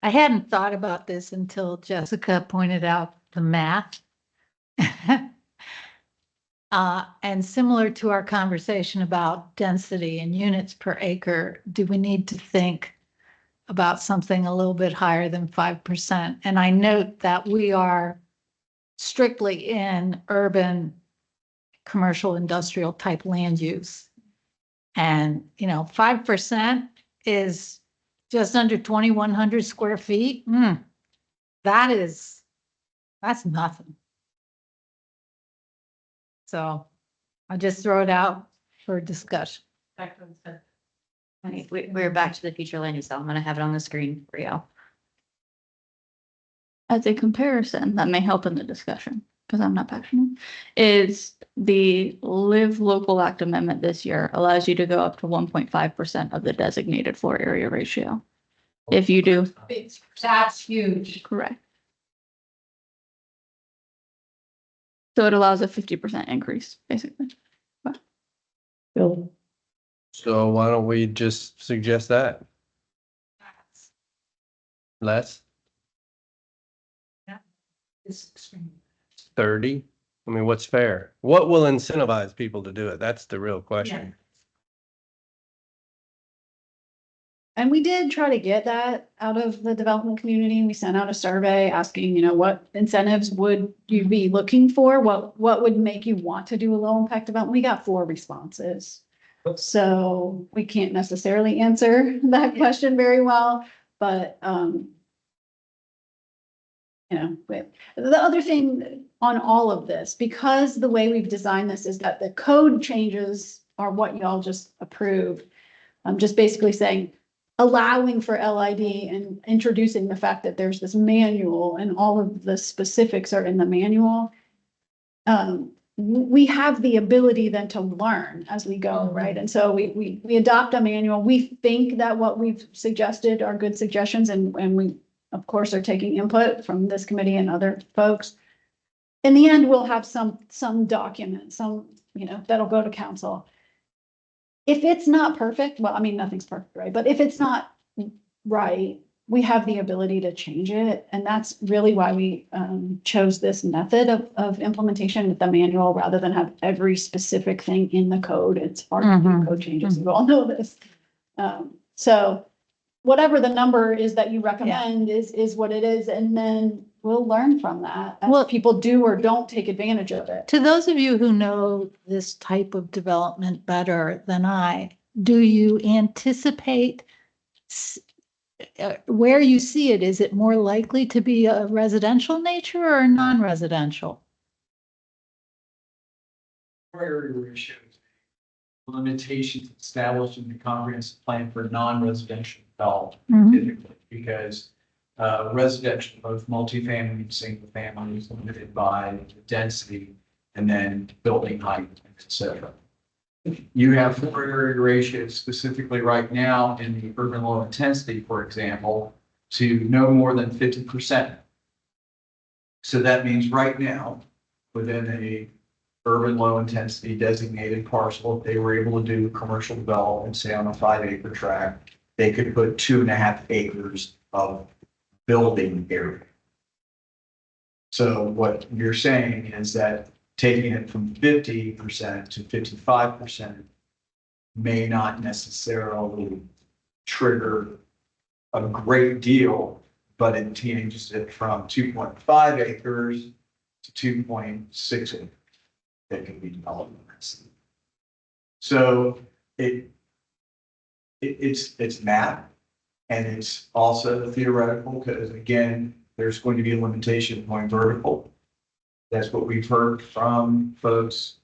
I hadn't thought about this until Jessica pointed out the math. And similar to our conversation about density and units per acre, do we need to think about something a little bit higher than 5%? And I note that we are strictly in urban, commercial, industrial type land use. And, 5% is just under 2,100 square feet. That's nothing. So I'll just throw it out for discussion. We're back to the future land use. I'm going to have it on the screen for you. As a comparison, that may help in the discussion, because I'm not passionate, is the Live Local Act amendment this year allows you to go up to 1.5% of the designated floor area ratio. If you do. That's huge. Correct. So it allows a 50% increase, basically. Bill, So why don't we just suggest that? Less? It's extreme. 30? I mean, what's fair? What will incentivize people to do it? That's the real question. And we did try to get that out of the development community. We sent out a survey asking, what incentives would you be looking for? What would make you want to do a low impact development? We got 4 responses. So we can't necessarily answer that question very well, but, the other thing on all of this, because the way we've designed this is that the code changes are what y'all just approved. I'm just basically saying, allowing for LID and introducing the fact that there's this manual and all of the specifics are in the manual. We have the ability then to learn as we go, right? And so we adopt a manual. We think that what we've suggested are good suggestions, and we, of course, are taking input from this committee and other folks. In the end, we'll have some document, that'll go to council. If it's not perfect, well, I mean, nothing's perfect, right? But if it's not right, we have the ability to change it. And that's really why we chose this method of implementation with the manual rather than have every specific thing in the code. It's hard to do code changes. You all know this. So whatever the number is that you recommend is what it is. And then we'll learn from that as people do or don't take advantage of it. To those of you who know this type of development better than I, do you anticipate where you see it? Is it more likely to be a residential nature or non-residential? Area ratios, limitations established in the comprehensive plan for non-residential development typically, because residential, both multifamily and single family, is limited by density and then building height, etc. You have floor area ratios specifically right now in the urban low intensity, for example, to no more than 50%. So that means right now, within a urban low intensity designated parcel, if they were able to do commercial development, say on a 5-acre tract, they could put 2.5 acres of building area. So what you're saying is that taking it from 50% to 55% may not necessarily trigger a great deal, but it changes it from 2.5 acres to 2.6 acres that can be developed. So it's math, and it's also theoretical, because again, there's going to be a limitation of going vertical. That's what we've heard from folks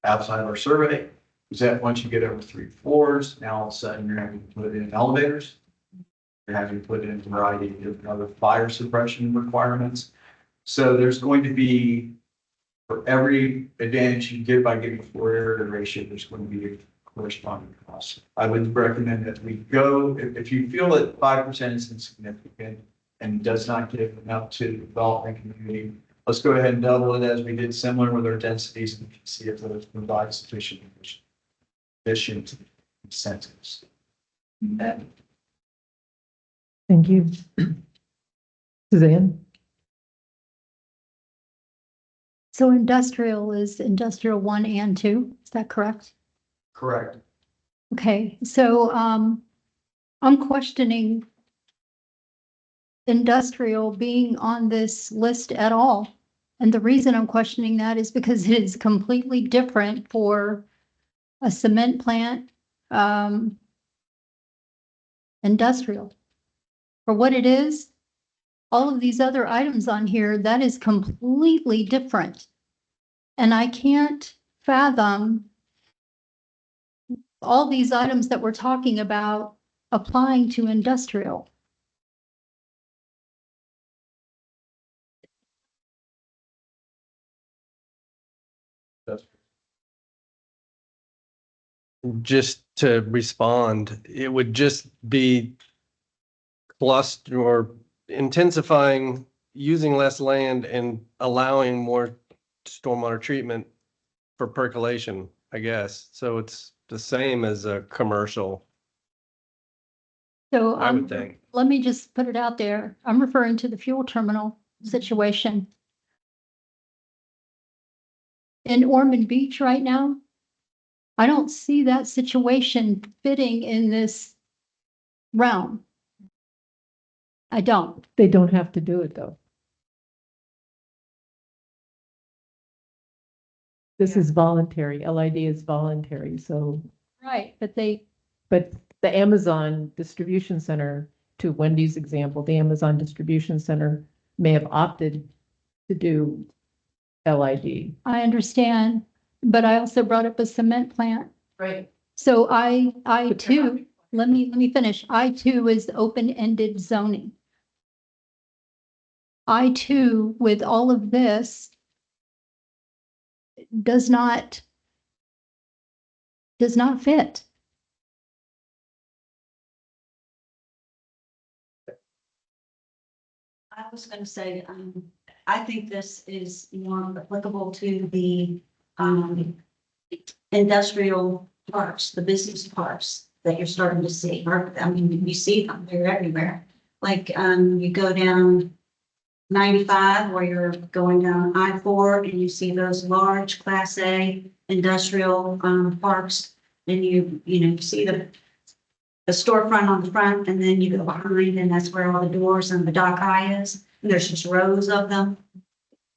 outside our survey, is that once you get over 3 floors, now all of a sudden you're having to put in elevators. You're having to put in a variety of different other fire suppression requirements. So there's going to be, for every advantage you get by getting a floor area ratio, there's going to be a corresponding cost. I would recommend that we go, if you feel that 5% is insignificant and does not give enough to the development community, let's go ahead and double it as we did similar with our densities and see if those provide sufficient incentives. Thank you. Suzanne? So industrial is industrial 1 and 2, is that correct? Correct. Okay, so I'm questioning industrial being on this list at all. And the reason I'm questioning that is because it is completely different for a cement plant, industrial. For what it is, all of these other items on here, that is completely different. And I can't fathom all these items that we're talking about applying to industrial. Just to respond, it would just be cluster or intensifying, using less land and allowing more stormwater treatment for percolation, I guess. So it's the same as a commercial, So I would think. let me just put it out there. I'm referring to the fuel terminal situation. In Ormond Beach right now, I don't see that situation fitting in this realm. I don't. They don't have to do it, though. This is voluntary. LID is voluntary, so. Right, but the Amazon distribution center, to Wendy's example, the Amazon distribution center may have opted to do LID. I understand, but I also brought up a cement plant. Right. So I too, let me finish. I too is open-ended zoning. I too, with all of this, does not fit. I was gonna say, I think this is more applicable to the, industrial parks, the business parks that you're starting to see, or, I mean, you see them, they're everywhere. Like, you go down 95 where you're going down I-4 and you see those large Class A industrial, parks. And you see the storefront on the front, and then you go behind, and that's where all the doors and the dock eye is. And there's just rows of them.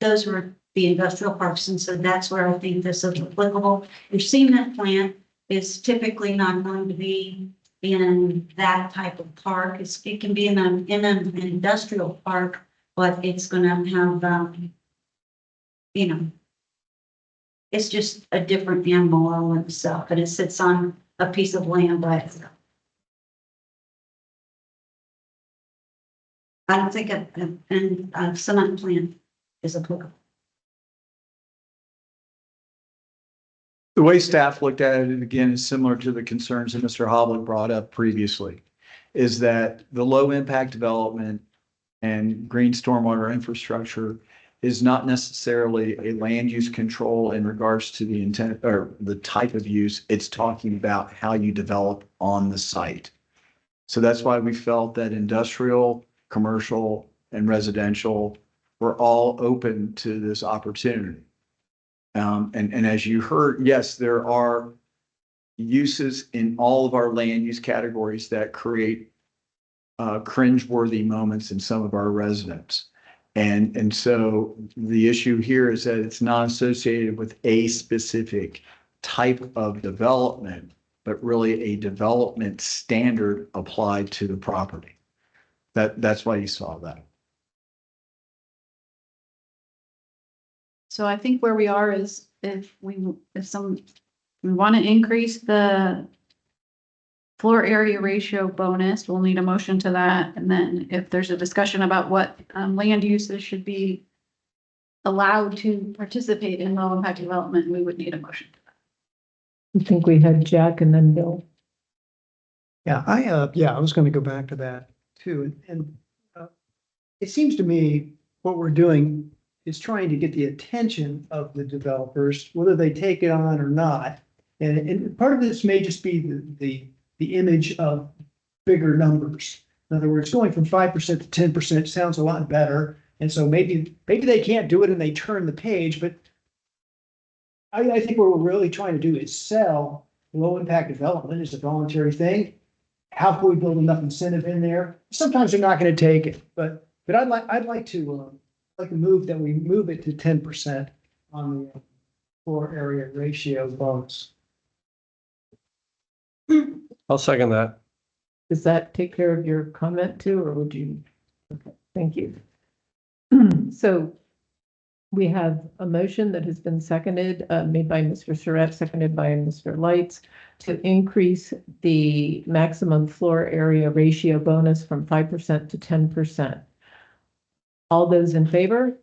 Those were the industrial parks, and so that's where I think this is applicable. Your cement plant is typically not going to be in that type of park. It can be in an industrial park, but it's gonna have, it's just a different animal all in itself, and it sits on a piece of land by itself. I don't think a cement plant is applicable. The way staff looked at it, again, is similar to the concerns that Mr. Hoblit brought up previously, is that the low impact development and green stormwater infrastructure is not necessarily a land use control in regards to the intent or the type of use. It's talking about how you develop on the site. So that's why we felt that industrial, commercial, and residential were all open to this opportunity. And as you heard, yes, there are uses in all of our land use categories that create cringeworthy moments in some of our residents. And so the issue here is that it's not associated with a specific type of development, but really a development standard applied to the property. That's why you saw that. So I think where we are is if we want to increase the floor area ratio bonus, we'll need a motion to that. And then if there's a discussion about what land uses should be allowed to participate in low impact development, we would need a motion to that. I think we had Jack and then Bill. Yeah, I was going to go back to that too. And it seems to me what we're doing is trying to get the attention of the developers, whether they take it on or not. And part of this may just be the image of bigger numbers. In other words, going from 5% to 10% sounds a lot better. And so maybe they can't do it and they turn the page, but I think what we're really trying to do is sell low impact development as a voluntary thing. How can we build enough incentive in there? Sometimes they're not going to take it, but I'd like to move that we move it to 10% on the floor area ratio bonus. I'll second that. Does that take care of your comment too, or would you? Okay, thank you. So we have a motion that has been seconded, made by Mr. Surratt, seconded by Mr. Lights, to increase the maximum floor area ratio bonus from 5% to 10%. All those in favor?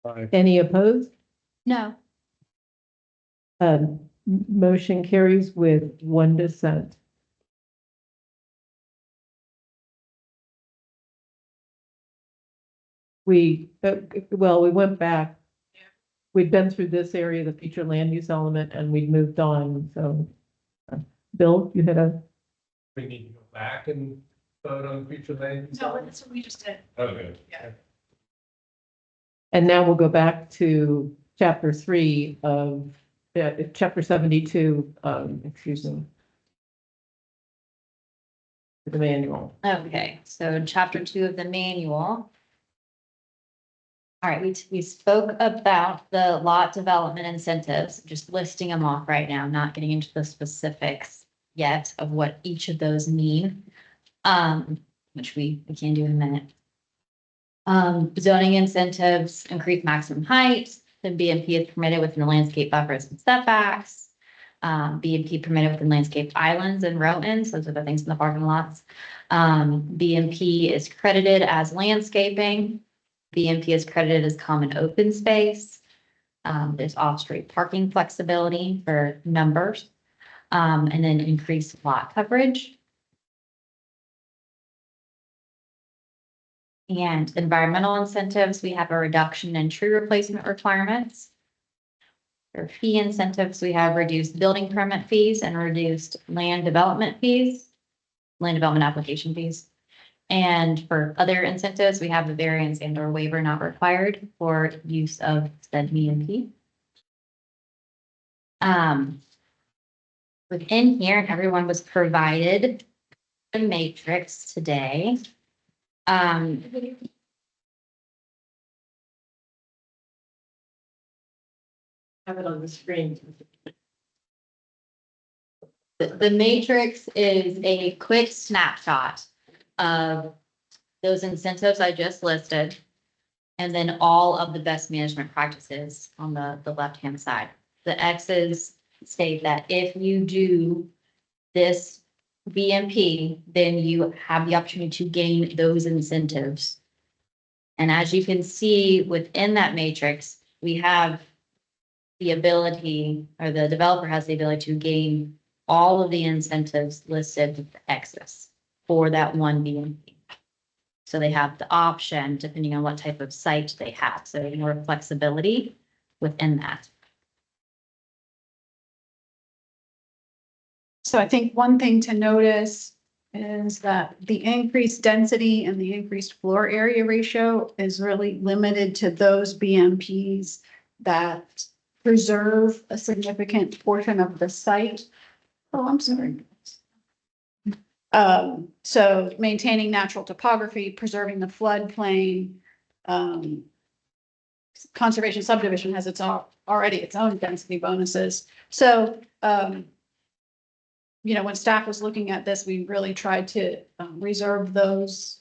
Aye. Any opposed? No. Motion carries with one dissent. We went back. We'd been through this area, the future land use element, and we'd moved on. So, Bill, you had a. We need to go back and vote on future land use. No, that's what we just did. Okay. Yeah. And now we'll go back to chapter 3 of chapter 72, excuse me. The manual. Okay, so chapter 2 of the manual. All right, we spoke about the lot development incentives, just listing them off right now, not getting into the specifics yet of what each of those mean, which we can do in a minute. Zoning incentives, increase maximum height, the BMP is permitted within the landscape buffers and setbacks. B&P permitted within landscaped islands and row-ins. Those are the things in the parking lots. B&P is credited as landscaping. B&P is credited as common open space. There's off-street parking flexibility for numbers, and then increased lot coverage. And environmental incentives, we have a reduction in tree replacement requirements. For fee incentives, we have reduced building permit fees and reduced land development application fees. And for other incentives, we have a variance and or waiver not required for use of said B&P. Within here, everyone was provided a matrix today. Have it on the screen. The matrix is a quick snapshot of those incentives I just listed, and then all of the best management practices on the left-hand side. The X's state that if you do this BMP, then you have the opportunity to gain those incentives. And as you can see within that matrix, we have the ability, or the developer has the ability to gain all of the incentives listed with the X's for that one BMP. So they have the option depending on what type of site they have. So more flexibility within that. So I think one thing to notice is that the increased density and the increased floor area ratio is really limited to those BMPs that preserve a significant portion of the site. Oh, I'm sorry. So maintaining natural topography, preserving the floodplain, conservation subdivision has already its own density bonuses. So, you know, when staff was looking at this, we really tried to reserve those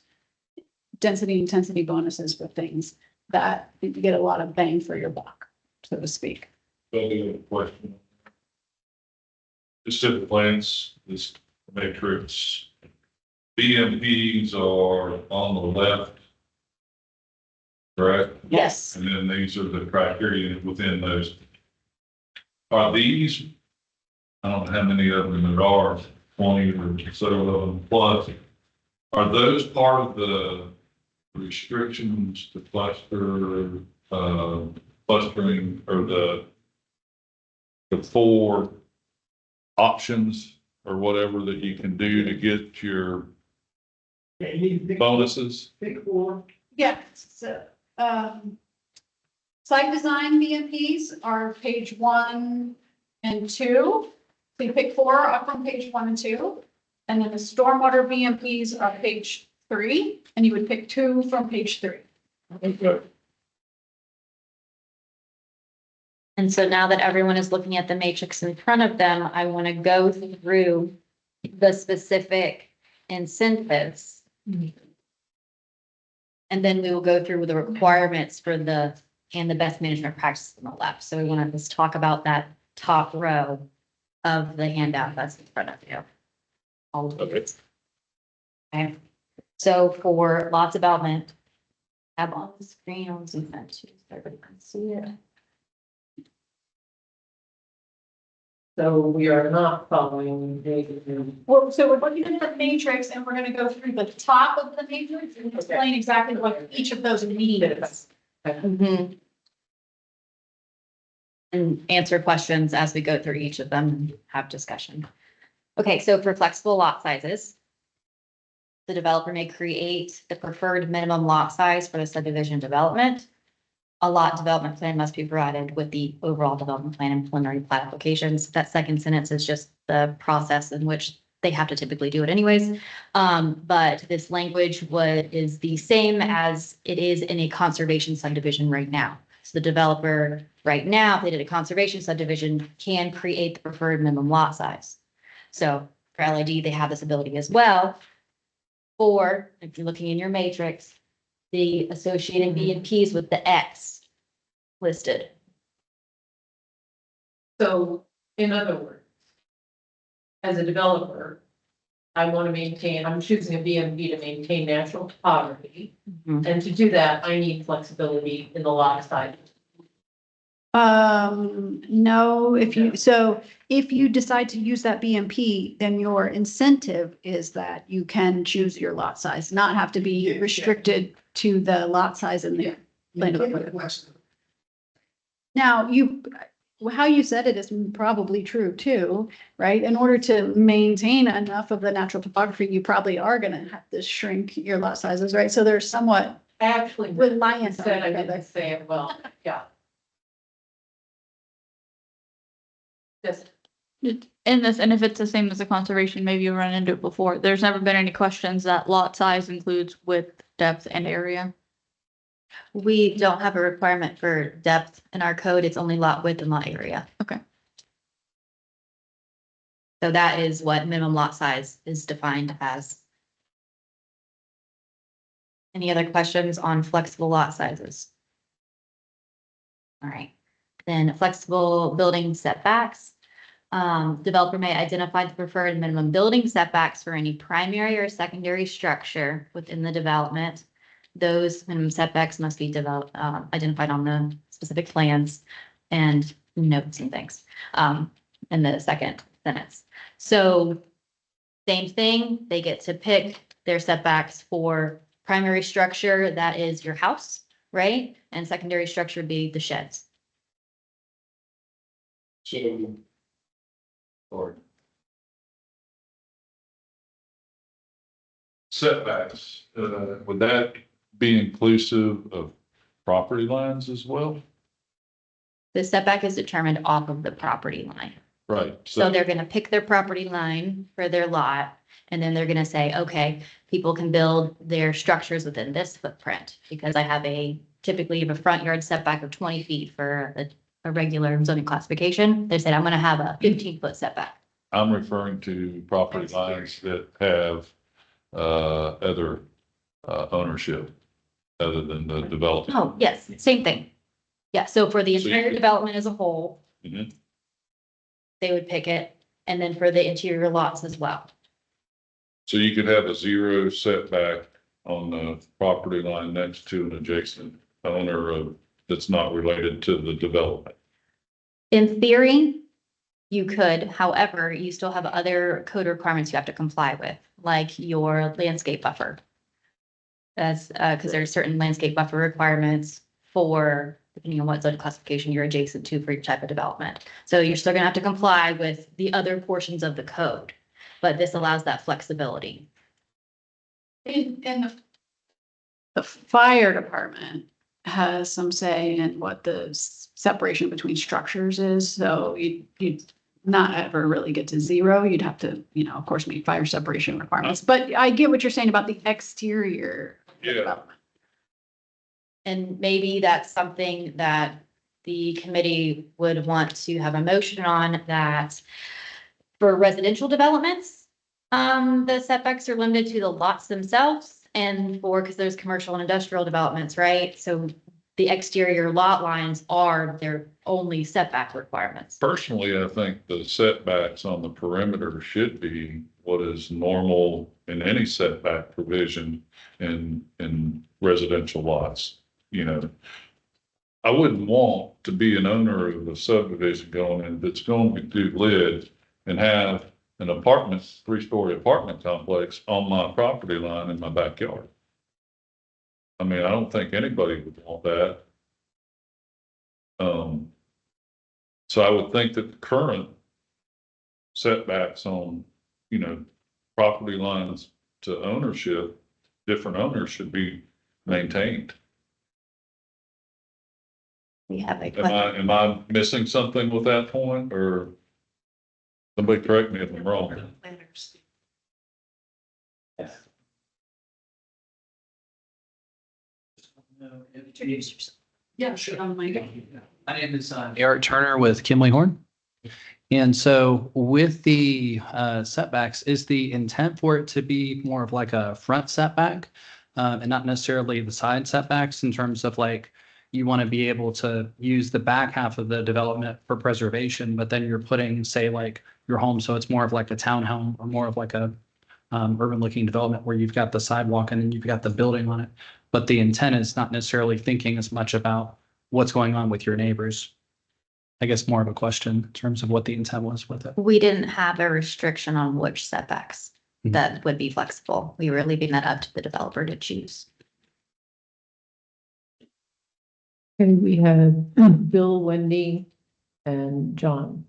density intensity bonuses for things that you get a lot of bang for your buck, so to speak. Question. Just at a glance, this matrix, BMPs are on the left, correct? Yes. And then these are the criteria within those. Are these, I don't know how many of them there are, 20 or so of them plus, are those part of the restrictions to clustering, or the 4 options or whatever that you can do to get your bonuses? Big 4. Yeah, so, site design BMPs are page 1 and 2. So you pick 4 up from page 1 and 2. And then the stormwater BMPs are page 3, and you would pick 2 from page 3. Okay. And so now that everyone is looking at the matrix in front of them, I want to go through the specific incentives. And then we will go through the requirements for the best management practices on the left. So we want to just talk about that top row of the handout that's in front of you. All of it. Okay. So for lot development, tab on the screen, I'll zoom that too, so everybody can see it. So we are not following the. Well, so we're looking at the matrix and we're gonna go through the top of the matrix and explain exactly what each of those means. Mm-hmm. And answer questions as we go through each of them and have discussion. Okay, so for flexible lot sizes, the developer may create the preferred minimum lot size for the subdivision development. A lot development plan must be provided with the overall development plan and preliminary plat applications. That second sentence is just the process in which they have to typically do it anyways. But this language is the same as it is in a conservation subdivision right now. So the developer right now, if they did a conservation subdivision, can create the preferred minimum lot size. So for LID, they have this ability as well. Or if you're looking in your matrix, the associated BMPs with the X listed. So in other words, as a developer, I want to maintain, I'm choosing a BMP to maintain natural topography. And to do that, I need flexibility in the lot size. No, if you decide to use that BMP, then your incentive is that you can choose your lot size, not have to be restricted to the lot size in the plan development. Now, how you said it is probably true too, right? In order to maintain enough of the natural topography, you probably are gonna have to shrink your lot sizes, right? So they're somewhat Actually, reliant on said I each other. didn't say it well, yeah. Just In this, and if it's the same as the conservation, maybe you run into it before. There's never been any questions that lot size includes width, depth, and area. We don't have a requirement for depth in our code. It's only lot width and lot area. Okay. So that is what minimum lot size is defined as. Any other questions on flexible lot sizes? All right, then flexible building setbacks. Developer may identify the preferred minimum building setbacks for any primary or secondary structure within the development. Those minimum setbacks must be identified on the specific plans and notes and things, in the second sentence. So same thing, they get to pick their setbacks for primary structure, that is your house, right? And secondary structure would be the sheds. Or setbacks, would that be inclusive of property lines as well? The setback is determined off of the property line. Right. So they're gonna pick their property line for their lot, and then they're gonna say, okay, people can build their structures within this footprint, because I have typically have a front yard setback of 20 feet for a regular zoning classification. They said, I'm gonna have a 15-foot setback. I'm referring to property lines that have other ownership other than the development. Oh, yes, same thing. Yeah, so for the So you entire could- development as a whole, Mhm. they would pick it, and then for the interior lots as well. So you could have a 0 setback on the property line next to an adjacent owner of, that's not related to the development. In theory, you could, however, you still have other code requirements you have to comply with, like your landscape buffer. That's because there are certain landscape buffer requirements for, depending on what zone classification you're adjacent to for your type of development. So you're still gonna have to comply with the other portions of the code, but this allows that flexibility. And the fire department has some say in what the separation between structures is, so you'd not ever really get to 0. You'd have to, of course, meet fire separation requirements, but I get what you're saying about the exterior development. And maybe that's something that the committee would want to have a motion on, that for residential developments, the setbacks are limited to the lots themselves, and because there's commercial and industrial developments, right? So the exterior lot lines are their only setback requirements. Personally, I think the setbacks on the perimeter should be what is normal in any setback provision in residential lots. I wouldn't want to be an owner of a subdivision going in that's going to do lid and have an apartment, 3-story apartment complex on my property line in my backyard. I mean, I don't think anybody would want that. So I would think that the current setbacks on, property lines to ownership, different owners should be maintained. We have a Am I missing something with that point, or somebody correct me if I'm wrong? Introduce yourself. Yeah, sure. My name is Eric Turner with Kimley Horn. And so with the setbacks, is the intent for it to be more of like a front setback and not necessarily the side setbacks in terms of like you want to be able to use the back half of the development for preservation, but then you're putting, say, like your home, so it's more of like a townhome or more of like a urban looking development where you've got the sidewalk and then you've got the building on it. But the intent is not necessarily thinking as much about what's going on with your neighbors. I guess more of a question in terms of what the intent was with it. We didn't have a restriction on which setbacks that would be flexible. We were leaving that up to the developer to choose. Okay, we have Bill, Wendy, and John.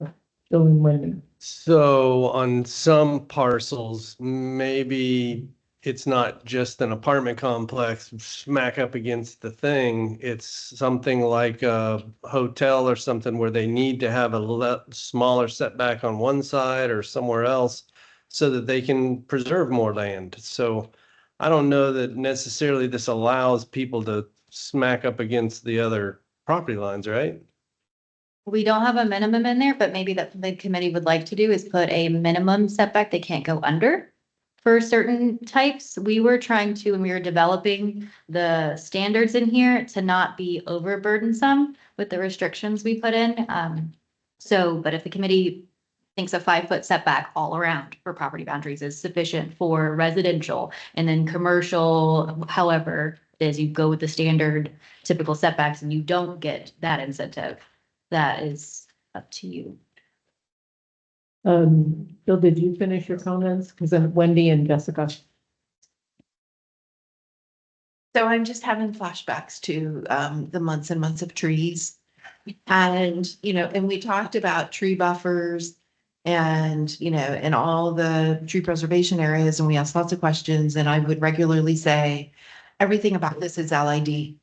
Bill and Wendy. So on some parcels, maybe it's not just an apartment complex smack up against the thing. It's something like a hotel or something where they need to have a smaller setback on one side or somewhere else so that they can preserve more land. So I don't know that necessarily this allows people to smack up against the other property lines, right? We don't have a minimum in there, but maybe that the committee would like to do is put a minimum setback they can't go under for certain types. We were trying to, when we were developing the standards in here, to not be overburdensome with the restrictions we put in. But if the committee thinks a 5-foot setback all around for property boundaries is sufficient for residential, and then commercial, however it is, you go with the standard typical setbacks and you don't get that incentive. That is up to you. Bill, did you finish your comments? Because then Wendy and Jessica. So I'm just having flashbacks to the months and months of trees. And, and we talked about tree buffers and, and all the tree preservation areas, and we asked lots of questions, and I would regularly say, everything about this is LID.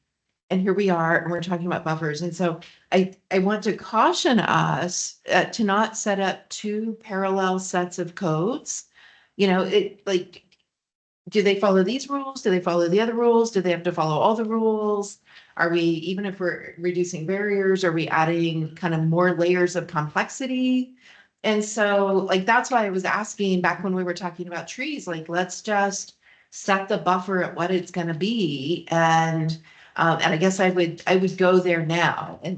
And here we are, and we're talking about buffers. And so I want to caution us to not set up two parallel sets of codes. Do they follow these rules? Do they follow the other rules? Do they have to follow all the rules? Are we, even if we're reducing barriers, are we adding kind of more layers of complexity? And so that's why I was asking back when we were talking about trees, let's just set the buffer at what it's going to be. And I guess I would go there now and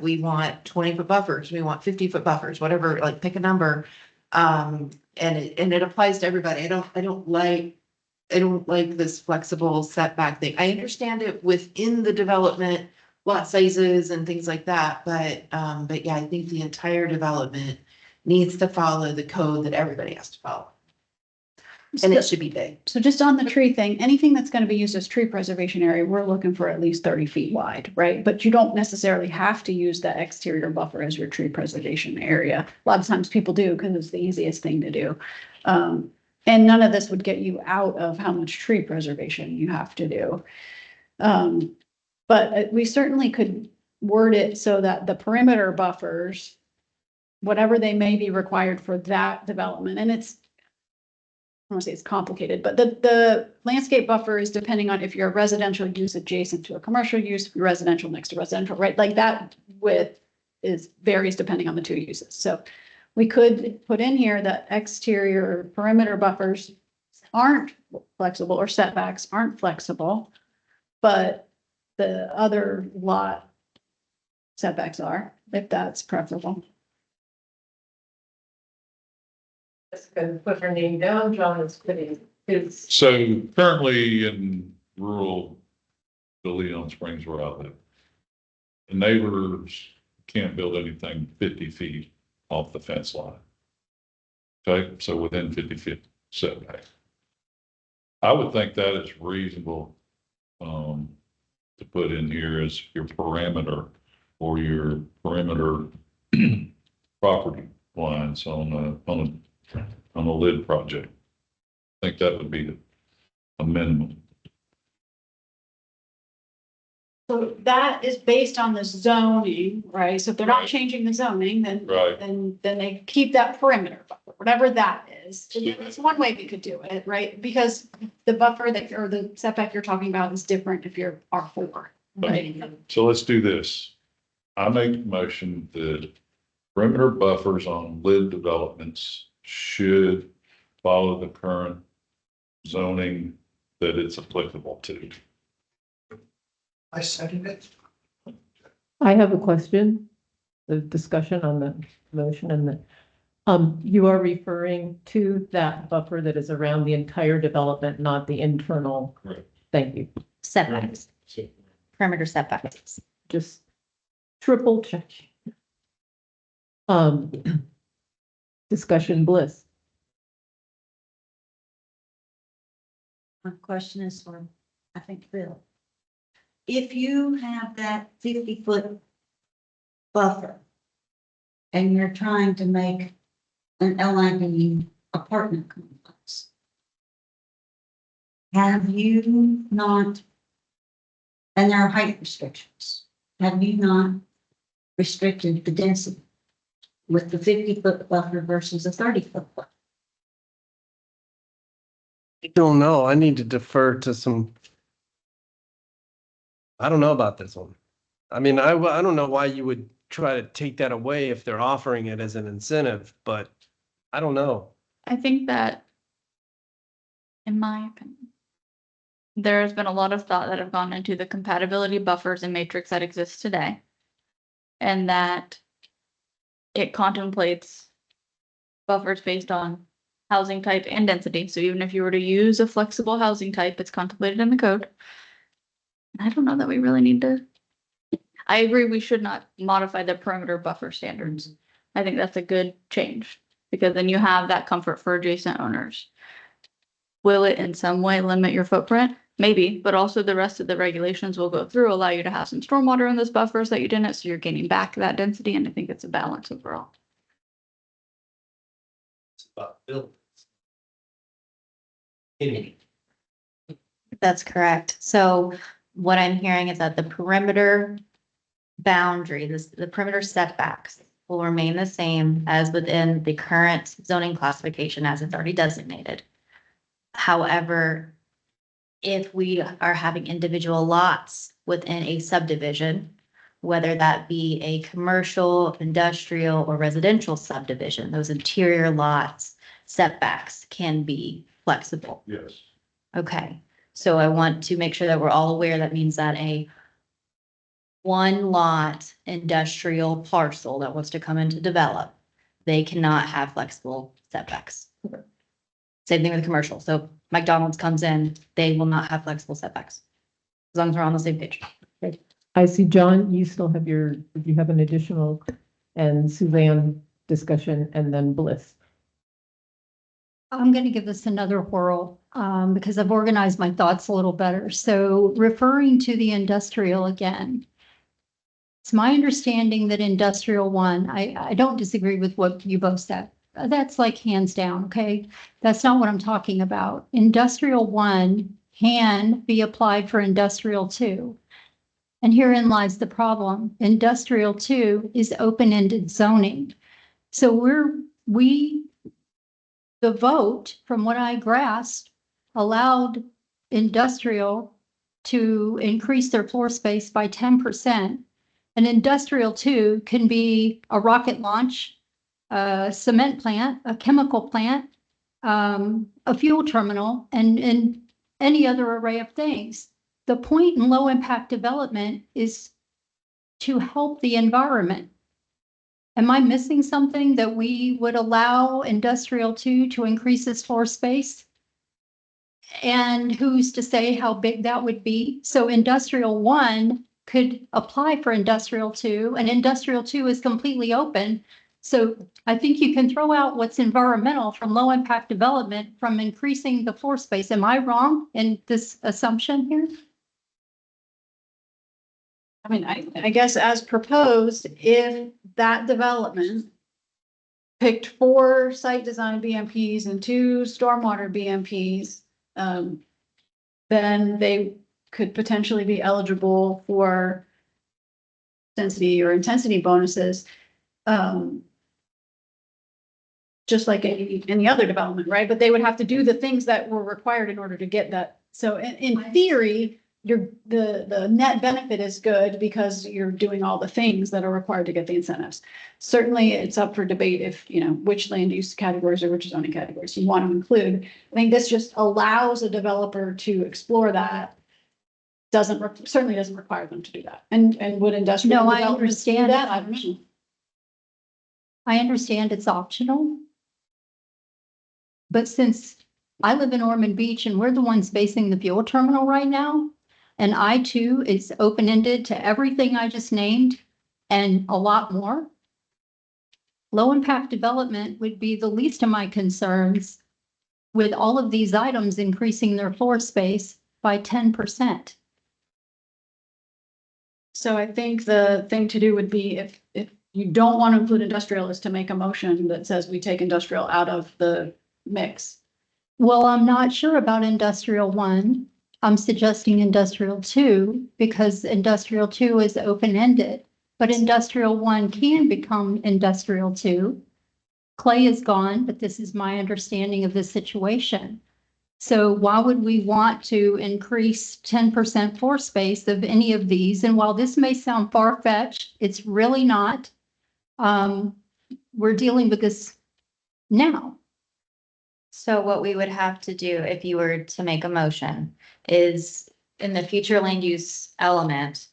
we want 20-foot buffers. We want 50-foot buffers, whatever, pick a number. And it applies to everybody. I don't like this flexible setback thing. I understand it within the development, lot sizes and things like that. But yeah, I think the entire development needs to follow the code that everybody has to follow. And it should be big. So just on the tree thing, anything that's going to be used as tree preservation area, we're looking for at least 30 feet wide, right? But you don't necessarily have to use that exterior buffer as your tree preservation area. A lot of times people do because it's the easiest thing to do. And none of this would get you out of how much tree preservation you have to do. But we certainly could word it so that the perimeter buffers, whatever they may be required for that development, and I want to say it's complicated, but the landscape buffer is depending on if you're a residential use adjacent to a commercial use, if you're residential next to residential, right? That width varies depending on the two uses. So we could put in here that exterior perimeter buffers aren't flexible, or setbacks aren't flexible, but the other lot setbacks are, if that's preferable. Jessica put her name down, John is putting his. So currently in rural Leon Springs where I live, the neighbors can't build anything 50 feet off the fence line. Okay, so within 50 feet setback. I would think that is reasonable to put in here as your parameter or your perimeter property lines on a lid project. I think that would be a minimum. So that is based on the zoning, right? So if they're not changing the zoning, then, Right. then they keep that perimeter buffer, whatever that is. It's one way we could do it, right? Because the buffer or the setback you're talking about is different if you're R4, right? So let's do this. I make a motion that perimeter buffers on lid developments should follow the current zoning that it's applicable to. I second it. I have a question, the discussion on the motion and the, you are referring to that buffer that is around the entire development, not the internal. Correct. Thank you. Setbacks, perimeter setbacks. Just triple check. Discussion Bliss. My question is for, I think, Bill. If you have that 50-foot buffer and you're trying to make an LID apartment complex, have you not, and there are height restrictions, have you not restricted the density with the 50-foot buffer versus a 30-foot buffer? I don't know. I need to defer to some. I don't know about this one. I mean, I don't know why you would try to take that away if they're offering it as an incentive, but I don't know. I think that, in my opinion, there has been a lot of thought that have gone into the compatibility buffers and matrix that exists today. And that it contemplates buffers based on housing type and density. So even if you were to use a flexible housing type, it's contemplated in the code. I don't know that we really need to. I agree, we should not modify the perimeter buffer standards. I think that's a good change because then you have that comfort for adjacent owners. Will it in some way limit your footprint? Maybe, but also the rest of the regulations will go through, allow you to have some stormwater in those buffers that you didn't, so you're gaining back that density, and I think it's a balance overall. It's about buildings. That's correct. So what I'm hearing is that the perimeter boundary, the perimeter setbacks will remain the same as within the current zoning classification as it's already designated. However, if we are having individual lots within a subdivision, whether that be a commercial, industrial, or residential subdivision, those interior lots setbacks can be flexible. Yes. Okay, so I want to make sure that we're all aware that means that a one lot industrial parcel that wants to come in to develop, they cannot have flexible setbacks. Same thing with commercial. So McDonald's comes in, they will not have flexible setbacks. As long as we're on the same page. I see, John, you still have you have an additional, and Suzanne discussion, and then Bliss. I'm going to give this another whirl because I've organized my thoughts a little better. So referring to the industrial again, it's my understanding that industrial one, I don't disagree with what you both said. That's like hands down, okay? That's not what I'm talking about. Industrial one can be applied for industrial two. And herein lies the problem. Industrial two is open-ended zoning. So the vote, from what I grasped, allowed industrial to increase their floor space by 10%. An industrial two can be a rocket launch, a cement plant, a chemical plant, a fuel terminal, and any other array of things. The point in low impact development is to help the environment. Am I missing something that we would allow industrial two to increase its floor space? And who's to say how big that would be? So industrial one could apply for industrial two, and industrial two is completely open. So I think you can throw out what's environmental from low impact development from increasing the floor space. Am I wrong in this assumption here? I mean, I guess as proposed, if that development picked 4 site design BMPs and 2 stormwater BMPs, then they could potentially be eligible for density or intensity bonuses. Just like any other development, right? But they would have to do the things that were required in order to get that. So in theory, the net benefit is good because you're doing all the things that are required to get the incentives. Certainly, it's up for debate if, which land use categories or which zoning categories you want to include. I think this just allows a developer to explore that certainly doesn't require them to do that. And would industrial No, I developments do understand. that? I don't know. I understand it's optional. But since I live in Ormond Beach and we're the ones facing the fuel terminal right now, and I-2 is open-ended to everything I just named and a lot more, low-impact development would be the least of my concerns with all of these items increasing their floor space by 10%. So I think the thing to do would be if you don't want to include industrial is to make a motion that says we take industrial out of the mix. Well, I'm not sure about industrial 1. I'm suggesting industrial 2 because industrial 2 is open-ended, but industrial 1 can become industrial 2. Clay is gone, but this is my understanding of the situation. So why would we want to increase 10% floor space of any of these? And while this may sound far-fetched, it's really not. We're dealing with this now. So what we would have to do if you were to make a motion is in the future land use element,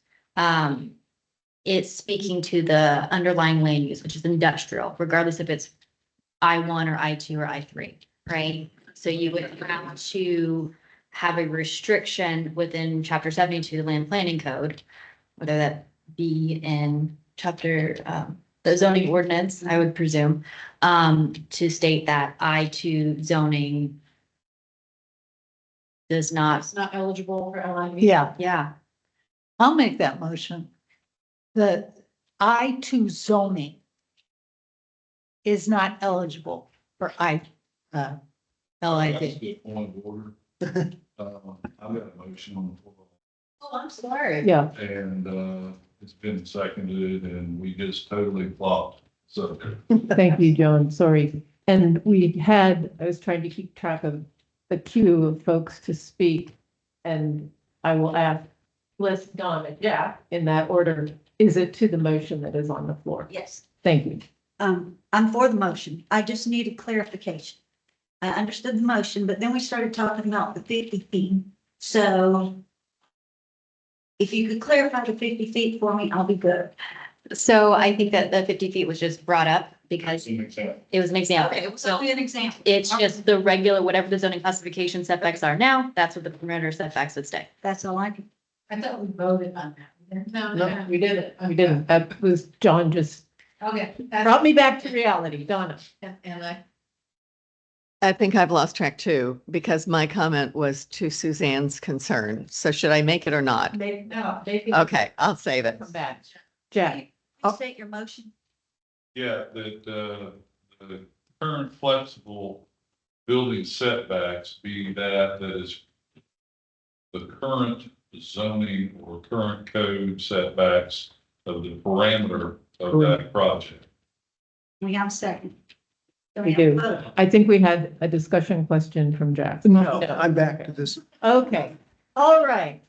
it's speaking to the underlying land use, which is industrial, regardless if it's I-1 or I-2 or I-3, right? So you would have to have a restriction within chapter 72 of the land planning code, whether that be in chapter, the zoning ordinance, I would presume, to state that I-2 zoning does not. It's not eligible for LIV. Yeah, Yeah. I'll make that motion. The I-2 zoning is not eligible for LID. Point of order. I've got a motion on the floor. Oh, I'm sorry. Yeah, And it's been seconded and we just totally flopped. So thank you, John. Sorry. And I was trying to keep track of the queue of folks to speak. And I will ask Liz, Don, and Jack in that order. Is it to the motion that is on the floor? Yes. Thank you. I'm for the motion. I just needed clarification. I understood the motion, but then we started talking about the 50 feet. So if you could clarify the 50 feet for me, I'll be good. So I think that the 50 feet was just brought up because it was an example. Okay, it was So only an example. it's just the regular, whatever the zoning classification setbacks are now, that's what the perimeter setbacks would stay. That's all I can. I thought we voted on that. No, we didn't. We didn't. That was John just Okay. brought me back to reality. Donna. And I think I've lost track too, because my comment was to Suzanne's concern. So should I make it or not? Okay, I'll save it. Come back. Jack. Please state your motion. yeah, that the current flexible building setbacks be that is the current zoning or current code setbacks of the parameter of that project. We have a second. We do. I think we had a discussion question from Jack. No, I'm back to this. Okay. All right.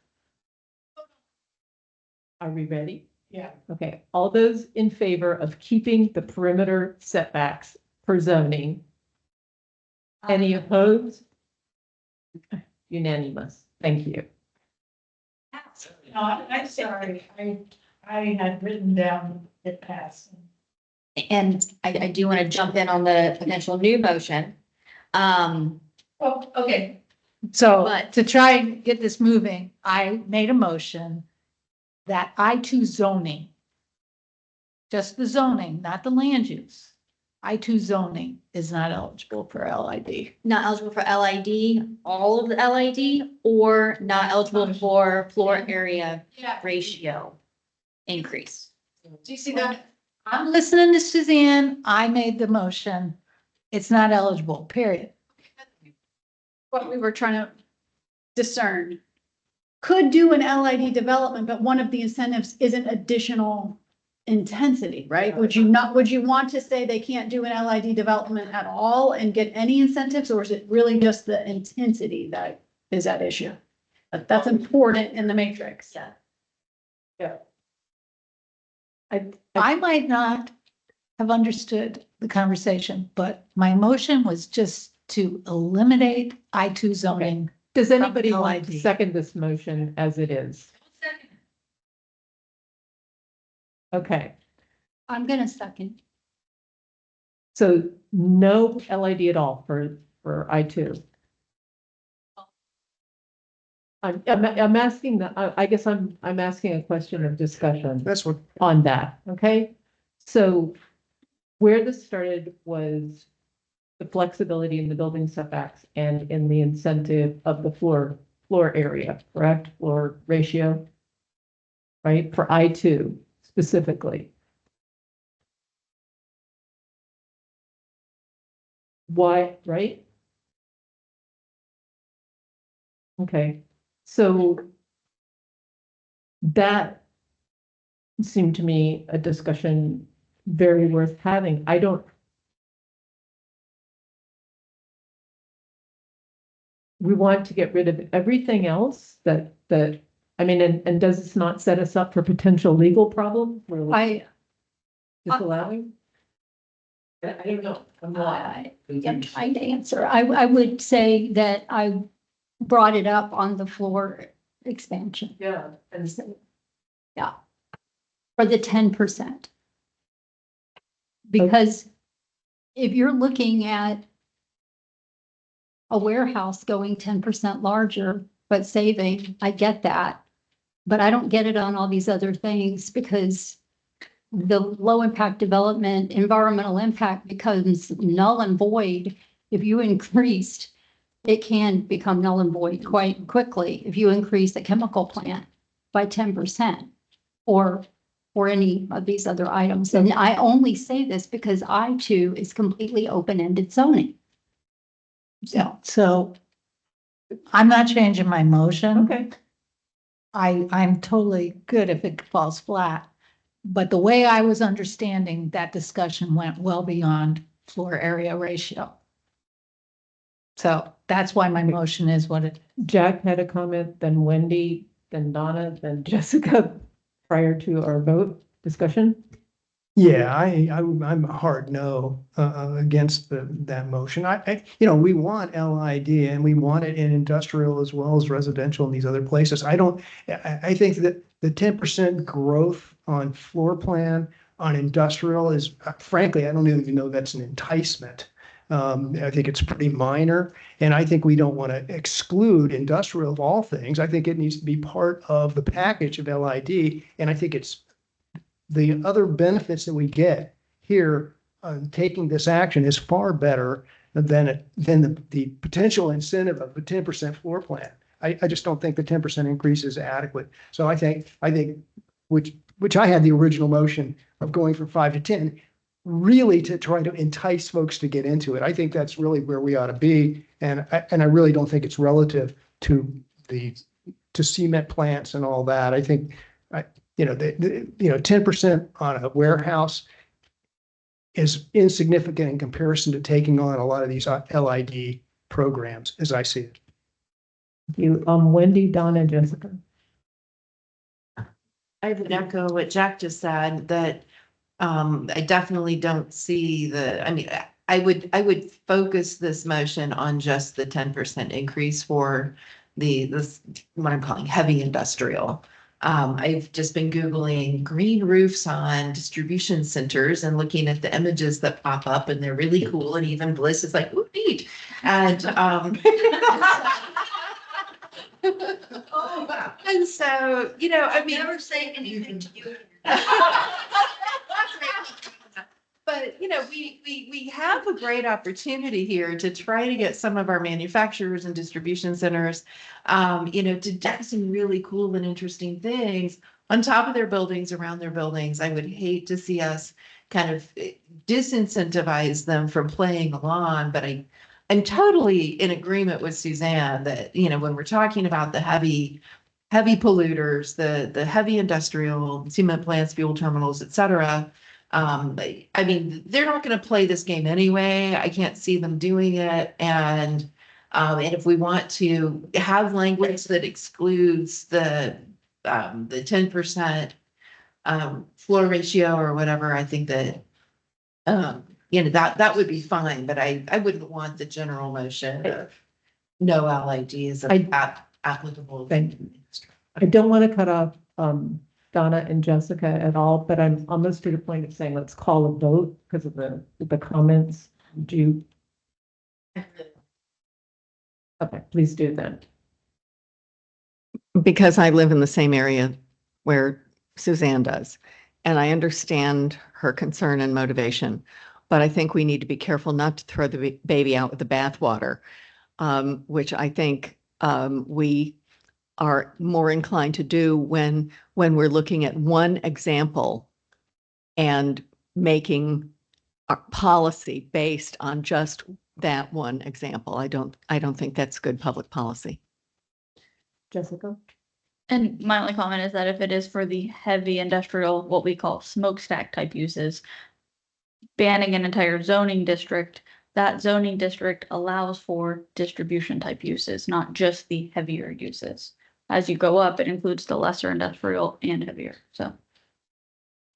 Are we ready? Yeah. Okay. All those in favor of keeping the perimeter setbacks per zoning? Any opposed? Unanimous. Thank you. No, I'm sorry. I had written down it passed. And I do want to jump in on the potential new motion. Oh, okay. So But- to try and get this moving, I made a motion that I-2 zoning, just the zoning, not the land use, I-2 zoning is not eligible for LID. Not eligible for LID, all of the LID, or not eligible for floor area Yeah. ratio increase. Do you see that? I'm listening to Suzanne. I made the motion. It's not eligible, period. What we were trying to discern. Could do an LID development, but one of the incentives isn't additional intensity, right? Would you want to say they can't do an LID development at all and get any incentives, or is it really just the intensity that is at issue? That's important in the matrix. Yeah. Yeah. I might not have understood the conversation, but my motion was just to eliminate I-2 zoning Does anybody no want to idea. second this motion as it is? Okay, I'm gonna second. so no LID at all for I2. I'm asking that, I guess I'm asking a question of discussion That's what, on that, okay? So where this started was the flexibility in the building setbacks and in the incentive of the floor area, correct? Floor ratio, right? For I2 specifically. Why, right? Okay, so that seemed to me a discussion very worth having. I don't. We want to get rid of everything else that, I mean, and does this not set us up for potential legal problems? I, Disallowing? I don't know. I'm I'm trying to answer. I would say that I brought it up on the floor expansion. Yeah. And so, yeah, for the 10%. Because if you're looking at a warehouse going 10% larger, but saving, I get that. But I don't get it on all these other things because the low impact development, environmental impact becomes null and void. If you increased, it can become null and void quite quickly if you increase the chemical plant by 10% or any of these other items. And I only say this because I2 is completely open-ended zoning. So I'm not changing my motion. Okay. I'm totally good if it falls flat. But the way I was understanding that discussion went well beyond floor area ratio. So that's why my motion is what it. Jack had a comment, then Wendy, then Donna, then Jessica, prior to our vote discussion. yeah, I'm a hard no, against that motion. We want LID and we want it in industrial as well as residential in these other places. I think that the 10% growth on floor plan on industrial is, frankly, I don't even know that's an enticement. I think it's pretty minor, and I think we don't want to exclude industrial of all things. I think it needs to be part of the package of LID, and I think it's the other benefits that we get here taking this action is far better than the potential incentive of a 10% floor plan. I just don't think the 10% increase is adequate. So I think which I had the original motion of going from 5 to 10, really to try to entice folks to get into it. I think that's really where we ought to be, and I really don't think it's relative to cement plants and all that. I think 10% on a warehouse is insignificant in comparison to taking on a lot of these LID programs, as I see it. You, Wendy, Donna, Jessica. I would echo what Jack just said, that I definitely don't see I would focus this motion on just the 10% increase for this, what I'm calling heavy industrial. I've just been Googling green roofs on distribution centers and looking at the images that pop up, and they're really cool. And even Bliss is like, ooh, neat. And and so, never say anything to you. But, we have a great opportunity here to try to get some of our manufacturers and distribution centers, to do some really cool and interesting things on top of their buildings, around their buildings. I would hate to see us kind of disincentivize them from playing along, but I'm totally in agreement with Suzanne that, when we're talking about the heavy polluters, the heavy industrial, cement plants, fuel terminals, et cetera, they're not going to play this game anyway. I can't see them doing it. And if we want to have language that excludes the 10% floor ratio or whatever, I think that, that would be fine. But I wouldn't want the general motion of no LID is applicable. Thank you. I don't want to cut off Donna and Jessica at all, but I'm almost to the point of saying, let's call a vote because of the comments. Do you? Okay, please do then. Because I live in the same area where Suzanne does, and I understand her concern and motivation, but I think we need to be careful not to throw the baby out with the bathwater, which I think we are more inclined to do when we're looking at one example and making a policy based on just that one example. I don't think that's good public policy. Jessica? And my only comment is that if it is for the heavy industrial, what we call smokestack type uses, banning an entire zoning district, that zoning district allows for distribution type uses, not just the heavier uses. As you go up, it includes the lesser industrial and heavier, so.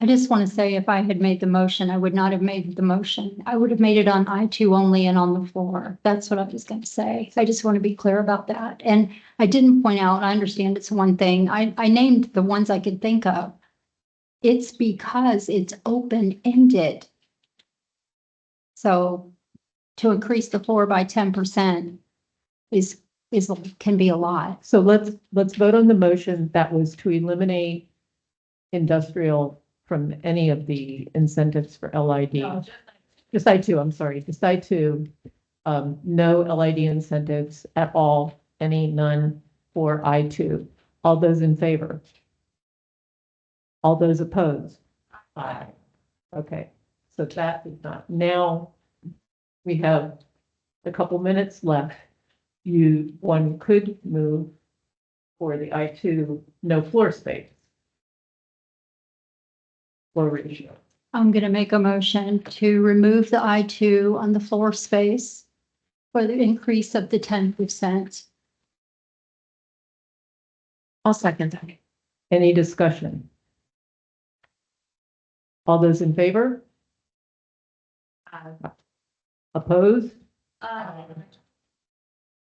I just want to say if I had made the motion, I would not have made the motion. I would have made it on I2 only and on the floor. That's what I was going to say. I just want to be clear about that. And I didn't point out, I understand it's one thing. I named the ones I could think of. It's because it's open-ended. So to increase the floor by 10% can be a lot. So let's vote on the motion that was to eliminate industrial from any of the incentives for LID. Just I2, I'm sorry, just I2. No LID incentives at all, none for I2. All those in favor? All those opposed? Aye. Okay, so that is not. Now we have a couple minutes left. One could move for the I2, no floor space. Floor ratio. I'm going to make a motion to remove the I2 on the floor space for the increase of the 10%. I'll second that. Any discussion? All those in favor? Opposed?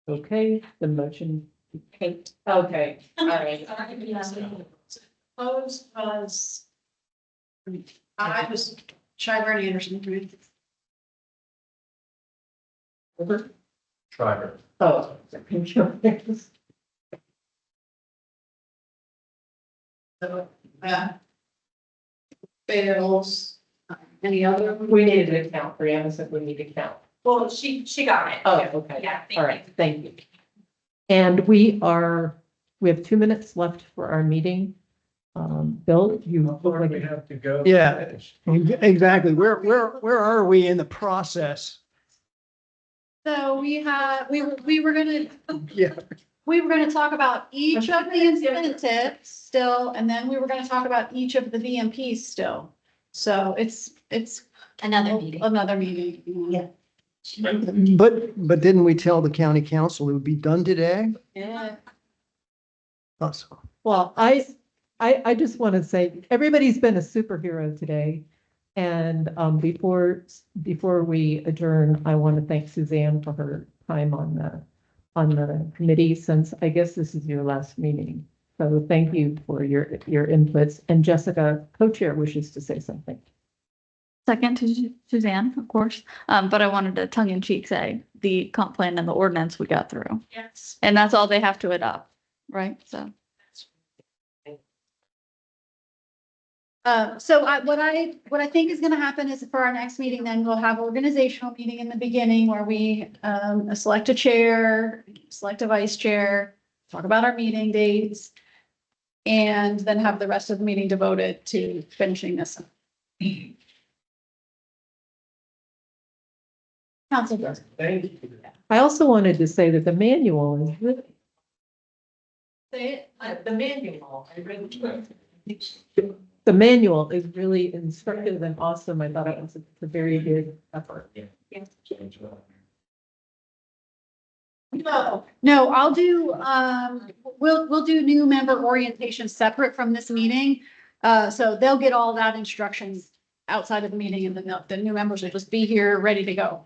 Okay, the motion. Okay, all right. Opposed was. I was Shiver Anderson. Schreiber. Oh. Fails. Any other? We needed to count. Brianna said we need to count. Well, she got it. Oh, okay. Yeah. All right, thank you. And we have 2 minutes left for our meeting. Bill, you. We have to go. Yeah, exactly. Where are we in the process? So we were gonna, Yeah. we were gonna talk about each of the incentives still, and then we were gonna talk about each of the VMPs still. So it's Another meeting. another meeting. Yeah. But didn't we tell the county council it would be done today? Yeah. Also. Well, I just want to say, everybody's been a superhero today. And before we adjourn, I want to thank Suzanne for her time on the committee, since I guess this is your last meeting. So thank you for your inputs. And Jessica, co-chair, wishes to say something. Second to Suzanne, of course, but I wanted to tongue in cheek say the comp plan and the ordinance we got through. Yes. And that's all they have to adopt, right? So. What I think is gonna happen is for our next meeting, then we'll have organizational meeting in the beginning where we select a chair, select a vice chair, talk about our meeting dates, and then have the rest of the meeting devoted to finishing this up. Council goes. Thank you. I also wanted to say that the manual is really. Say it. The manual, I read it. The manual is really instructive and awesome. I thought it was a very good effort. No, I'll do, we'll do new member orientation separate from this meeting. So they'll get all that instructions outside of the meeting, and then the new members will just be here ready to go.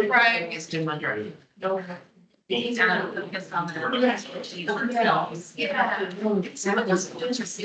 Right.